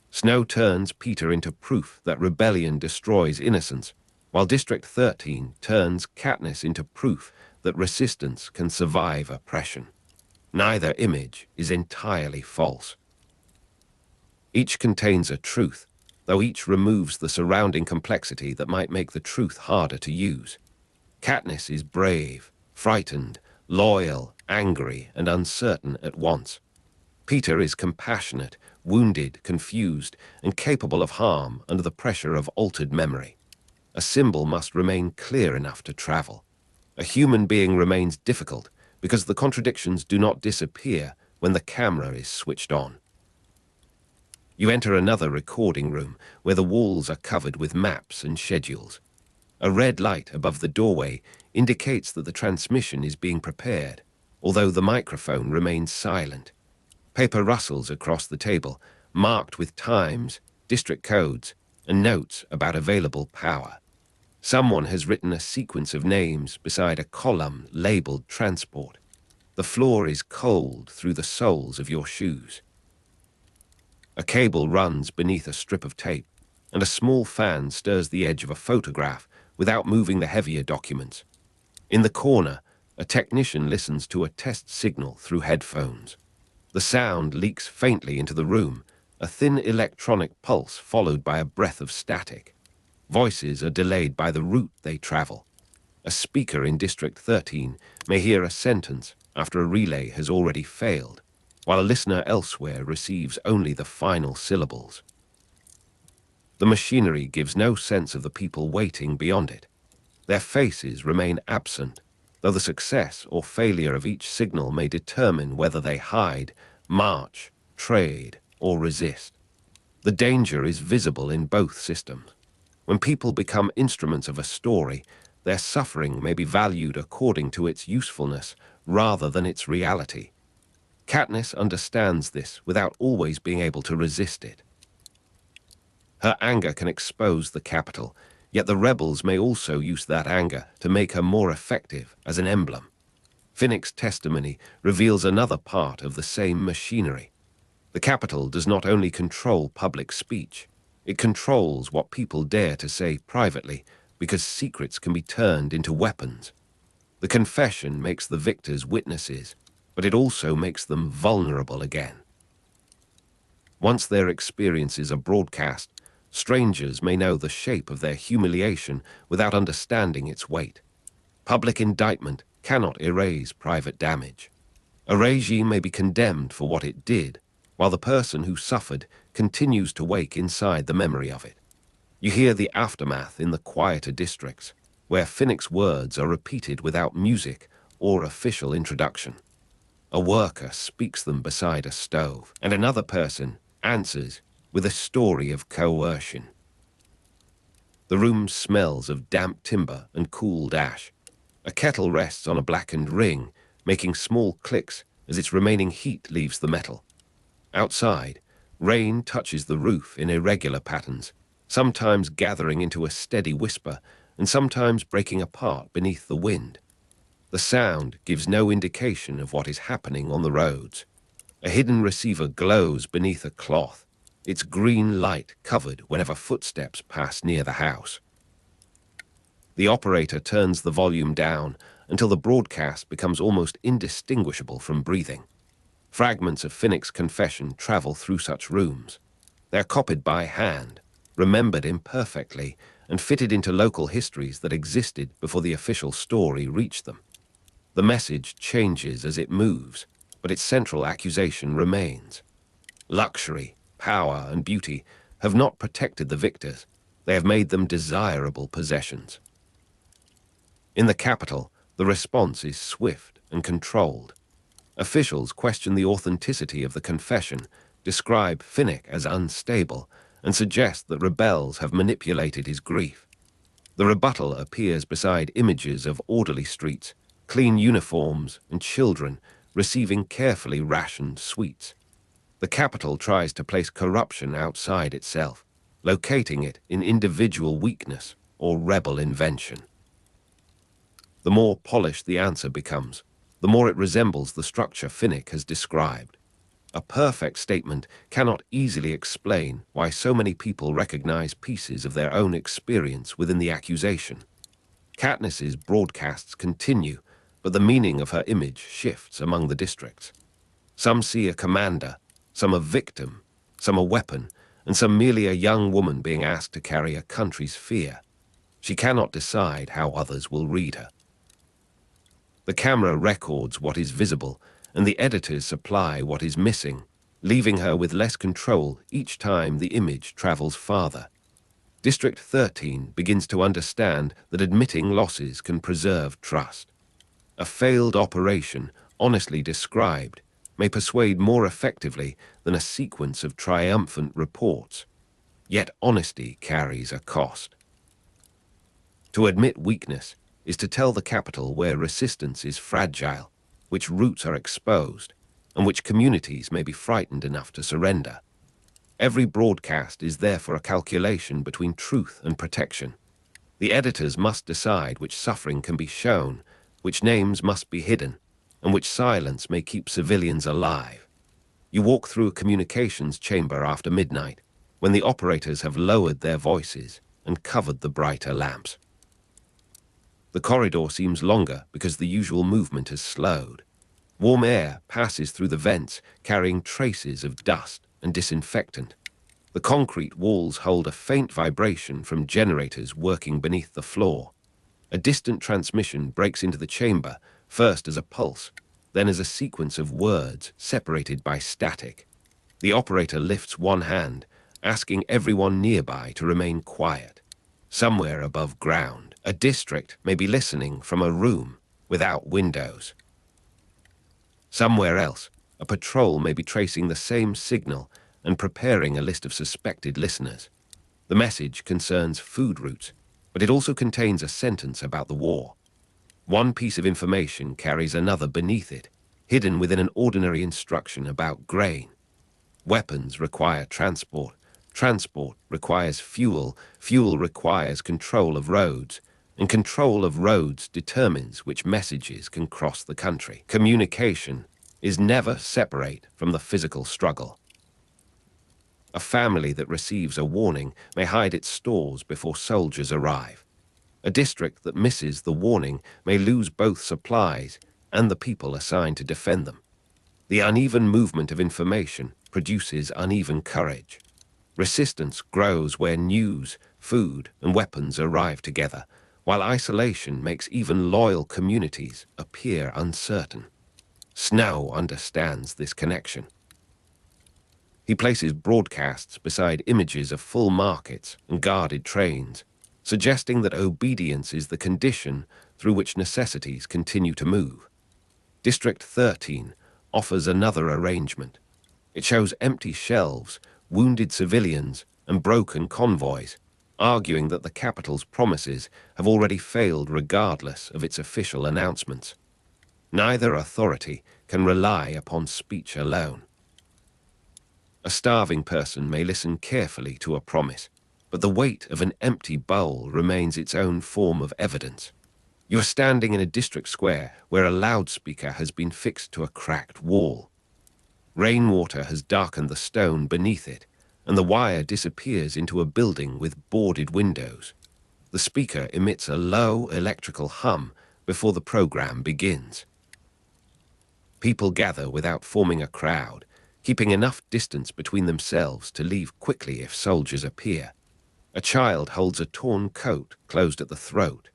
Snow turns Peter into proof that rebellion destroys innocence, while District 13 turns Katniss into proof that resistance can survive oppression. Neither image is entirely false. Each contains a truth, though each removes the surrounding complexity that might make the truth harder to use. Katniss is brave, frightened, loyal, angry, and uncertain at once. Peter is compassionate, wounded, confused, and capable of harm under the pressure of altered memory. A symbol must remain clear enough to travel. A human being remains difficult because the contradictions do not disappear when the camera is switched on. You enter another recording room where the walls are covered with maps and schedules. A red light above the doorway indicates that the transmission is being prepared, although the microphone remains silent. Paper rustles across the table, marked with times, district codes, and notes about available power. Someone has written a sequence of names beside a column labeled transport. The floor is cold through the soles of your shoes. A cable runs beneath a strip of tape, and a small fan stirs the edge of a photograph without moving the heavier documents. In the corner, a technician listens to a test signal through headphones. The sound leaks faintly into the room, a thin electronic pulse followed by a breath of static. Voices are delayed by the route they travel. A speaker in District 13 may hear a sentence after a relay has already failed, while a listener elsewhere receives only the final syllables. The machinery gives no sense of the people waiting beyond it. Their faces remain absent, though the success or failure of each signal may determine whether they hide, march, trade, or resist. The danger is visible in both systems. When people become instruments of a story, their suffering may be valued according to its usefulness rather than its reality. Katniss understands this without always being able to resist it. Her anger can expose the capital, yet the rebels may also use that anger to make her more effective as an emblem. Finnick's testimony reveals another part of the same machinery. The capital does not only control public speech, it controls what people dare to say privately, because secrets can be turned into weapons. The confession makes the victors witnesses, but it also makes them vulnerable again. Once their experiences are broadcast, strangers may know the shape of their humiliation without understanding its weight. Public indictment cannot erase private damage. A regime may be condemned for what it did, while the person who suffered continues to wake inside the memory of it. You hear the aftermath in the quieter districts, where Finnick's words are repeated without music or official introduction. A worker speaks them beside a stove, and another person answers with a story of coercion. The room smells of damp timber and cooled ash. A kettle rests on a blackened ring, making small clicks as its remaining heat leaves the metal. Outside, rain touches the roof in irregular patterns, sometimes gathering into a steady whisper and sometimes breaking apart beneath the wind. The sound gives no indication of what is happening on the roads. A hidden receiver glows beneath a cloth, its green light covered whenever footsteps pass near the house. The operator turns the volume down until the broadcast becomes almost indistinguishable from breathing. Fragments of Finnick's confession travel through such rooms. They are copied by hand, remembered imperfectly, and fitted into local histories that existed before the official story reached them. The message changes as it moves, but its central accusation remains. Luxury, power, and beauty have not protected the victors. They have made them desirable possessions. In the capital, the response is swift and controlled. Officials question the authenticity of the confession, describe Finnick as unstable, and suggest that rebels have manipulated his grief. The rebuttal appears beside images of orderly streets, clean uniforms, and children receiving carefully rationed sweets. The capital tries to place corruption outside itself, locating it in individual weakness or rebel invention. The more polished the answer becomes, the more it resembles the structure Finnick has described. A perfect statement cannot easily explain why so many people recognize pieces of their own experience within the accusation. Katniss's broadcasts continue, but the meaning of her image shifts among the districts. Some see a commander, some a victim, some a weapon, and some merely a young woman being asked to carry a country's fear. She cannot decide how others will read her. The camera records what is visible, and the editors supply what is missing, leaving her with less control each time the image travels farther. District 13 begins to understand that admitting losses can preserve trust. A failed operation, honestly described, may persuade more effectively than a sequence of triumphant reports. Yet honesty carries a cost. To admit weakness is to tell the capital where resistance is fragile, which roots are exposed, and which communities may be frightened enough to surrender. Every broadcast is therefore a calculation between truth and protection. The editors must decide which suffering can be shown, which names must be hidden, and which silence may keep civilians alive. You walk through a communications chamber after midnight, when the operators have lowered their voices and covered the brighter lamps. The corridor seems longer because the usual movement has slowed. Warm air passes through the vents, carrying traces of dust and disinfectant. The concrete walls hold a faint vibration from generators working beneath the floor. A distant transmission breaks into the chamber, first as a pulse, then as a sequence of words separated by static. The operator lifts one hand, asking everyone nearby to remain quiet. Somewhere above ground, a district may be listening from a room without windows. Somewhere else, a patrol may be tracing the same signal and preparing a list of suspected listeners. The message concerns food routes, but it also contains a sentence about the war. One piece of information carries another beneath it, hidden within an ordinary instruction about grain. Weapons require transport. Transport requires fuel. Fuel requires control of roads. And control of roads determines which messages can cross the country. Communication is never separate from the physical struggle. A family that receives a warning may hide its stores before soldiers arrive. A district that misses the warning may lose both supplies and the people assigned to defend them. The uneven movement of information produces uneven courage. Resistance grows where news, food, and weapons arrive together, while isolation makes even loyal communities appear uncertain. Snow understands this connection. He places broadcasts beside images of full markets and guarded trains, suggesting that obedience is the condition through which necessities continue to move. District 13 offers another arrangement. It shows empty shelves, wounded civilians, and broken convoys, arguing that the capital's promises have already failed regardless of its official announcements. Neither authority can rely upon speech alone. A starving person may listen carefully to a promise, but the weight of an empty bowl remains its own form of evidence. You are standing in a district square where a loudspeaker has been fixed to a cracked wall. Rainwater has darkened the stone beneath it, and the wire disappears into a building with boarded windows. The speaker emits a low electrical hum before the program begins. People gather without forming a crowd, keeping enough distance between themselves to leave quickly if soldiers appear. A child holds a torn coat closed at the throat.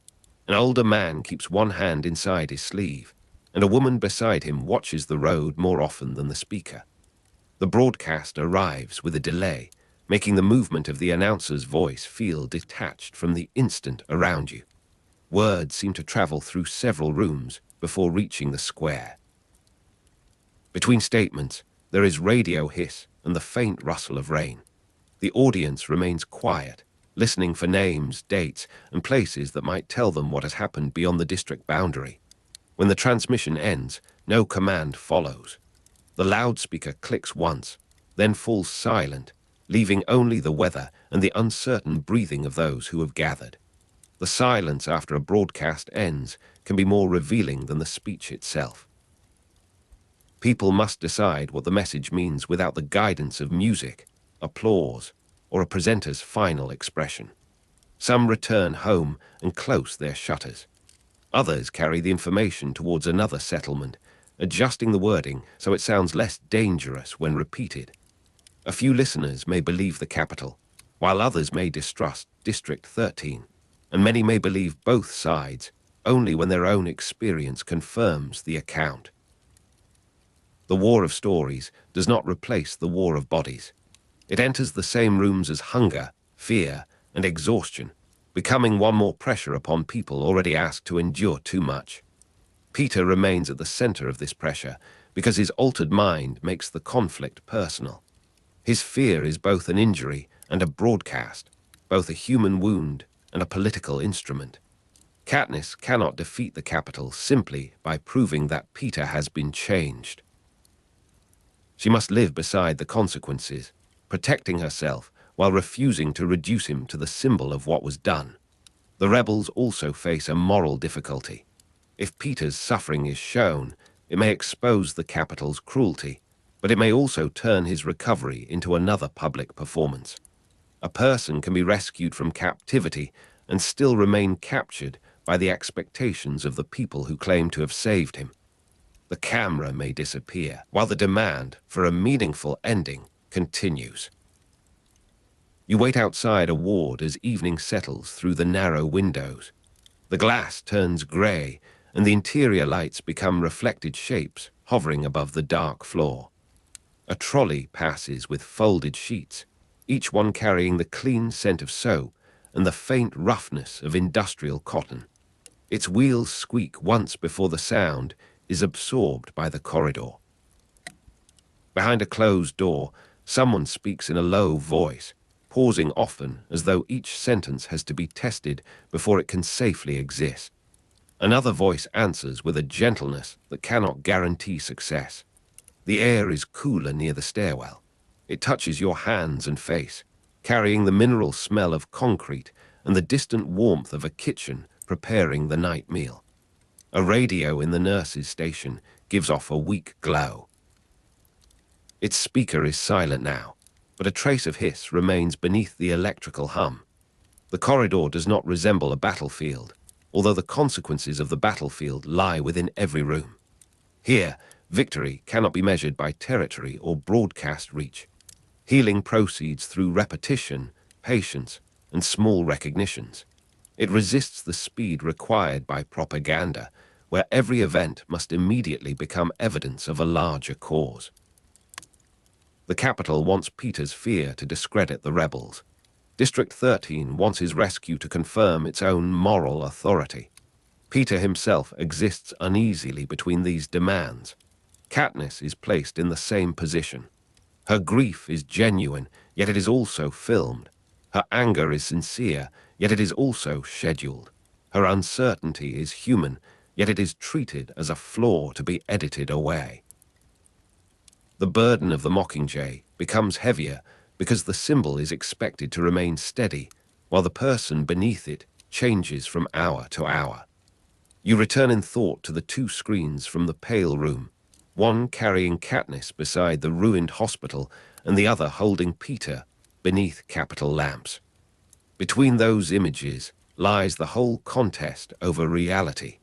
An older man keeps one hand inside his sleeve. and a woman beside him watches the road more often than the speaker. The broadcast arrives with a delay, making the movement of the announcer's voice feel detached from the instant around you. Words seem to travel through several rooms before reaching the square. Between statements, there is radio hiss and the faint rustle of rain. The audience remains quiet, listening for names, dates, and places that might tell them what has happened beyond the district boundary. When the transmission ends, no command follows. The loudspeaker clicks once, then falls silent, leaving only the weather and the uncertain breathing of those who have gathered. The silence after a broadcast ends can be more revealing than the speech itself. People must decide what the message means without the guidance of music, applause, or a presenter's final expression. Some return home and close their shutters. Others carry the information towards another settlement, adjusting the wording so it sounds less dangerous when repeated. A few listeners may believe the capital, while others may distrust District 13, and many may believe both sides only when their own experience confirms the account. The war of stories does not replace the war of bodies. It enters the same rooms as hunger, fear, and exhaustion, becoming one more pressure upon people already asked to endure too much. Peter remains at the center of this pressure because his altered mind makes the conflict personal. His fear is both an injury and a broadcast, both a human wound and a political instrument. Katniss cannot defeat the capital simply by proving that Peter has been changed. She must live beside the consequences, protecting herself while refusing to reduce him to the symbol of what was done. The rebels also face a moral difficulty. If Peter's suffering is shown, it may expose the capital's cruelty, but it may also turn his recovery into another public performance. A person can be rescued from captivity and still remain captured by the expectations of the people who claim to have saved him. The camera may disappear, while the demand for a meaningful ending continues. You wait outside a ward as evening settles through the narrow windows. The glass turns grey, and the interior lights become reflected shapes hovering above the dark floor. A trolley passes with folded sheets, each one carrying the clean scent of soap and the faint roughness of industrial cotton. Its wheels squeak once before the sound is absorbed by the corridor. Behind a closed door, someone speaks in a low voice, pausing often as though each sentence has to be tested before it can safely exist. Another voice answers with a gentleness that cannot guarantee success. The air is cooler near the stairwell. It touches your hands and face, carrying the mineral smell of concrete and the distant warmth of a kitchen preparing the night meal. A radio in the nurse's station gives off a weak glow. Its speaker is silent now, but a trace of hiss remains beneath the electrical hum. The corridor does not resemble a battlefield, although the consequences of the battlefield lie within every room. Here, victory cannot be measured by territory or broadcast reach. Healing proceeds through repetition, patience, and small recognitions. It resists the speed required by propaganda, where every event must immediately become evidence of a larger cause. The capital wants Peter's fear to discredit the rebels. District 13 wants his rescue to confirm its own moral authority. Peter himself exists uneasily between these demands. Katniss is placed in the same position. Her grief is genuine, yet it is also filmed. Her anger is sincere, yet it is also scheduled. Her uncertainty is human, yet it is treated as a flaw to be edited away. The burden of the Mockingjay becomes heavier because the symbol is expected to remain steady, while the person beneath it changes from hour to hour. You return in thought to the two screens from the pale room, one carrying Katniss beside the ruined hospital and the other holding Peter beneath capital lamps. Between those images lies the whole contest over reality.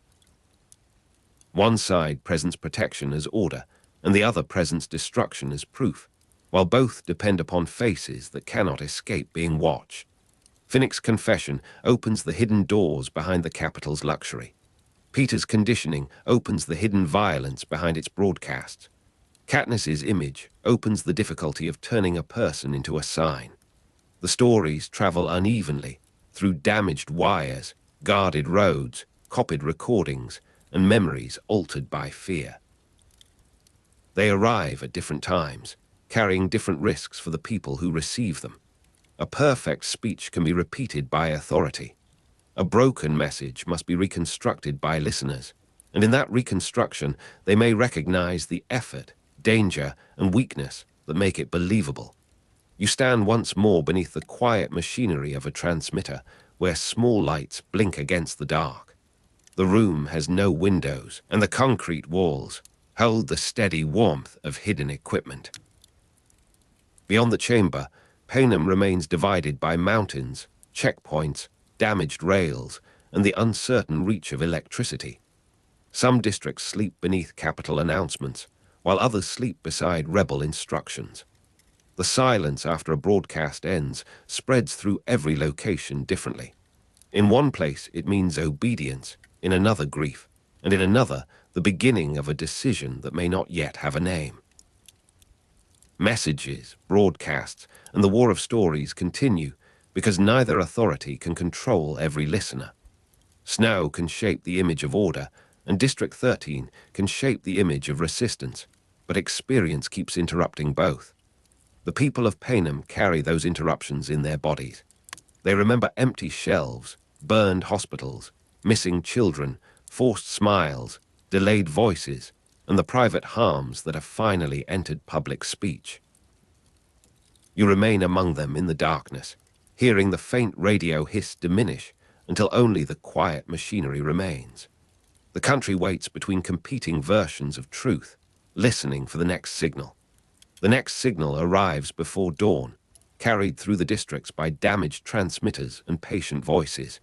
One side presents protection as order, and the other presents destruction as proof, while both depend upon faces that cannot escape being watched. Finnick's confession opens the hidden doors behind the capital's luxury. Peter's conditioning opens the hidden violence behind its broadcasts. Katniss's image opens the difficulty of turning a person into a sign. The stories travel unevenly through damaged wires, guarded roads, copied recordings, and memories altered by fear. They arrive at different times, carrying different risks for the people who receive them. A perfect speech can be repeated by authority. A broken message must be reconstructed by listeners, and in that reconstruction they may recognize the effort, danger, and weakness that make it believable. You stand once more beneath the quiet machinery of a transmitter, where small lights blink against the dark. The room has no windows, and the concrete walls hold the steady warmth of hidden equipment. Beyond the chamber, Panem remains divided by mountains, checkpoints, damaged rails, and the uncertain reach of electricity. Some districts sleep beneath capital announcements, while others sleep beside rebel instructions. The silence after a broadcast ends spreads through every location differently. In one place, it means obedience, in another, grief, and in another, the beginning of a decision that may not yet have a name. Messages, broadcasts, and the war of stories continue because neither authority can control every listener. Snow can shape the image of order, and District 13 can shape the image of resistance, but experience keeps interrupting both. The people of Panem carry those interruptions in their bodies. They remember empty shelves, burned hospitals, missing children, forced smiles, delayed voices, and the private harms that have finally entered public speech. You remain among them in the darkness, hearing the faint radio hiss diminish until only the quiet machinery remains. The country waits between competing versions of truth, listening for the next signal. The next signal arrives before dawn, carried through the districts by damaged transmitters and patient voices.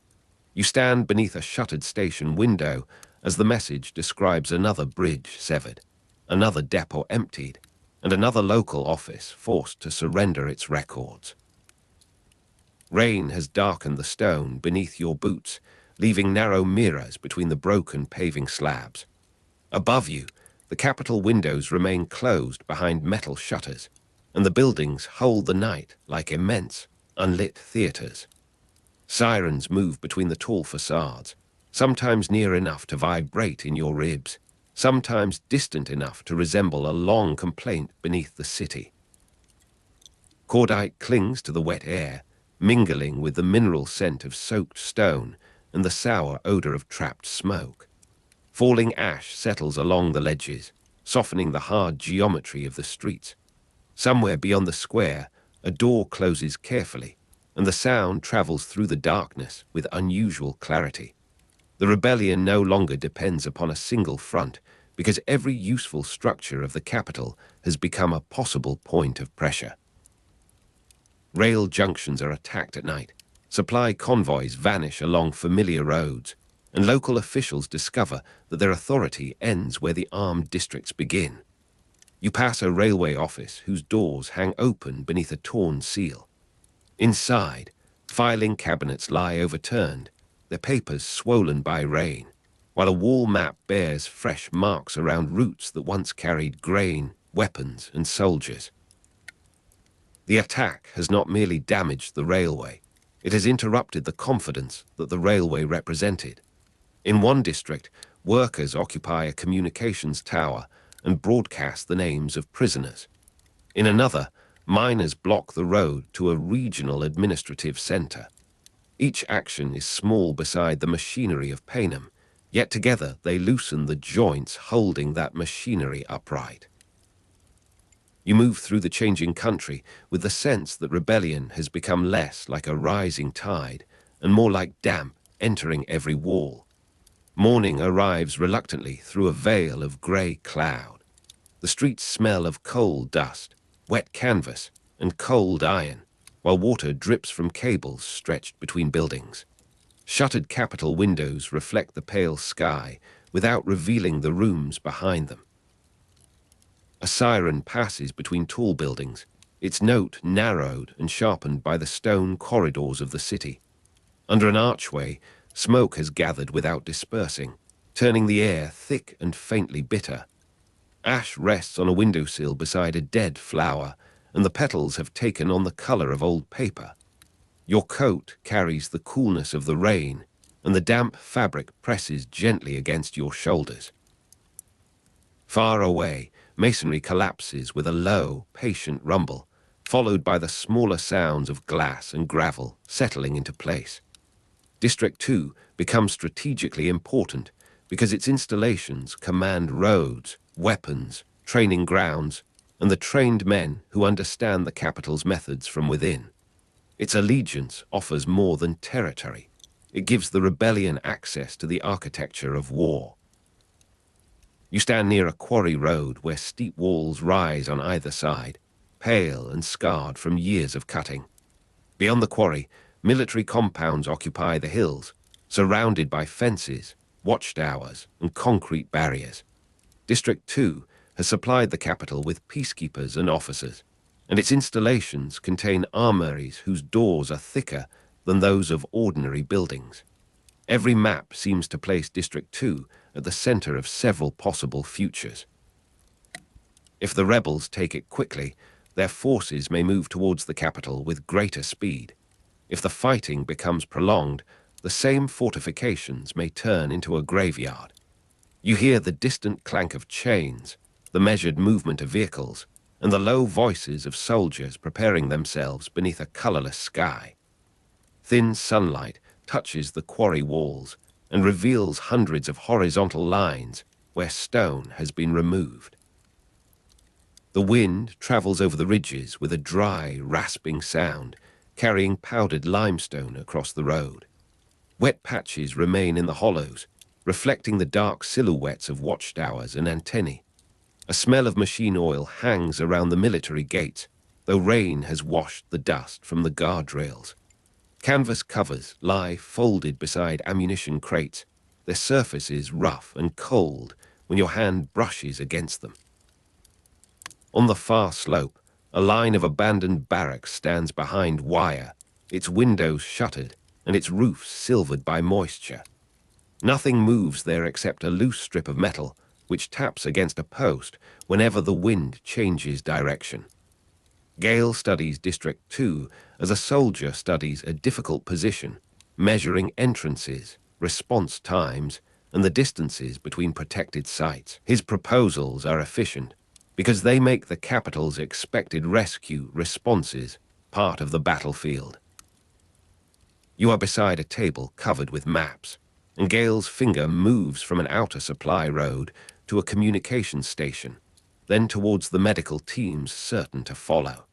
You stand beneath a shuttered station window as the message describes another bridge severed, another depot emptied, and another local office forced to surrender its records. Rain has darkened the stone beneath your boots, leaving narrow mirrors between the broken paving slabs. Above you, the Capitol windows remain closed behind metal shutters, and the buildings hold the night like immense, unlit theaters. Sirens move between the tall facades, sometimes near enough to vibrate in your ribs, sometimes distant enough to resemble a long complaint beneath the city. Cordite clings to the wet air, mingling with the mineral scent of soaked stone and the sour odor of trapped smoke. Falling ash settles along the ledges, softening the hard geometry of the streets. Somewhere beyond the square, a door closes carefully, and the sound travels through the darkness with unusual clarity. The rebellion no longer depends upon a single front, because every useful structure of the capital has become a possible point of pressure. Rail junctions are attacked at night, supply convoys vanish along familiar roads, and local officials discover that their authority ends where the armed districts begin. You pass a railway office whose doors hang open beneath a torn seal. Inside, filing cabinets lie overturned, their papers swollen by rain, while a wall map bears fresh marks around routes that once carried grain, weapons, and soldiers. The attack has not merely damaged the railway, it has interrupted the confidence that the railway represented. In one district, workers occupy a communications tower and broadcast the names of prisoners. In another, miners block the road to a regional administrative center. Each action is small beside the machinery of Panem, yet together they loosen the joints holding that machinery upright. You move through the changing country with the sense that rebellion has become less like a rising tide and more like damp entering every wall. Morning arrives reluctantly through a veil of grey cloud. The streets smell of coal dust, wet canvas, and cold iron, while water drips from cables stretched between buildings. Shuttered Capitol windows reflect the pale sky without revealing the rooms behind them. A siren passes between tall buildings, its note narrowed and sharpened by the stone corridors of the city. Under an archway, smoke has gathered without dispersing, turning the air thick and faintly bitter. Ash rests on a windowsill beside a dead flower, and the petals have taken on the color of old paper. Your coat carries the coolness of the rain, and the damp fabric presses gently against your shoulders. Far away, masonry collapses with a low, patient rumble, followed by the smaller sounds of glass and gravel settling into place. District 2 becomes strategically important because its installations command roads, weapons, training grounds, and the trained men who understand the capital's methods from within. Its allegiance offers more than territory. It gives the rebellion access to the architecture of war. You stand near a quarry road where steep walls rise on either side, pale and scarred from years of cutting. Beyond the quarry, military compounds occupy the hills, surrounded by fences, watchtowers, and concrete barriers. District 2 has supplied the capital with peacekeepers and officers, and its installations contain armories whose doors are thicker than those of ordinary buildings. Every map seems to place District 2 at the center of several possible futures. If the rebels take it quickly, their forces may move towards the capital with greater speed. If the fighting becomes prolonged, the same fortifications may turn into a graveyard. You hear the distant clank of chains, the measured movement of vehicles, and the low voices of soldiers preparing themselves beneath a colorless sky. Thin sunlight touches the quarry walls and reveals hundreds of horizontal lines where stone has been removed. The wind travels over the ridges with a dry, rasping sound, carrying powdered limestone across the road. Wet patches remain in the hollows, reflecting the dark silhouettes of watchtowers and antennae. A smell of machine oil hangs around the military gates, though rain has washed the dust from the guardrails. Canvas covers lie folded beside ammunition crates, their surfaces rough and cold when your hand brushes against them. On the far slope, a line of abandoned barracks stands behind wire, its windows shuttered and its roofs silvered by moisture. Nothing moves there except a loose strip of metal which taps against a post whenever the wind changes direction. Gale studies District 2 as a soldier studies a difficult position, measuring entrances, response times, and the distances between protected sites. His proposals are efficient because they make the capital's expected rescue responses part of the battlefield. You are beside a table covered with maps, and Gale's finger moves from an outer supply road to a communications station, then towards the medical teams certain to follow.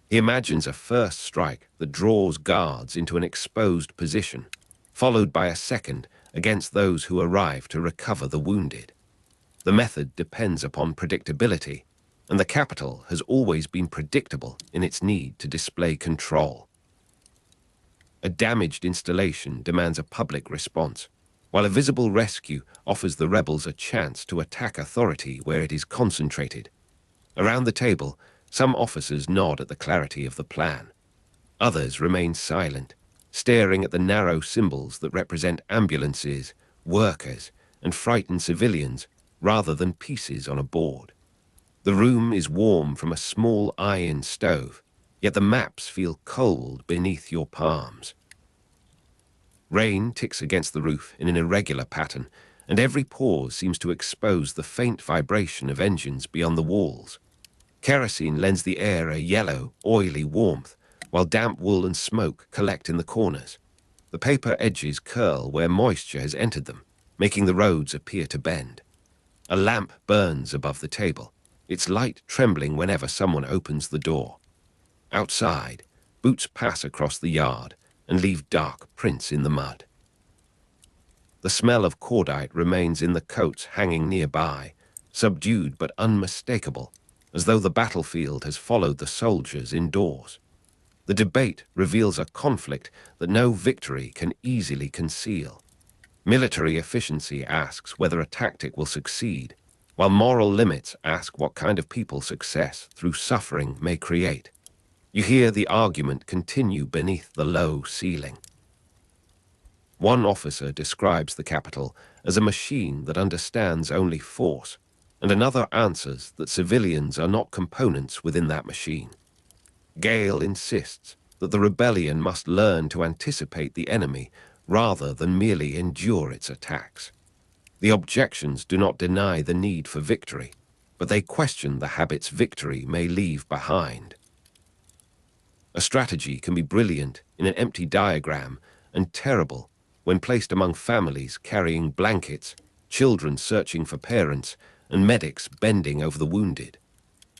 He imagines a first strike that draws guards into an exposed position, followed by a second against those who arrive to recover the wounded. The method depends upon predictability, and the capital has always been predictable in its need to display control. A damaged installation demands a public response, while a visible rescue offers the rebels a chance to attack authority where it is concentrated. Around the table, some officers nod at the clarity of the plan. Others remain silent, staring at the narrow symbols that represent ambulances, workers, and frightened civilians rather than pieces on a board. The room is warm from a small iron stove, yet the maps feel cold beneath your palms. Rain ticks against the roof in an irregular pattern, and every pause seems to expose the faint vibration of engines beyond the walls. Kerosene lends the air a yellow, oily warmth, while damp wool and smoke collect in the corners. The paper edges curl where moisture has entered them, making the roads appear to bend. A lamp burns above the table, its light trembling whenever someone opens the door. Outside, boots pass across the yard and leave dark prints in the mud. The smell of cordite remains in the coats hanging nearby, subdued but unmistakable, as though the battlefield has followed the soldiers indoors. The debate reveals a conflict that no victory can easily conceal. Military efficiency asks whether a tactic will succeed, while moral limits ask what kind of people success through suffering may create. You hear the argument continue beneath the low ceiling. One officer describes the capital as a machine that understands only force, and another answers that civilians are not components within that machine. Gale insists that the rebellion must learn to anticipate the enemy rather than merely endure its attacks. The objections do not deny the need for victory, but they question the habits victory may leave behind. A strategy can be brilliant in an empty diagram and terrible when placed among families carrying blankets, children searching for parents, and medics bending over the wounded.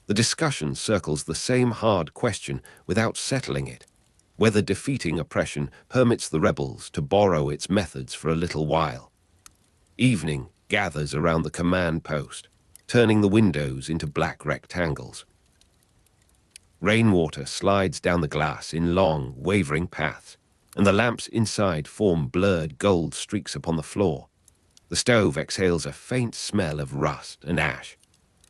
The discussion circles the same hard question without settling it: whether defeating oppression permits the rebels to borrow its methods for a little while. Evening gathers around the command post, turning the windows into black rectangles. Rainwater slides down the glass in long, wavering paths, and the lamps inside form blurred gold streaks upon the floor. The stove exhales a faint smell of rust and ash.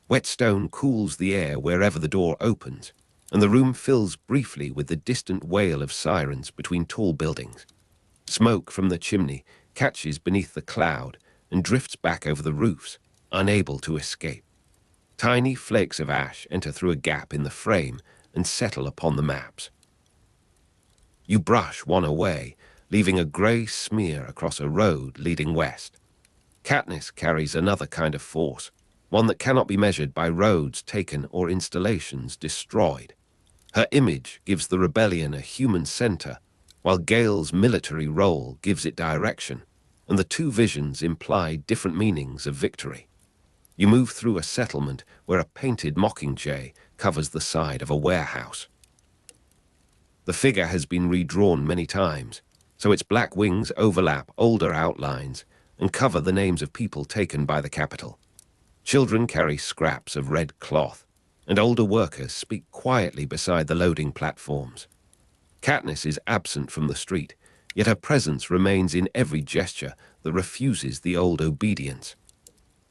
Wet stone cools the air wherever the door opens, and the room fills briefly with the distant wail of sirens between tall buildings. Smoke from the chimney catches beneath the cloud and drifts back over the roofs, unable to escape. Tiny flakes of ash enter through a gap in the frame and settle upon the maps. You brush one away, leaving a grey smear across a road leading west. Katniss carries another kind of force, one that cannot be measured by roads taken or installations destroyed. Her image gives the rebellion a human center, while Gale's military role gives it direction, and the two visions imply different meanings of victory. You move through a settlement where a painted Mockingjay covers the side of a warehouse. The figure has been redrawn many times, so its black wings overlap older outlines and cover the names of people taken by the capital. Children carry scraps of red cloth, and older workers speak quietly beside the loading platforms. Katniss is absent from the street, yet her presence remains in every gesture that refuses the old obedience.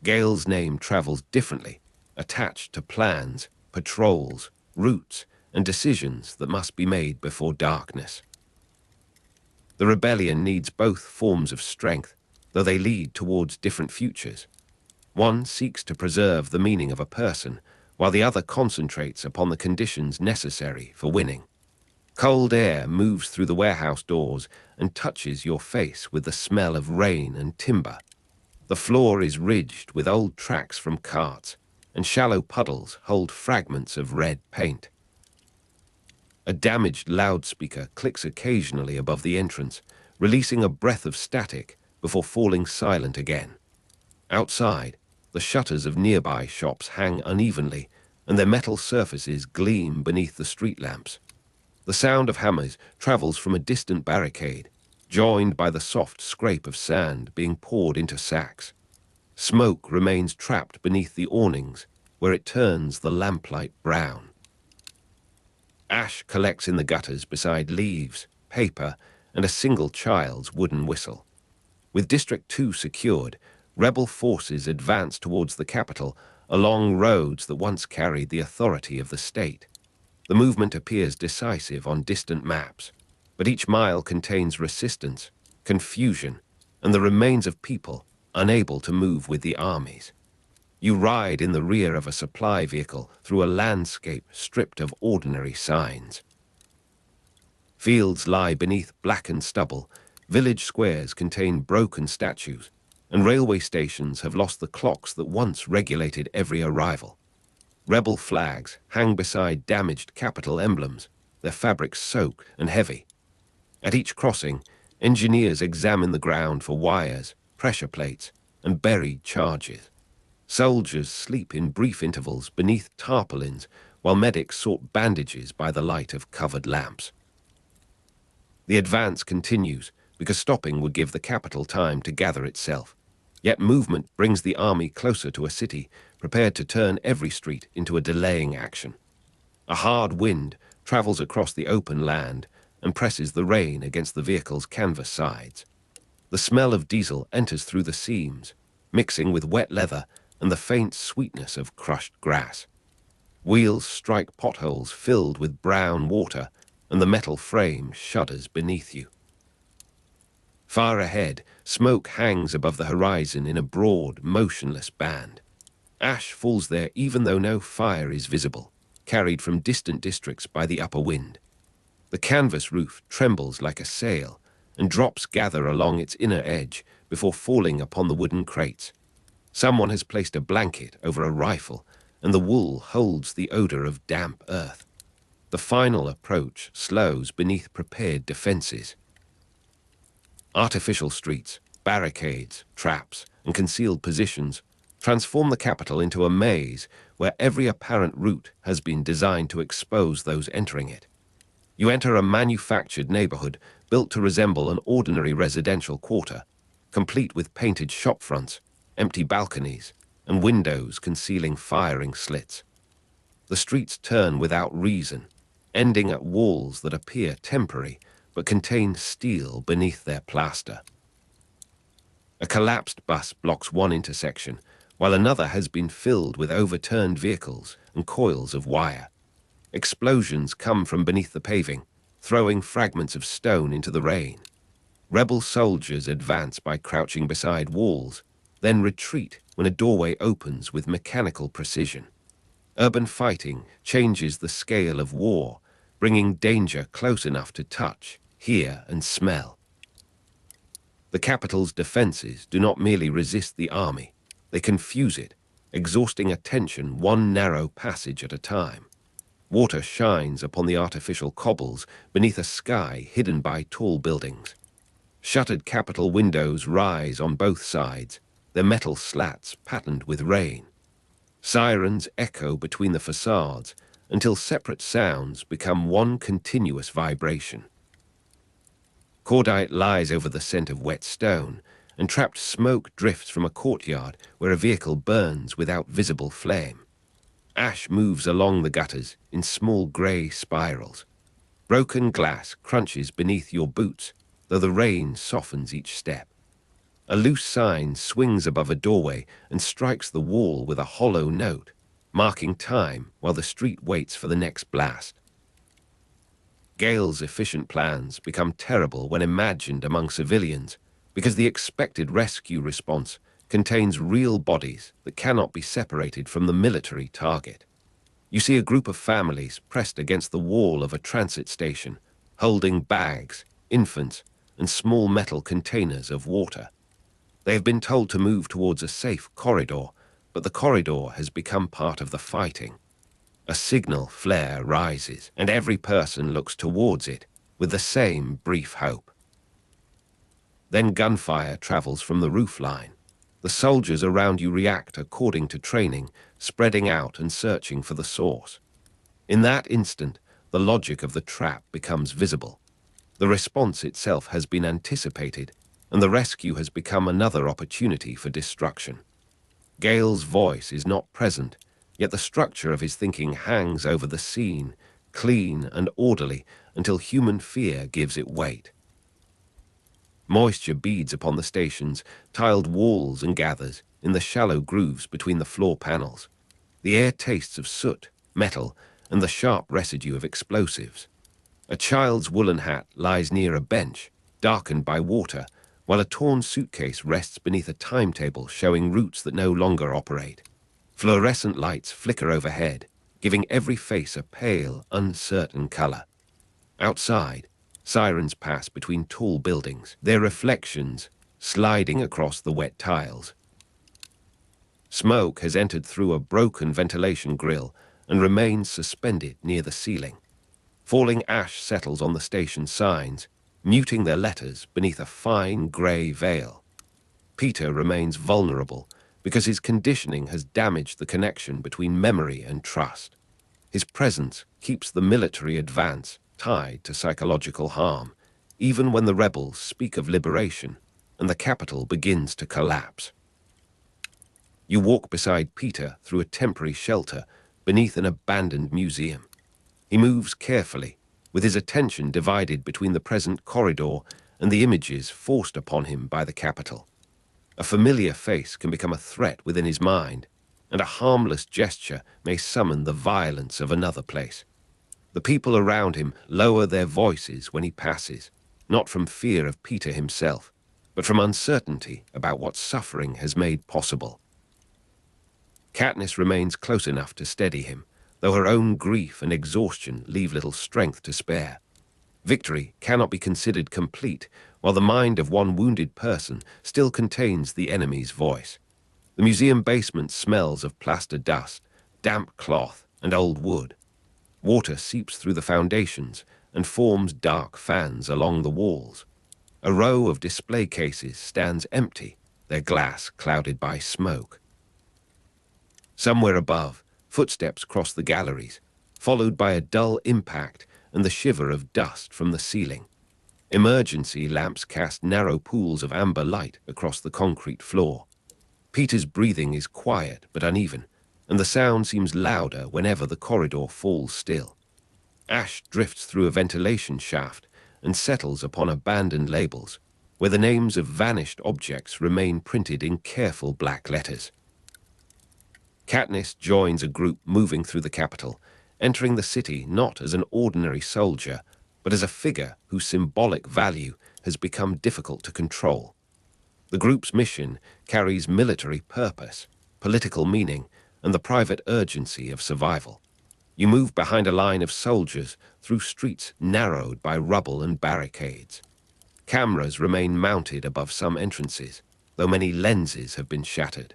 Gale's name travels differently, attached to plans, patrols, routes, and decisions that must be made before darkness. The rebellion needs both forms of strength, though they lead towards different futures. One seeks to preserve the meaning of a person, while the other concentrates upon the conditions necessary for winning. Cold air moves through the warehouse doors and touches your face with the smell of rain and timber. The floor is ridged with old tracks from carts, and shallow puddles hold fragments of red paint. A damaged loudspeaker clicks occasionally above the entrance, releasing a breath of static before falling silent again. Outside, the shutters of nearby shops hang unevenly, and their metal surfaces gleam beneath the street lamps. The sound of hammers travels from a distant barricade, joined by the soft scrape of sand being poured into sacks. Smoke remains trapped beneath the awnings, where it turns the lamplight brown. Ash collects in the gutters beside leaves, paper, and a single child's wooden whistle. With District 2 secured, rebel forces advance towards the capital along roads that once carried the authority of the state. The movement appears decisive on distant maps, but each mile contains resistance, confusion, and the remains of people unable to move with the armies. You ride in the rear of a supply vehicle through a landscape stripped of ordinary signs. Fields lie beneath blackened stubble, village squares contain broken statues, and railway stations have lost the clocks that once regulated every arrival. Rebel flags hang beside damaged capital emblems, their fabrics soaked and heavy. At each crossing, engineers examine the ground for wires, pressure plates, and buried charges. Soldiers sleep in brief intervals beneath tarpaulins, while medics sort bandages by the light of covered lamps. The advance continues, because stopping would give the capital time to gather itself. Yet movement brings the army closer to a city, prepared to turn every street into a delaying action. A hard wind travels across the open land and presses the rain against the vehicle's canvas sides. The smell of diesel enters through the seams, mixing with wet leather and the faint sweetness of crushed grass. Wheels strike potholes filled with brown water, and the metal frame shudders beneath you. Far ahead, Smoke hangs above the horizon in a broad, motionless band. Ash falls there even though no fire is visible, carried from distant districts by the upper wind. The canvas roof trembles like a sail, and drops gather along its inner edge before falling upon the wooden crates. Someone has placed a blanket over a rifle, and the wool holds the odor of damp earth. The final approach slows beneath prepared defenses. Artificial streets, barricades, traps, and concealed positions transform the capital into a maze where every apparent route has been designed to expose those entering it. You enter a manufactured neighborhood built to resemble an ordinary residential quarter, complete with painted shop fronts, empty balconies, and windows concealing firing slits. The streets turn without reason, ending at walls that appear temporary but contain steel beneath their plaster. A collapsed bus blocks one intersection, while another has been filled with overturned vehicles and coils of wire. Explosions come from beneath the paving, throwing fragments of stone into the rain. Rebel soldiers advance by crouching beside walls, then retreat when a doorway opens with mechanical precision. Urban fighting changes the scale of war, bringing danger close enough to touch, hear, and smell. The capital's defenses do not merely resist the army, they confuse it, exhausting attention one narrow passage at a time. Water shines upon the artificial cobbles beneath a sky hidden by tall buildings. Shuttered capital windows rise on both sides, their metal slats patterned with rain. Sirens echo between the facades until separate sounds become one continuous vibration. Cordite lies over the scent of wet stone, and trapped smoke drifts from a courtyard where a vehicle burns without visible flame. Ash moves along the gutters in small grey spirals. Broken glass crunches beneath your boots, though the rain softens each step. A loose sign swings above a doorway and strikes the wall with a hollow note, marking time while the street waits for the next blast. Gale's efficient plans become terrible when imagined among civilians because the expected rescue response contains real bodies that cannot be separated from the military target. You see a group of families pressed against the wall of a transit station, holding bags, infants, and small metal containers of water. They have been told to move towards a safe corridor, but the corridor has become part of the fighting. A signal flare rises, and every person looks towards it with the same brief hope. Then gunfire travels from the roofline. The soldiers around you react according to training, spreading out and searching for the source. In that instant, the logic of the trap becomes visible. The response itself has been anticipated, and the rescue has become another opportunity for destruction. Gale's voice is not present, yet the structure of his thinking hangs over the scene, clean and orderly, until human fear gives it weight. Moisture beads upon the station's tiled walls and gathers in the shallow grooves between the floor panels. The air tastes of soot, metal, and the sharp residue of explosives. A child's woolen hat lies near a bench, darkened by water, while a torn suitcase rests beneath a timetable showing routes that no longer operate. Fluorescent lights flicker overhead, giving every face a pale, uncertain color. Outside, sirens pass between tall buildings, their reflections sliding across the wet tiles. Smoke has entered through a broken ventilation grill and remains suspended near the ceiling. Falling ash settles on the station signs, muting their letters beneath a fine grey veil. Peter remains vulnerable because his conditioning has damaged the connection between memory and trust. His presence keeps the military advance tied to psychological harm, even when the rebels speak of liberation and the capital begins to collapse. You walk beside Peter through a temporary shelter beneath an abandoned museum. He moves carefully, with his attention divided between the present corridor and the images forced upon him by the capital. A familiar face can become a threat within his mind, and a harmless gesture may summon the violence of another place. The people around him lower their voices when he passes, not from fear of Peter himself, but from uncertainty about what suffering has made possible. Katniss remains close enough to steady him, though her own grief and exhaustion leave little strength to spare. Victory cannot be considered complete while the mind of one wounded person still contains the enemy's voice. The museum basement smells of plaster dust, damp cloth, and old wood. Water seeps through the foundations and forms dark fans along the walls. A row of display cases stands empty, their glass clouded by smoke. Somewhere above, footsteps cross the galleries, followed by a dull impact and the shiver of dust from the ceiling. Emergency lamps cast narrow pools of amber light across the concrete floor. Peter's breathing is quiet but uneven, and the sound seems louder whenever the corridor falls still. Ash drifts through a ventilation shaft and settles upon abandoned labels, where the names of vanished objects remain printed in careful black letters. Katniss joins a group moving through the capital, entering the city not as an ordinary soldier, but as a figure whose symbolic value has become difficult to control. The group's mission carries military purpose, political meaning, and the private urgency of survival. You move behind a line of soldiers through streets narrowed by rubble and barricades. Cameras remain mounted above some entrances, though many lenses have been shattered.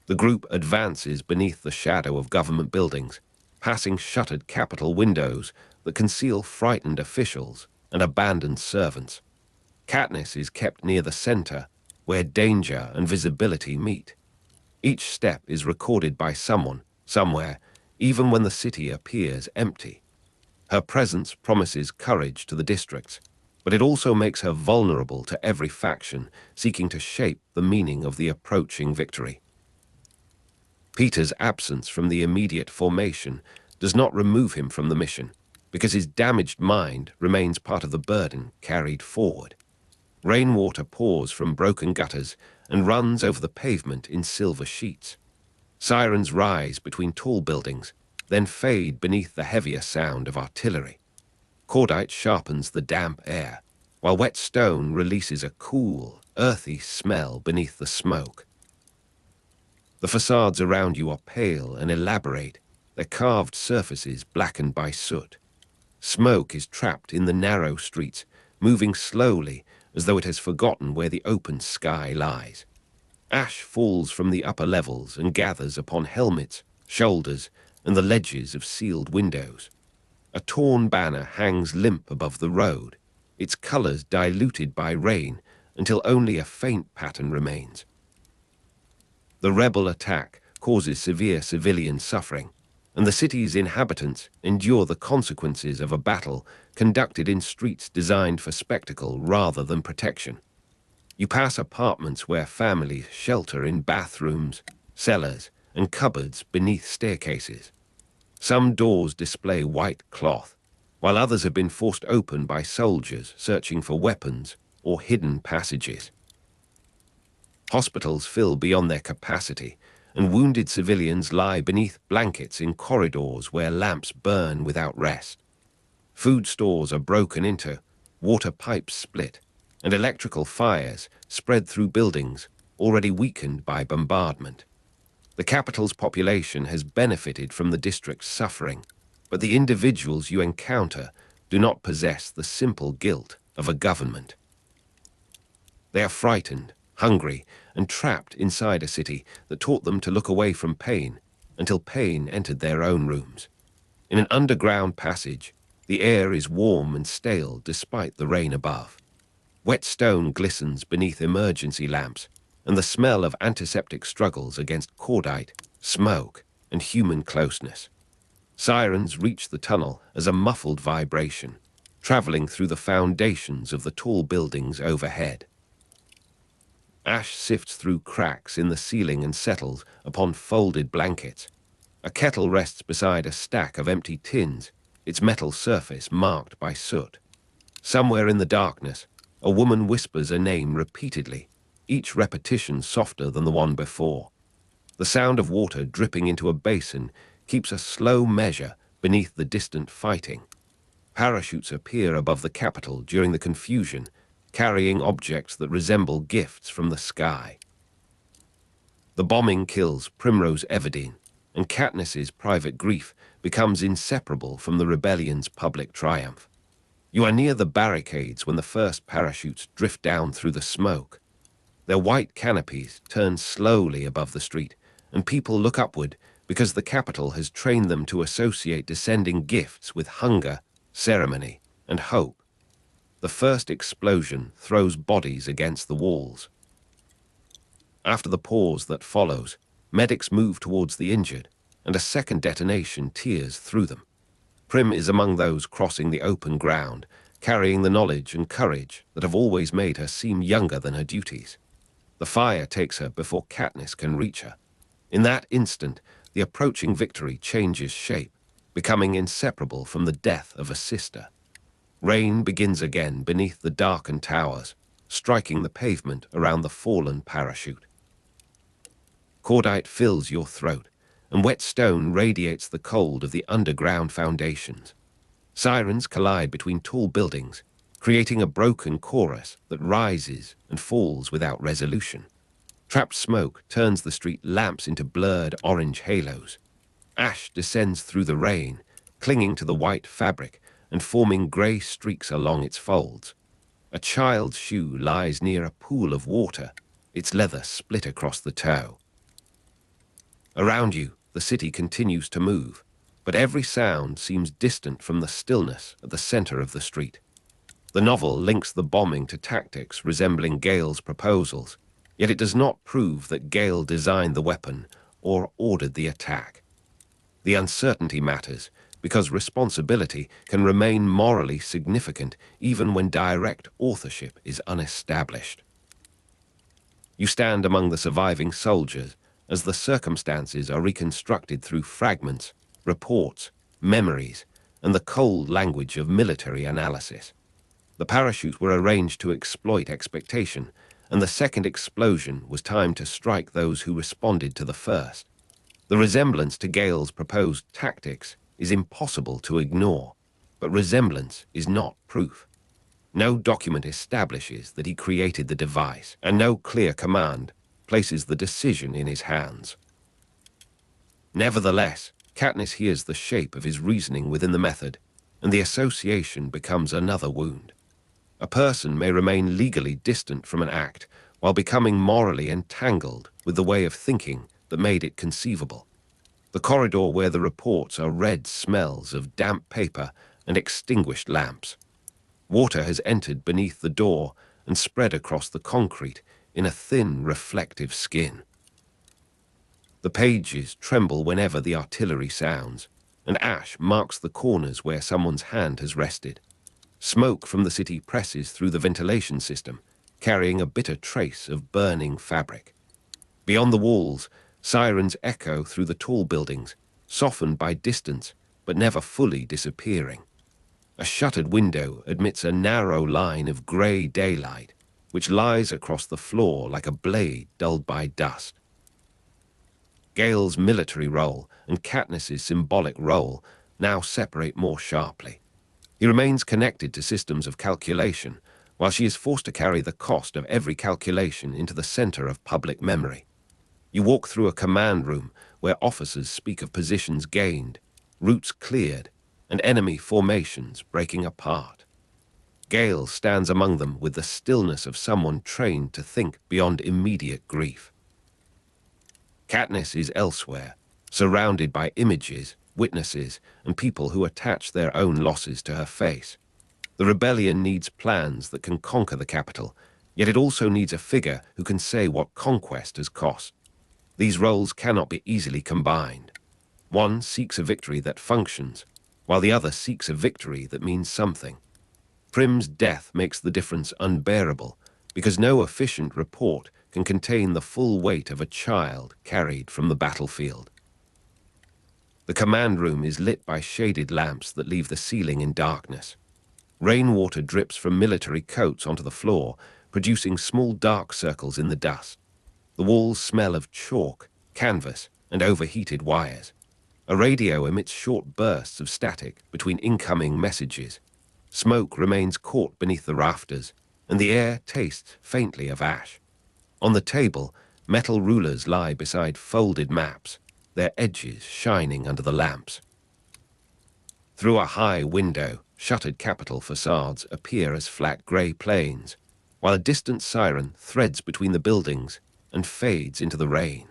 The group advances beneath the shadow of government buildings, passing shuttered Capitol windows that conceal frightened officials and abandoned servants. Katniss is kept near the center, where danger and visibility meet. Each step is recorded by someone, somewhere, even when the city appears empty. Her presence promises courage to the districts, but it also makes her vulnerable to every faction seeking to shape the meaning of the approaching victory. Peter's absence from the immediate formation does not remove him from the mission, because his damaged mind remains part of the burden carried forward. Rainwater pours from broken gutters and runs over the pavement in silver sheets. Sirens rise between tall buildings, then fade beneath the heavier sound of artillery. Cordite sharpens the damp air, while wet stone releases a cool, earthy smell beneath the smoke. The facades around you are pale and elaborate, their carved surfaces blackened by soot. Smoke is trapped in the narrow streets, moving slowly as though it has forgotten where the open sky lies. Ash falls from the upper levels and gathers upon helmets, shoulders, and the ledges of sealed windows. A torn banner hangs limp above the road, its colors diluted by rain until only a faint pattern remains. The rebel attack causes severe civilian suffering, and the city's inhabitants endure the consequences of a battle conducted in streets designed for spectacle rather than protection. You pass apartments where families shelter in bathrooms, cellars, and cupboards beneath staircases. Some doors display white cloth, while others have been forced open by soldiers searching for weapons or hidden passages. Hospitals fill beyond their capacity, and wounded civilians lie beneath blankets in corridors where lamps burn without rest. Food stores are broken into, water pipes split, and electrical fires spread through buildings already weakened by bombardment. The capital's population has benefited from the district's suffering, but the individuals you encounter do not possess the simple guilt of a government. They are frightened, hungry, and trapped inside a city that taught them to look away from pain until pain entered their own rooms. In an underground passage, the air is warm and stale despite the rain above. Wet stone glistens beneath emergency lamps, and the smell of antiseptic struggles against cordite, smoke, and human closeness. Sirens reach the tunnel as a muffled vibration, traveling through the foundations of the tall buildings overhead. Ash sifts through cracks in the ceiling and settles upon folded blankets. A kettle rests beside a stack of empty tins, its metal surface marked by soot. Somewhere in the darkness, a woman whispers a name repeatedly, each repetition softer than the one before. The sound of water dripping into a basin keeps a slow measure beneath the distant fighting. Parachutes appear above the capital during the confusion, carrying objects that resemble gifts from the sky. The bombing kills Primrose Everdeen, and Katniss's private grief becomes inseparable from the rebellion's public triumph. You are near the barricades when the first parachutes drift down through the smoke. Their white canopies turn slowly above the street, and people look upward because the capital has trained them to associate descending gifts with hunger, ceremony, and hope. The first explosion throws bodies against the walls. After the pause that follows, medics move towards the injured, and a second detonation tears through them. Prim is among those crossing the open ground, carrying the knowledge and courage that have always made her seem younger than her duties. The fire takes her before Katniss can reach her. In that instant, the approaching victory changes shape, becoming inseparable from the death of a sister. Rain begins again beneath the darkened towers, striking the pavement around the fallen parachute. Cordite fills your throat, and wet stone radiates the cold of the underground foundations. Sirens collide between tall buildings, creating a broken chorus that rises and falls without resolution. Trapped smoke turns the street lamps into blurred orange halos. Ash descends through the rain, clinging to the white fabric and forming grey streaks along its folds. A child's shoe lies near a pool of water, its leather split across the toe. Around you, the city continues to move, but every sound seems distant from the stillness at the center of the street. The novel links the bombing to tactics resembling Gale's proposals, yet it does not prove that Gale designed the weapon or ordered the attack. The uncertainty matters because responsibility can remain morally significant even when direct authorship is unestablished. You stand among the surviving soldiers as the circumstances are reconstructed through fragments, reports, memories, and the cold language of military analysis. The parachutes were arranged to exploit expectation, and the second explosion was timed to strike those who responded to the first. The resemblance to Gale's proposed tactics is impossible to ignore, but resemblance is not proof. No document establishes that he created the device, and no clear command places the decision in his hands. Nevertheless, Katniss hears the shape of his reasoning within the method, and the association becomes another wound. A person may remain legally distant from an act while becoming morally entangled with the way of thinking that made it conceivable. The corridor where the reports are read smells of damp paper and extinguished lamps. Water has entered beneath the door and spread across the concrete in a thin, reflective skin. The pages tremble whenever the artillery sounds, and ash marks the corners where someone's hand has rested. Smoke from the city presses through the ventilation system, carrying a bitter trace of burning fabric. Beyond the walls, sirens echo through the tall buildings, softened by distance, but never fully disappearing. A shuttered window admits a narrow line of grey daylight, which lies across the floor like a blade dulled by dust. Gale's military role and Katniss's symbolic role now separate more sharply. He remains connected to systems of calculation, while she is forced to carry the cost of every calculation into the center of public memory. You walk through a command room where officers speak of positions gained, routes cleared, and enemy formations breaking apart. Gale stands among them with the stillness of someone trained to think beyond immediate grief. Katniss is elsewhere, surrounded by images, witnesses, and people who attach their own losses to her face. The rebellion needs plans that can conquer the capital, yet it also needs a figure who can say what conquest has cost. These roles cannot be easily combined. One seeks a victory that functions, while the other seeks a victory that means something. Prim's death makes the difference unbearable, because no efficient report can contain the full weight of a child carried from the battlefield. The command room is lit by shaded lamps that leave the ceiling in darkness. Rainwater drips from military coats onto the floor, producing small dark circles in the dust. The walls smell of chalk, canvas, and overheated wires. A radio emits short bursts of static between incoming messages. Smoke remains caught beneath the rafters, and the air tastes faintly of ash. On the table, metal rulers lie beside folded maps, their edges shining under the lamps. Through a high window, shuttered Capitol facades appear as flat grey plains, while a distant siren threads between the buildings and fades into the rain.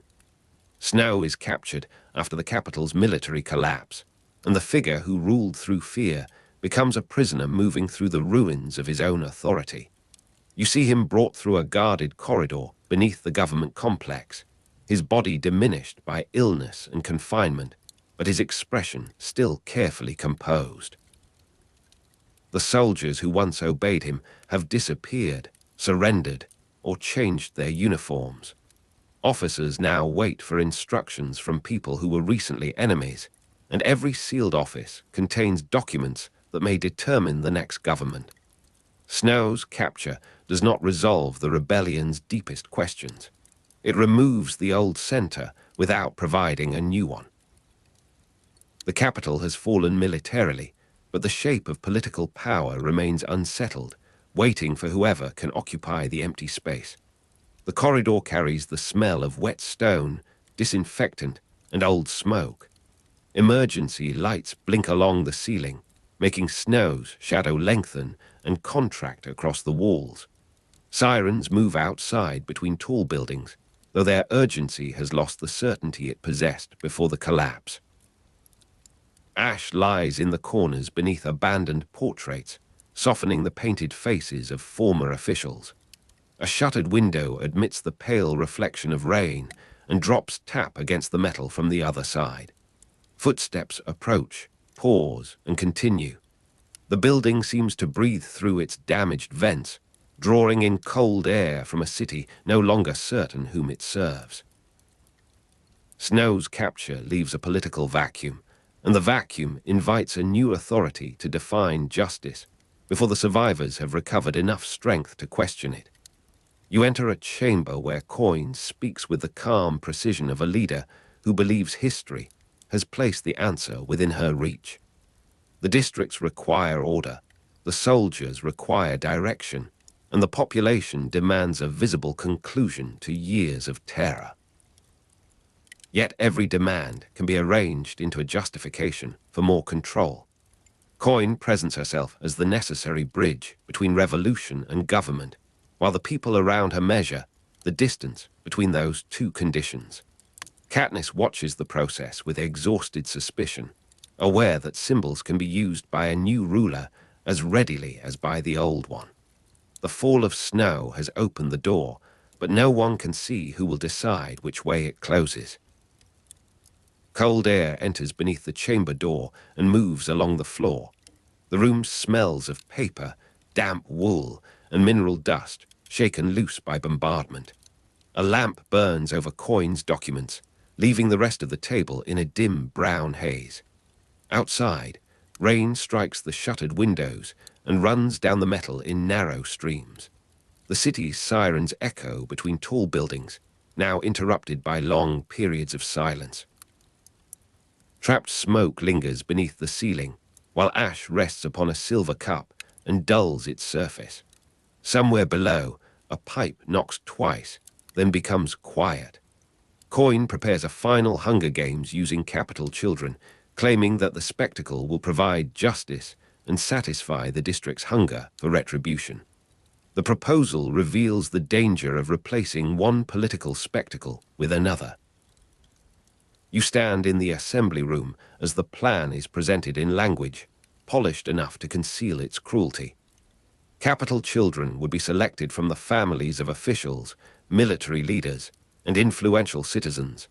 Snow is captured after the Capitol's military collapse, and the figure who ruled through fear becomes a prisoner moving through the ruins of his own authority. You see him brought through a guarded corridor beneath the government complex, his body diminished by illness and confinement, but his expression still carefully composed. The soldiers who once obeyed him have disappeared, surrendered, or changed their uniforms. Officers now wait for instructions from people who were recently enemies, and every sealed office contains documents that may determine the next government. Snow's capture does not resolve the rebellion's deepest questions. It removes the old center without providing a new one. The capital has fallen militarily, but the shape of political power remains unsettled, waiting for whoever can occupy the empty space. The corridor carries the smell of wet stone, disinfectant, and old smoke. Emergency lights blink along the ceiling, making Snow's shadow lengthen and contract across the walls. Sirens move outside between tall buildings, though their urgency has lost the certainty it possessed before the collapse. Ash lies in the corners beneath abandoned portraits, softening the painted faces of former officials. A shuttered window admits the pale reflection of rain, and drops tap against the metal from the other side. Footsteps approach, pause, and continue. The building seems to breathe through its damaged vents, drawing in cold air from a city no longer certain whom it serves. Snow's capture leaves a political vacuum, and the vacuum invites a new authority to define justice before the survivors have recovered enough strength to question it. You enter a chamber where Coin speaks with the calm precision of a leader who believes history has placed the answer within her reach. The districts require order, the soldiers require direction, and the population demands a visible conclusion to years of terror. Yet every demand can be arranged into a justification for more control. Coin presents herself as the necessary bridge between revolution and government, while the people around her measure the distance between those two conditions. Katniss watches the process with exhausted suspicion, aware that symbols can be used by a new ruler as readily as by the old one. The fall of snow has opened the door, but no one can see who will decide which way it closes. Cold air enters beneath the chamber door and moves along the floor. The room smells of paper, damp wool, and mineral dust, shaken loose by bombardment. A lamp burns over Coin's documents, leaving the rest of the table in a dim brown haze. Outside, rain strikes the shuttered windows and runs down the metal in narrow streams. The city's sirens echo between tall buildings, now interrupted by long periods of silence. Trapped smoke lingers beneath the ceiling, while ash rests upon a silver cup and dulls its surface. Somewhere below, a pipe knocks twice, then becomes quiet. Coin prepares a final Hunger Games using capital children, claiming that the spectacle will provide justice and satisfy the district's hunger for retribution. The proposal reveals the danger of replacing one political spectacle with another. You stand in the assembly room as the plan is presented in language, polished enough to conceal its cruelty. Capital children would be selected from the families of officials, military leaders, and influential citizens,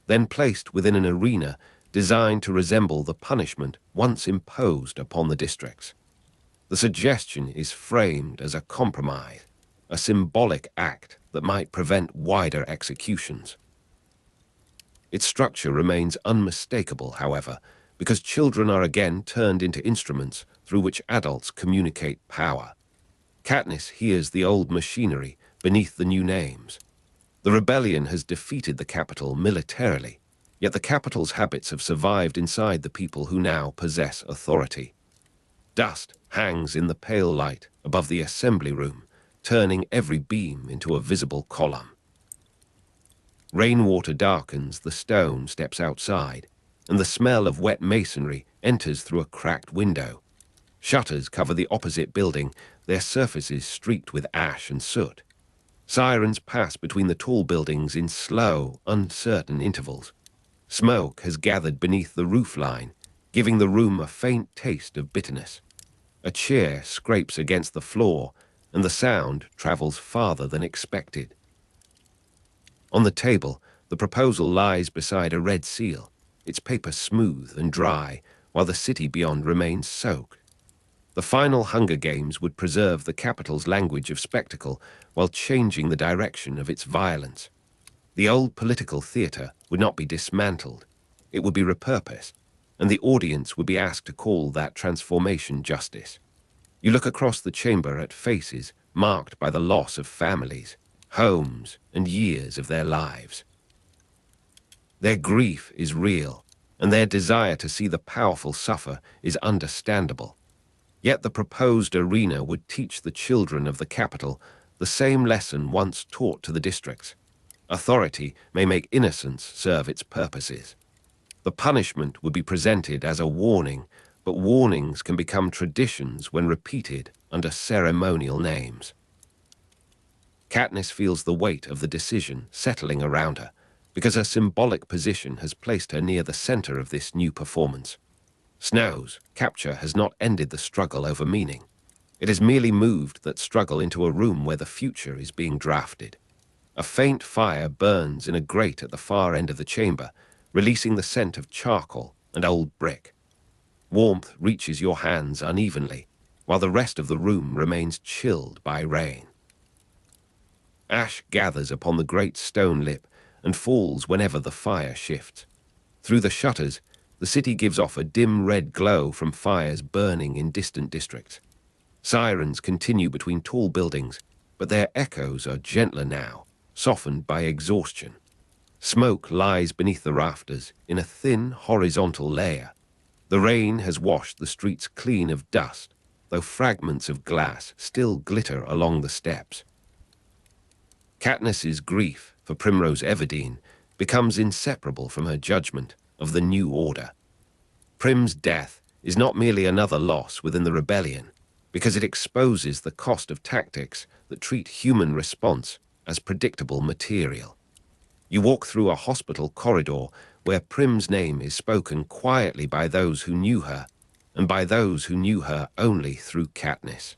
then placed within an arena designed to resemble the punishment once imposed upon the districts. The suggestion is framed as a compromise, a symbolic act that might prevent wider executions. Its structure remains unmistakable, however, because children are again turned into instruments through which adults communicate power. Katniss hears the old machinery beneath the new names. The rebellion has defeated the capital militarily, yet the capital's habits have survived inside the people who now possess authority. Dust hangs in the pale light above the assembly room, turning every beam into a visible column. Rainwater darkens, the stone steps outside, and the smell of wet masonry enters through a cracked window. Shutters cover the opposite building, their surfaces streaked with ash and soot. Sirens pass between the tall buildings in slow, uncertain intervals. Smoke has gathered beneath the roofline, giving the room a faint taste of bitterness. A chair scrapes against the floor, and the sound travels farther than expected. On the table, the proposal lies beside a red seal, its paper smooth and dry, while the city beyond remains soaked. The final Hunger Games would preserve the capital's language of spectacle while changing the direction of its violence. The old political theatre would not be dismantled. It would be repurposed, and the audience would be asked to call that transformation justice. You look across the chamber at faces marked by the loss of families, homes, and years of their lives. Their grief is real, and their desire to see the powerful suffer is understandable. Yet the proposed arena would teach the children of the capital the same lesson once taught to the districts. Authority may make innocence serve its purposes. The punishment would be presented as a warning, but warnings can become traditions when repeated under ceremonial names. Katniss feels the weight of the decision settling around her, because her symbolic position has placed her near the center of this new performance. Snow's capture has not ended the struggle over meaning. It has merely moved that struggle into a room where the future is being drafted. A faint fire burns in a grate at the far end of the chamber, releasing the scent of charcoal and old brick. Warmth reaches your hands unevenly, while the rest of the room remains chilled by rain. Ash gathers upon the great stone lip and falls whenever the fire shifts. Through the shutters, the city gives off a dim red glow from fires burning in distant districts. Sirens continue between tall buildings, but their echoes are gentler now, softened by exhaustion. Smoke lies beneath the rafters in a thin horizontal layer. The rain has washed the streets clean of dust, though fragments of glass still glitter along the steps. Katniss's grief for Primrose Everdeen becomes inseparable from her judgment of the new order. Prim's death is not merely another loss within the rebellion, because it exposes the cost of tactics that treat human response as predictable material. You walk through a hospital corridor where Prim's name is spoken quietly by those who knew her, and by those who knew her only through Katniss.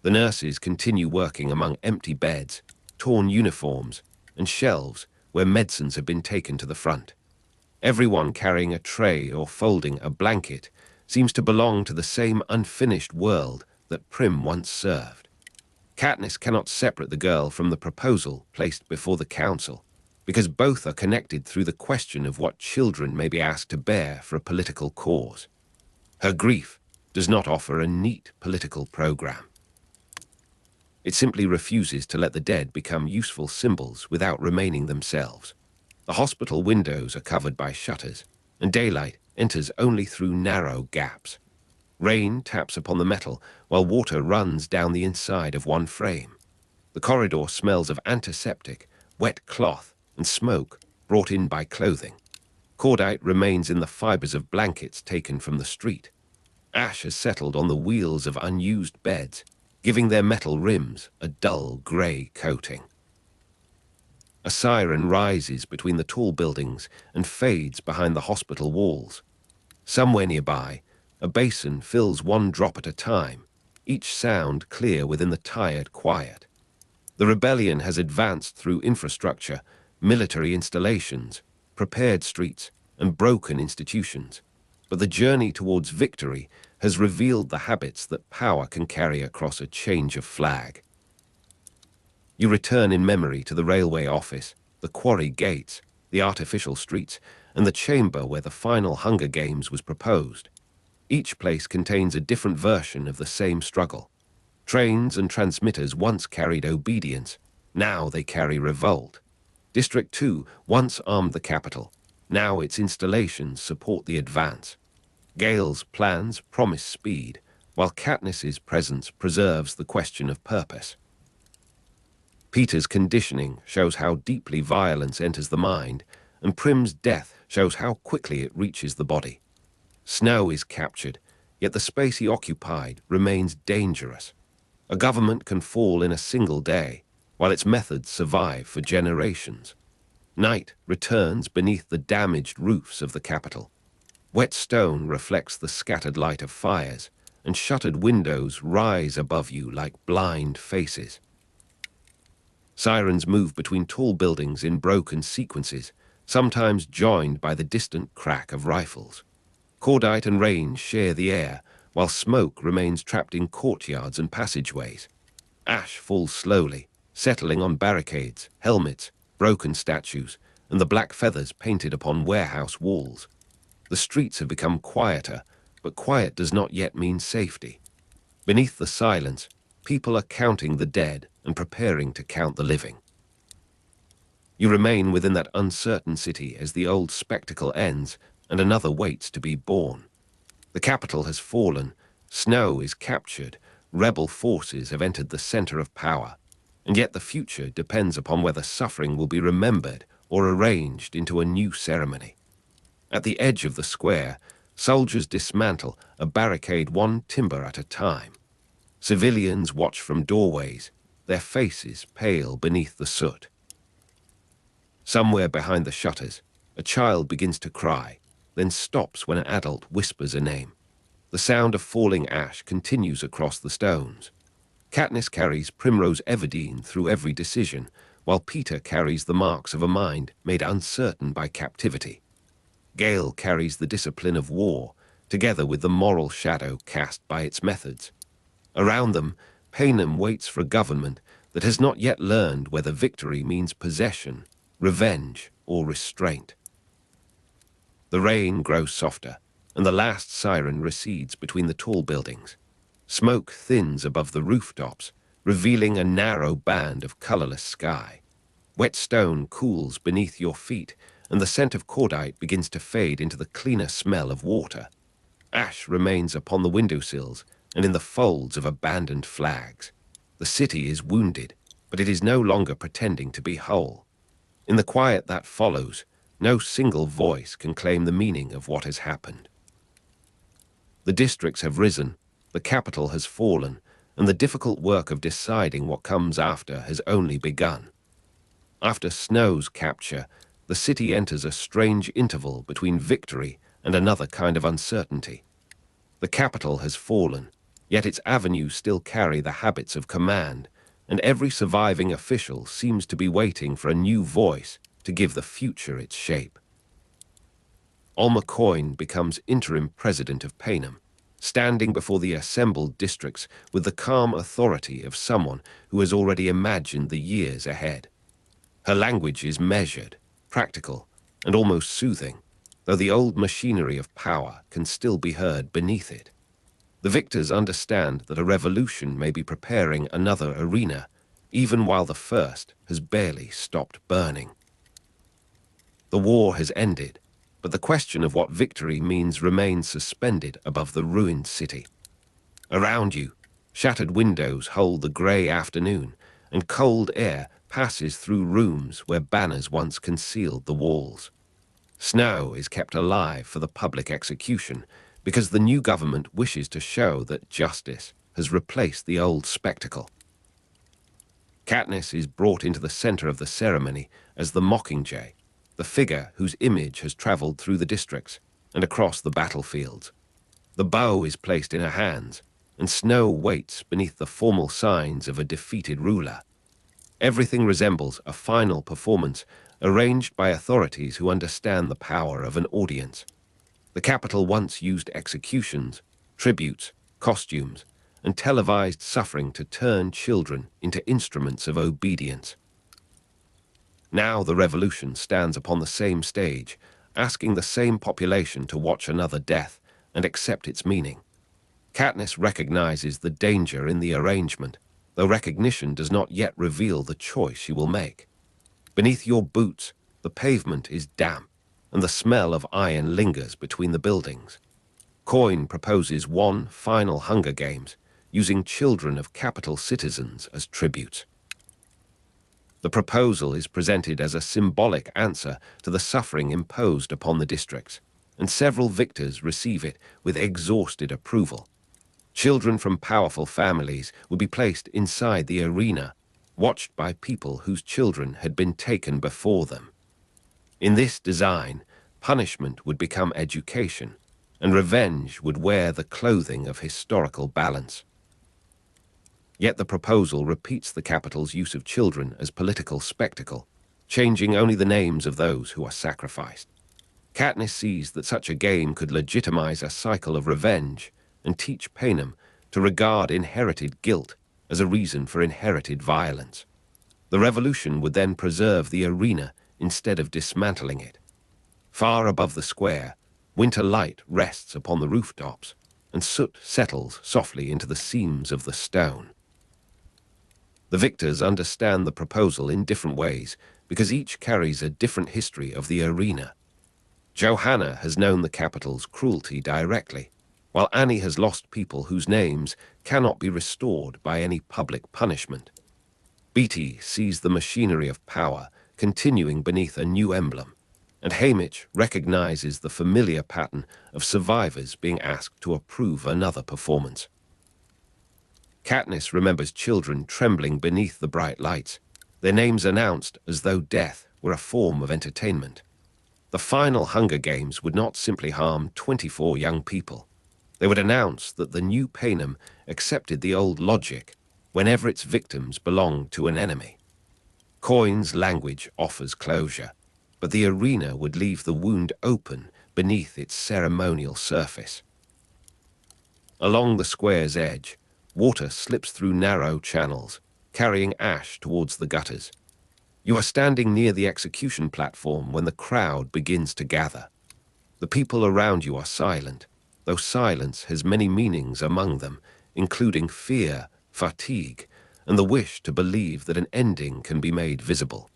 The nurses continue working among empty beds, torn uniforms, and shelves where medicines have been taken to the front. Everyone carrying a tray or folding a blanket seems to belong to the same unfinished world that Prim once served. Katniss cannot separate the girl from the proposal placed before the council, because both are connected through the question of what children may be asked to bear for a political cause. Her grief does not offer a neat political program. It simply refuses to let the dead become useful symbols without remaining themselves. The hospital windows are covered by shutters, and daylight enters only through narrow gaps. Rain taps upon the metal while water runs down the inside of one frame. The corridor smells of antiseptic, wet cloth, and smoke brought in by clothing. Cordite remains in the fibers of blankets taken from the street. Ash has settled on the wheels of unused beds, giving their metal rims a dull grey coating. A siren rises between the tall buildings and fades behind the hospital walls. Somewhere nearby, a basin fills one drop at a time, each sound clear within the tired quiet. The rebellion has advanced through infrastructure, military installations, prepared streets, and broken institutions. But the journey towards victory has revealed the habits that power can carry across a change of flag. You return in memory to the railway office, the quarry gates, the artificial streets, and the chamber where the final Hunger Games was proposed. Each place contains a different version of the same struggle. Trains and transmitters once carried obedience, now they carry revolt. District 2 once armed the capital, now its installations support the advance. Gale's plans promise speed, while Katniss's presence preserves the question of purpose. Peter's conditioning shows how deeply violence enters the mind, and Prim's death shows how quickly it reaches the body. Snow is captured, yet the space he occupied remains dangerous. A government can fall in a single day, while its methods survive for generations. Night returns beneath the damaged roofs of the capital. Wet stone reflects the scattered light of fires, and shuttered windows rise above you like blind faces. Sirens move between tall buildings in broken sequences, sometimes joined by the distant crack of rifles. Cordite and rain share the air, while smoke remains trapped in courtyards and passageways. Ash falls slowly, settling on barricades, helmets, broken statues, and the black feathers painted upon warehouse walls. The streets have become quieter, but quiet does not yet mean safety. Beneath the silence, people are counting the dead and preparing to count the living. You remain within that uncertain city as the old spectacle ends and another waits to be born. The capital has fallen, Snow is captured, rebel forces have entered the center of power, and yet the future depends upon whether suffering will be remembered or arranged into a new ceremony. At the edge of the square, soldiers dismantle a barricade one timber at a time. Civilians watch from doorways, their faces pale beneath the soot. Somewhere behind the shutters, a child begins to cry, then stops when an adult whispers a name. The sound of falling ash continues across the stones. Katniss carries Primrose Everdeen through every decision, while Peter carries the marks of a mind made uncertain by captivity. Gale carries the discipline of war, together with the moral shadow cast by its methods. Around them, Panem waits for a government that has not yet learned whether victory means possession, revenge, or restraint. The rain grows softer, and the last siren recedes between the tall buildings. Smoke thins above the rooftops, revealing a narrow band of colorless sky. Wet stone cools beneath your feet, and the scent of cordite begins to fade into the cleaner smell of water. Ash remains upon the windowsills and in the folds of abandoned flags. The city is wounded, but it is no longer pretending to be whole. In the quiet that follows, no single voice can claim the meaning of what has happened. The districts have risen, the capital has fallen, and the difficult work of deciding what comes after has only begun. After Snow's capture, the city enters a strange interval between victory and another kind of uncertainty. The capital has fallen, yet its avenues still carry the habits of command, and every surviving official seems to be waiting for a new voice to give the future its shape. Olma Coin becomes interim president of Panem, standing before the assembled districts with the calm authority of someone who has already imagined the years ahead. Her language is measured, practical, and almost soothing, though the old machinery of power can still be heard beneath it. The victors understand that a revolution may be preparing another arena, even while the first has barely stopped burning. The war has ended, but the question of what victory means remains suspended above the ruined city. Around you, shattered windows hold the grey afternoon, and cold air passes through rooms where banners once concealed the walls. Snow is kept alive for the public execution because the new government wishes to show that justice has replaced the old spectacle. Katniss is brought into the center of the ceremony as the Mockingjay, the figure whose image has traveled through the districts and across the battlefields. The bow is placed in her hands, and Snow waits beneath the formal signs of a defeated ruler. Everything resembles a final performance arranged by authorities who understand the power of an audience. The capital once used executions, tributes, costumes, and televised suffering to turn children into instruments of obedience. Now the revolution stands upon the same stage, asking the same population to watch another death and accept its meaning. Katniss recognizes the danger in the arrangement, though recognition does not yet reveal the choice she will make. Beneath your boots, the pavement is damp, and the smell of iron lingers between the buildings. Coyne proposes one final Hunger Games, using children of capital citizens as tributes. The proposal is presented as a symbolic answer to the suffering imposed upon the districts, and several victors receive it with exhausted approval. Children from powerful families would be placed inside the arena, watched by people whose children had been taken before them. In this design, punishment would become education, and revenge would wear the clothing of historical balance. Yet the proposal repeats the capital's use of children as political spectacle, changing only the names of those who are sacrificed. Katniss sees that such a game could legitimize a cycle of revenge and teach Panem to regard inherited guilt as a reason for inherited violence. The revolution would then preserve the arena instead of dismantling it. Far above the square, winter light rests upon the rooftops, and soot settles softly into the seams of the stone. The victors understand the proposal in different ways because each carries a different history of the arena. Johanna has known the capital's cruelty directly, while Annie has lost people whose names cannot be restored by any public punishment. Beatty sees the machinery of power continuing beneath a new emblem, and Haymitch recognizes the familiar pattern of survivors being asked to approve another performance. Katniss remembers children trembling beneath the bright lights, their names announced as though death were a form of entertainment. The final Hunger Games would not simply harm 24 young people. They would announce that the new Panem accepted the old logic whenever its victims belonged to an enemy. Coyne's language offers closure, but the arena would leave the wound open beneath its ceremonial surface. Along the square's edge, water slips through narrow channels, carrying ash towards the gutters. You are standing near the execution platform when the crowd begins to gather. The people around you are silent, though silence has many meanings among them, including fear, fatigue, and the wish to believe that an ending can be made visible.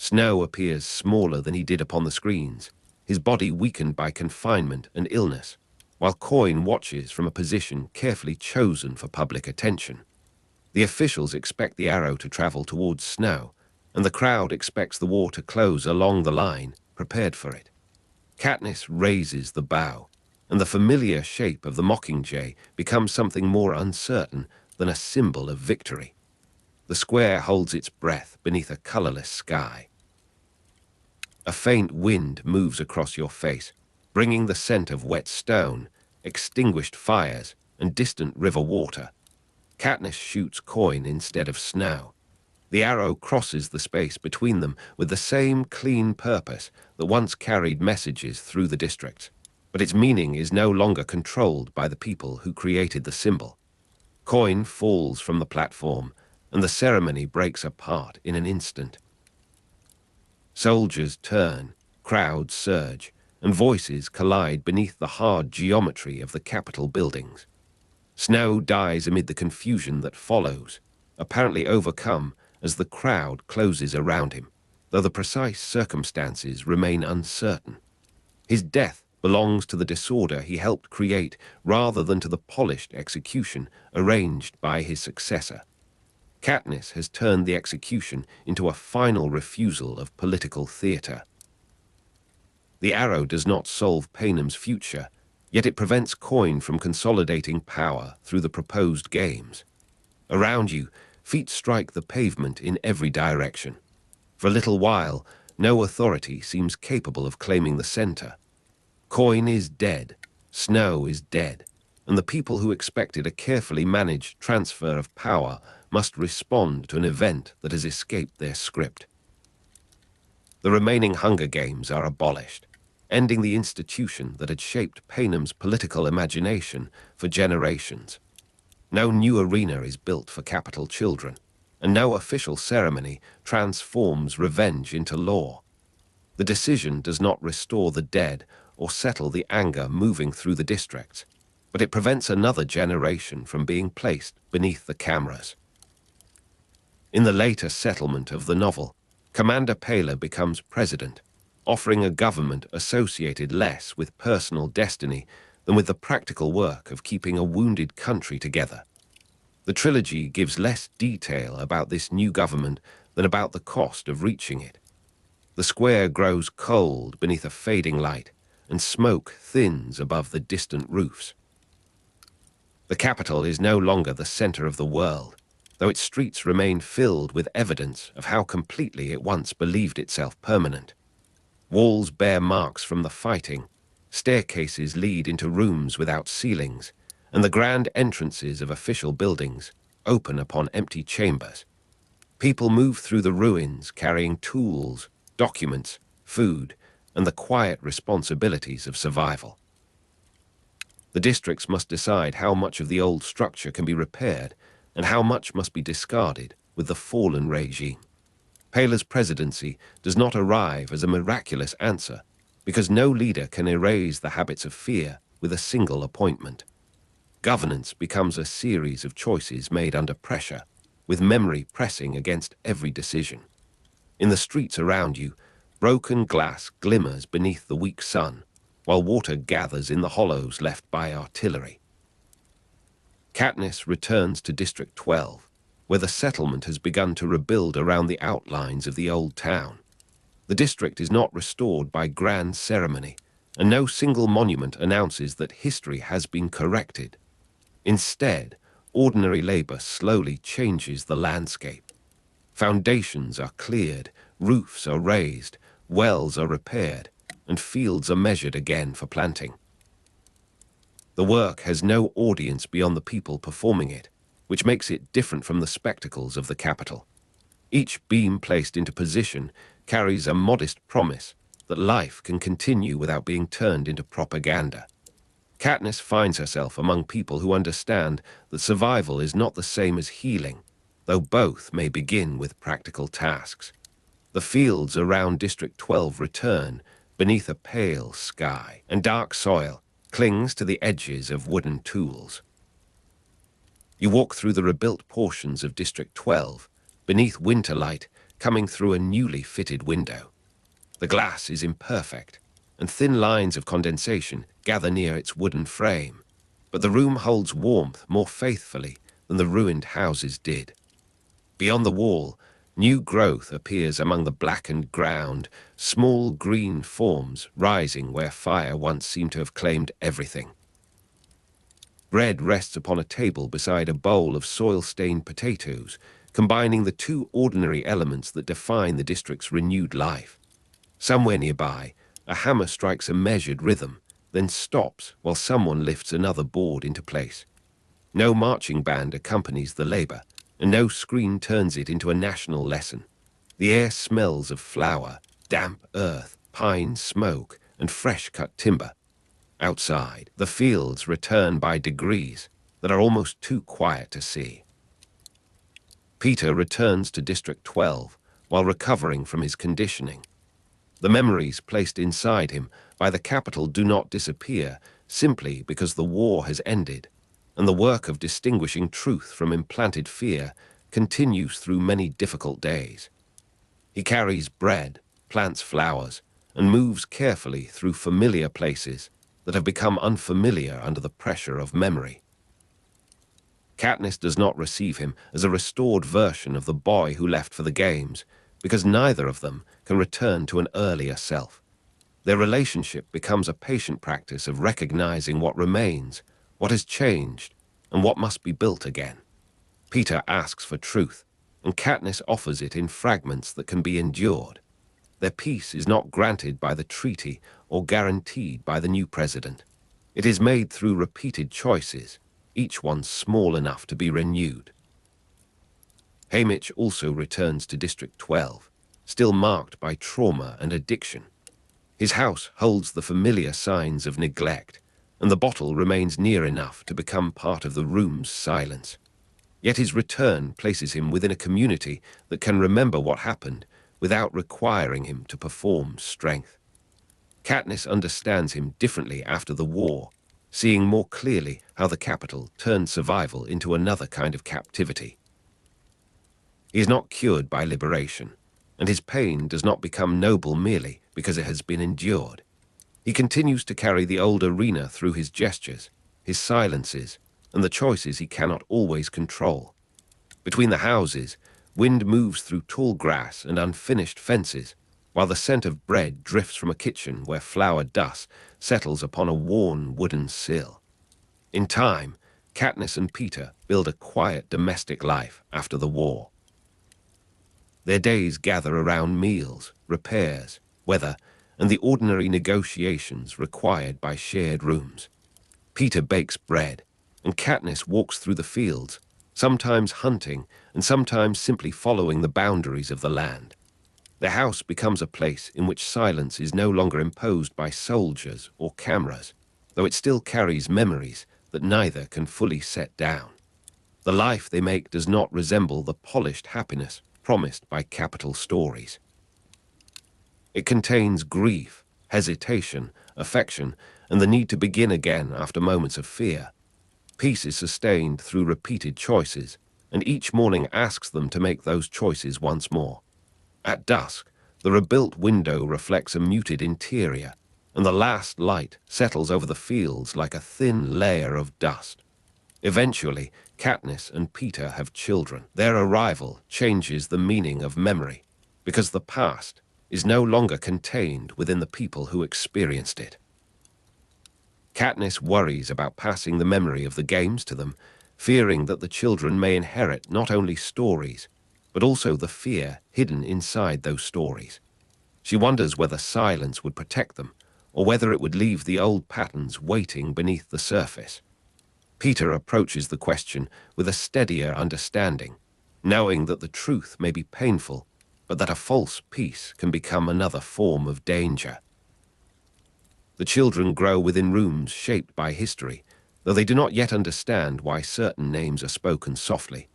Snow appears smaller than he did upon the screens, his body weakened by confinement and illness, while Coyne watches from a position carefully chosen for public attention. The officials expect the arrow to travel towards Snow, and the crowd expects the war to close along the line, prepared for it. Katniss raises the bow, and the familiar shape of the Mockingjay becomes something more uncertain than a symbol of victory. The square holds its breath beneath a colorless sky. A faint wind moves across your face, bringing the scent of wet stone, extinguished fires, and distant river water. Katniss shoots Coyne instead of Snow. The arrow crosses the space between them with the same clean purpose that once carried messages through the districts, but its meaning is no longer controlled by the people who created the symbol. Coyne falls from the platform, and the ceremony breaks apart in an instant. Soldiers turn, crowds surge, and voices collide beneath the hard geometry of the Capitol buildings. Snow dies amid the confusion that follows, apparently overcome as the crowd closes around him, though the precise circumstances remain uncertain. His death belongs to the disorder he helped create rather than to the polished execution arranged by his successor. Katniss has turned the execution into a final refusal of political theater. The arrow does not solve Panem's future, yet it prevents Coyne from consolidating power through the proposed games. Around you, feet strike the pavement in every direction. For a little while, no authority seems capable of claiming the center. Coyne is dead, Snow is dead, and the people who expected a carefully managed transfer of power must respond to an event that has escaped their script. The remaining Hunger Games are abolished, ending the institution that had shaped Panem's political imagination for generations. No new arena is built for capital children, and no official ceremony transforms revenge into law. The decision does not restore the dead or settle the anger moving through the districts, but it prevents another generation from being placed beneath the cameras. In the later settlement of the novel, Commander Paler becomes president, offering a government associated less with personal destiny than with the practical work of keeping a wounded country together. The trilogy gives less detail about this new government than about the cost of reaching it. The square grows cold beneath a fading light, and smoke thins above the distant roofs. The capital is no longer the center of the world, though its streets remain filled with evidence of how completely it once believed itself permanent. Walls bear marks from the fighting, staircases lead into rooms without ceilings, and the grand entrances of official buildings open upon empty chambers. People move through the ruins carrying tools, documents, food, and the quiet responsibilities of survival. The districts must decide how much of the old structure can be repaired and how much must be discarded with the fallen regime. Paler's presidency does not arrive as a miraculous answer because no leader can erase the habits of fear with a single appointment. Governance becomes a series of choices made under pressure, with memory pressing against every decision. In the streets around you, broken glass glimmers beneath the weak sun, while water gathers in the hollows left by artillery. Katniss returns to District 12, where the settlement has begun to rebuild around the outlines of the old town. The district is not restored by grand ceremony, and no single monument announces that history has been corrected. Instead, ordinary labor slowly changes the landscape. Foundations are cleared, roofs are raised, wells are repaired, and fields are measured again for planting. The work has no audience beyond the people performing it, which makes it different from the spectacles of the capital. Each beam placed into position carries a modest promise that life can continue without being turned into propaganda. Katniss finds herself among people who understand that survival is not the same as healing, though both may begin with practical tasks. The fields around District 12 return beneath a pale sky, and dark soil clings to the edges of wooden tools. You walk through the rebuilt portions of District 12, beneath winter light coming through a newly fitted window. The glass is imperfect, and thin lines of condensation gather near its wooden frame, but the room holds warmth more faithfully than the ruined houses did. Beyond the wall, new growth appears among the blackened ground, small green forms rising where fire once seemed to have claimed everything. Bread rests upon a table beside a bowl of soil-stained potatoes, combining the two ordinary elements that define the district's renewed life. Somewhere nearby, a hammer strikes a measured rhythm, then stops while someone lifts another board into place. No marching band accompanies the labor, and no screen turns it into a national lesson. The air smells of flour, damp earth, pine smoke, and fresh-cut timber. Outside, the fields return by degrees that are almost too quiet to see. Peter returns to District 12 while recovering from his conditioning. The memories placed inside him by the capital do not disappear simply because the war has ended, and the work of distinguishing truth from implanted fear continues through many difficult days. He carries bread, plants flowers, and moves carefully through familiar places that have become unfamiliar under the pressure of memory. Katniss does not receive him as a restored version of the boy who left for the games, because neither of them can return to an earlier self. Their relationship becomes a patient practice of recognizing what remains, what has changed, and what must be built again. Peter asks for truth, and Katniss offers it in fragments that can be endured. Their peace is not granted by the treaty or guaranteed by the new president. It is made through repeated choices, each one small enough to be renewed. Haymitch also returns to District 12, still marked by trauma and addiction. His house holds the familiar signs of neglect, and the bottle remains near enough to become part of the room's silence. Yet his return places him within a community that can remember what happened without requiring him to perform strength. Katniss understands him differently after the war, seeing more clearly how the capital turned survival into another kind of captivity. He is not cured by liberation, and his pain does not become noble merely because it has been endured. He continues to carry the old arena through his gestures, his silences, and the choices he cannot always control. Between the houses, wind moves through tall grass and unfinished fences, while the scent of bread drifts from a kitchen where flour dust settles upon a worn wooden sill. In time, Katniss and Peter build a quiet domestic life after the war. Their days gather around meals, repairs, weather, and the ordinary negotiations required by shared rooms. Peter bakes bread, and Katniss walks through the fields, sometimes hunting and sometimes simply following the boundaries of the land. The house becomes a place in which silence is no longer imposed by soldiers or cameras, though it still carries memories that neither can fully set down. The life they make does not resemble the polished happiness promised by capital stories. It contains grief, hesitation, affection, and the need to begin again after moments of fear. Peace is sustained through repeated choices, and each morning asks them to make those choices once more. At dusk, the rebuilt window reflects a muted interior, and the last light settles over the fields like a thin layer of dust. Eventually, Katniss and Peter have children. Their arrival changes the meaning of memory, because the past is no longer contained within the people who experienced it. Katniss worries about passing the memory of the games to them, fearing that the children may inherit not only stories, but also the fear hidden inside those stories. She wonders whether silence would protect them, or whether it would leave the old patterns waiting beneath the surface. Peter approaches the question with a steadier understanding, knowing that the truth may be painful, but that a false peace can become another form of danger. The children grow within rooms shaped by history, though they do not yet understand why certain names are spoken softly.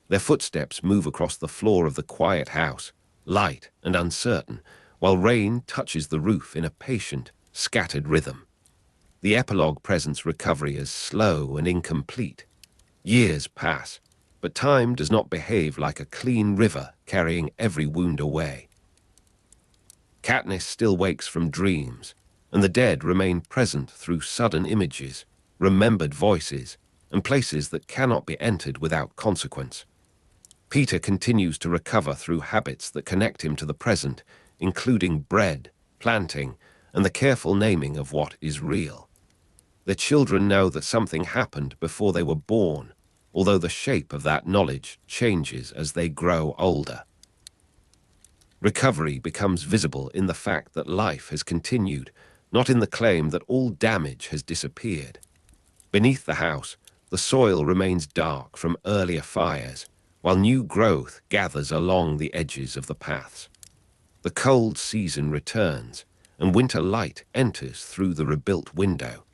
Their footsteps move across the floor of the quiet house, light and uncertain, while rain touches the roof in a patient, scattered rhythm. The epilogue presents recovery as slow and incomplete. Years pass, but time does not behave like a clean river carrying every wound away. Katniss still wakes from dreams, and the dead remain present through sudden images, remembered voices, and places that cannot be entered without consequence. Peter continues to recover through habits that connect him to the present, including bread, planting, and the careful naming of what is real. The children know that something happened before they were born, although the shape of that knowledge changes as they grow older. Recovery becomes visible in the fact that life has continued, not in the claim that all damage has disappeared. Beneath the house, the soil remains dark from earlier fires, while new growth gathers along the edges of the paths. The cold season returns, and winter light enters through the rebuilt window.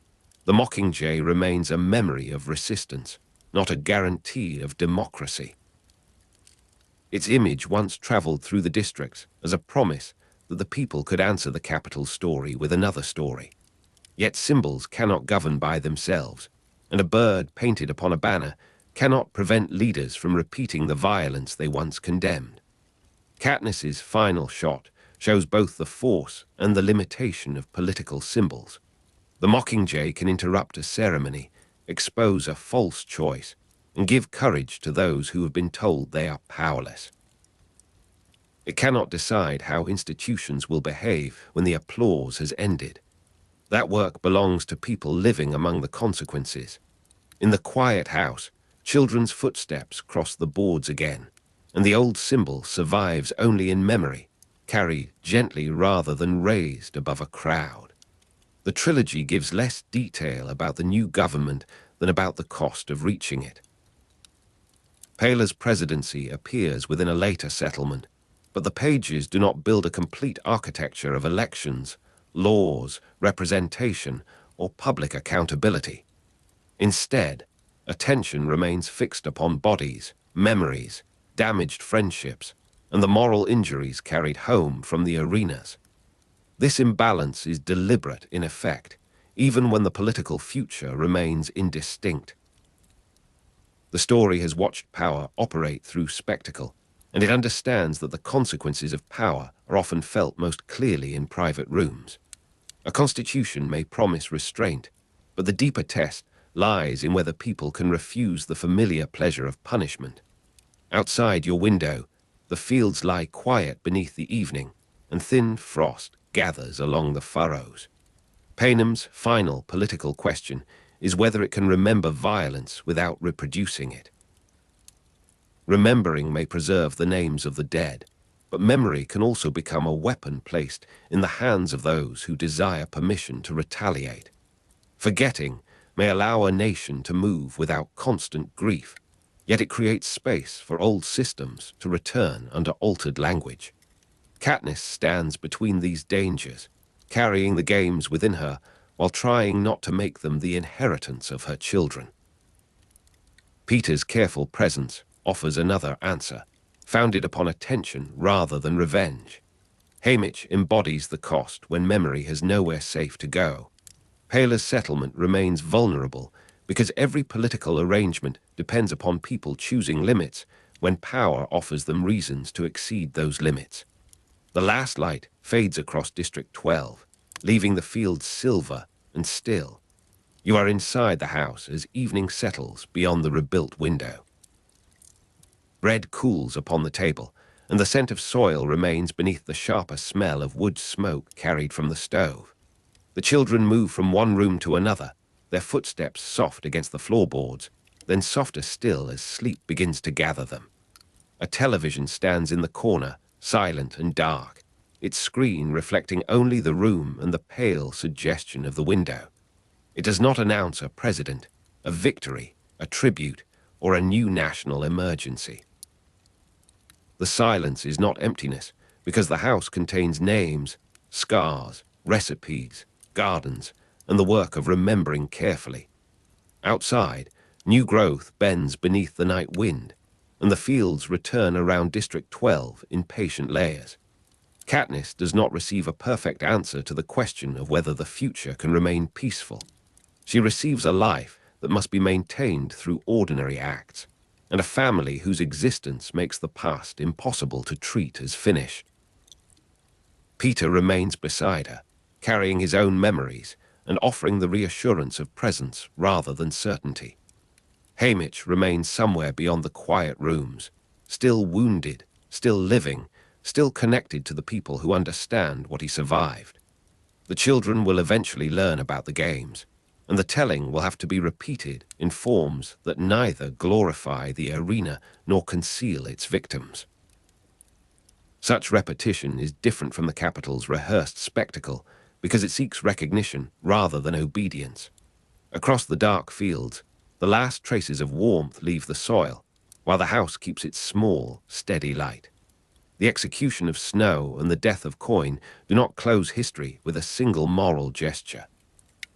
The Mockingjay remains a memory of resistance, not a guarantee of democracy. Its image once traveled through the districts as a promise that the people could answer the capital story with another story. Yet symbols cannot govern by themselves, and a bird painted upon a banner cannot prevent leaders from repeating the violence they once condemned. Katniss's final shot shows both the force and the limitation of political symbols. The Mockingjay can interrupt a ceremony, expose a false choice, and give courage to those who have been told they are powerless. It cannot decide how institutions will behave when the applause has ended. That work belongs to people living among the consequences. In the quiet house, children's footsteps cross the boards again, and the old symbol survives only in memory, carried gently rather than raised above a crowd. The trilogy gives less detail about the new government than about the cost of reaching it. Pela's presidency appears within a later settlement, but the pages do not build a complete architecture of elections, laws, representation, or public accountability. Instead, attention remains fixed upon bodies, memories, damaged friendships, and the moral injuries carried home from the arenas. This imbalance is deliberate in effect, even when the political future remains indistinct. The story has watched power operate through spectacle, and it understands that the consequences of power are often felt most clearly in private rooms. A constitution may promise restraint, but the deeper test lies in whether people can refuse the familiar pleasure of punishment. Outside your window, the fields lie quiet beneath the evening, and thin frost gathers along the furrows. Panem's final political question is whether it can remember violence without reproducing it. Remembering may preserve the names of the dead, but memory can also become a weapon placed in the hands of those who desire permission to retaliate. Forgetting may allow a nation to move without constant grief, yet it creates space for old systems to return under altered language. Katniss stands between these dangers, carrying the games within her while trying not to make them the inheritance of her children. Peter's careful presence offers another answer, founded upon attention rather than revenge. Haymitch embodies the cost when memory has nowhere safe to go. Paler's settlement remains vulnerable because every political arrangement depends upon people choosing limits when power offers them reasons to exceed those limits. The last light fades across District 12, leaving the fields silver and still. You are inside the house as evening settles beyond the rebuilt window. Bread cools upon the table, and the scent of soil remains beneath the sharper smell of wood smoke carried from the stove. The children move from one room to another, their footsteps soft against the floorboards, then softer still as sleep begins to gather them. A television stands in the corner, silent and dark, its screen reflecting only the room and the pale suggestion of the window. It does not announce a president, a victory, a tribute, or a new national emergency. The silence is not emptiness, because the house contains names, scars, recipes, gardens, and the work of remembering carefully. Outside, new growth bends beneath the night wind, and the fields return around District 12 in patient layers. Katniss does not receive a perfect answer to the question of whether the future can remain peaceful. She receives a life that must be maintained through ordinary acts, and a family whose existence makes the past impossible to treat as finished. Peter remains beside her, carrying his own memories and offering the reassurance of presence rather than certainty. Haymitch remains somewhere beyond the quiet rooms, still wounded, still living, still connected to the people who understand what he survived. The children will eventually learn about the games, and the telling will have to be repeated in forms that neither glorify the arena nor conceal its victims. Such repetition is different from the capital's rehearsed spectacle because it seeks recognition rather than obedience. Across the dark fields, the last traces of warmth leave the soil, while the house keeps its small, steady light. The execution of Snow and the death of Coin do not close history with a single moral gesture.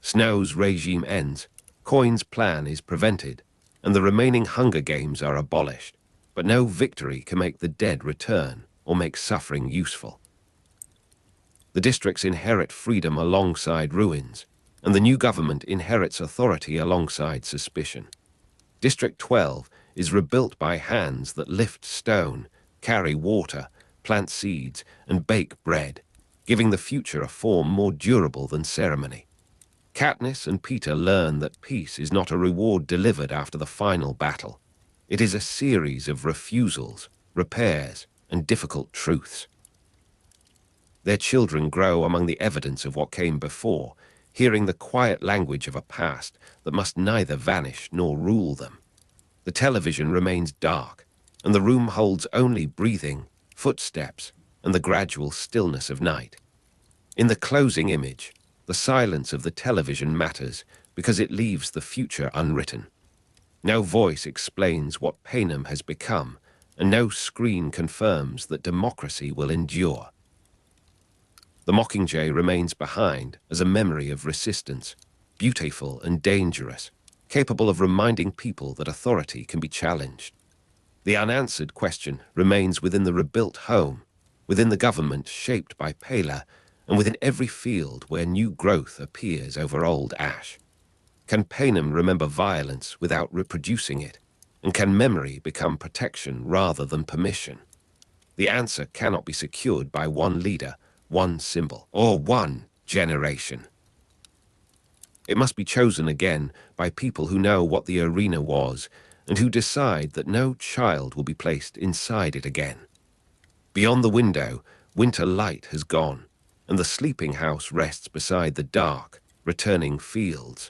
Snow's regime ends, Coin's plan is prevented, and the remaining Hunger Games are abolished, but no victory can make the dead return or make suffering useful. The districts inherit freedom alongside ruins, and the new government inherits authority alongside suspicion. District 12 is rebuilt by hands that lift stone, carry water, plant seeds, and bake bread, giving the future a form more durable than ceremony. Katniss and Peter learn that peace is not a reward delivered after the final battle. It is a series of refusals, repairs, and difficult truths. Their children grow among the evidence of what came before, hearing the quiet language of a past that must neither vanish nor rule them. The television remains dark, and the room holds only breathing, footsteps, and the gradual stillness of night. In the closing image, the silence of the television matters because it leaves the future unwritten. No voice explains what Panem has become, and no screen confirms that democracy will endure. The Mockingjay remains behind as a memory of resistance, beautiful and dangerous, capable of reminding people that authority can be challenged. The unanswered question remains within the rebuilt home, within the government shaped by Paler, and within every field where new growth appears over old ash. Can Panem remember violence without reproducing it? And can memory become protection rather than permission? The answer cannot be secured by one leader, one symbol, or one generation. It must be chosen again by people who know what the arena was and who decide that no child will be placed inside it again. Beyond the window, winter light has gone, and the sleeping house rests beside the dark, returning fields.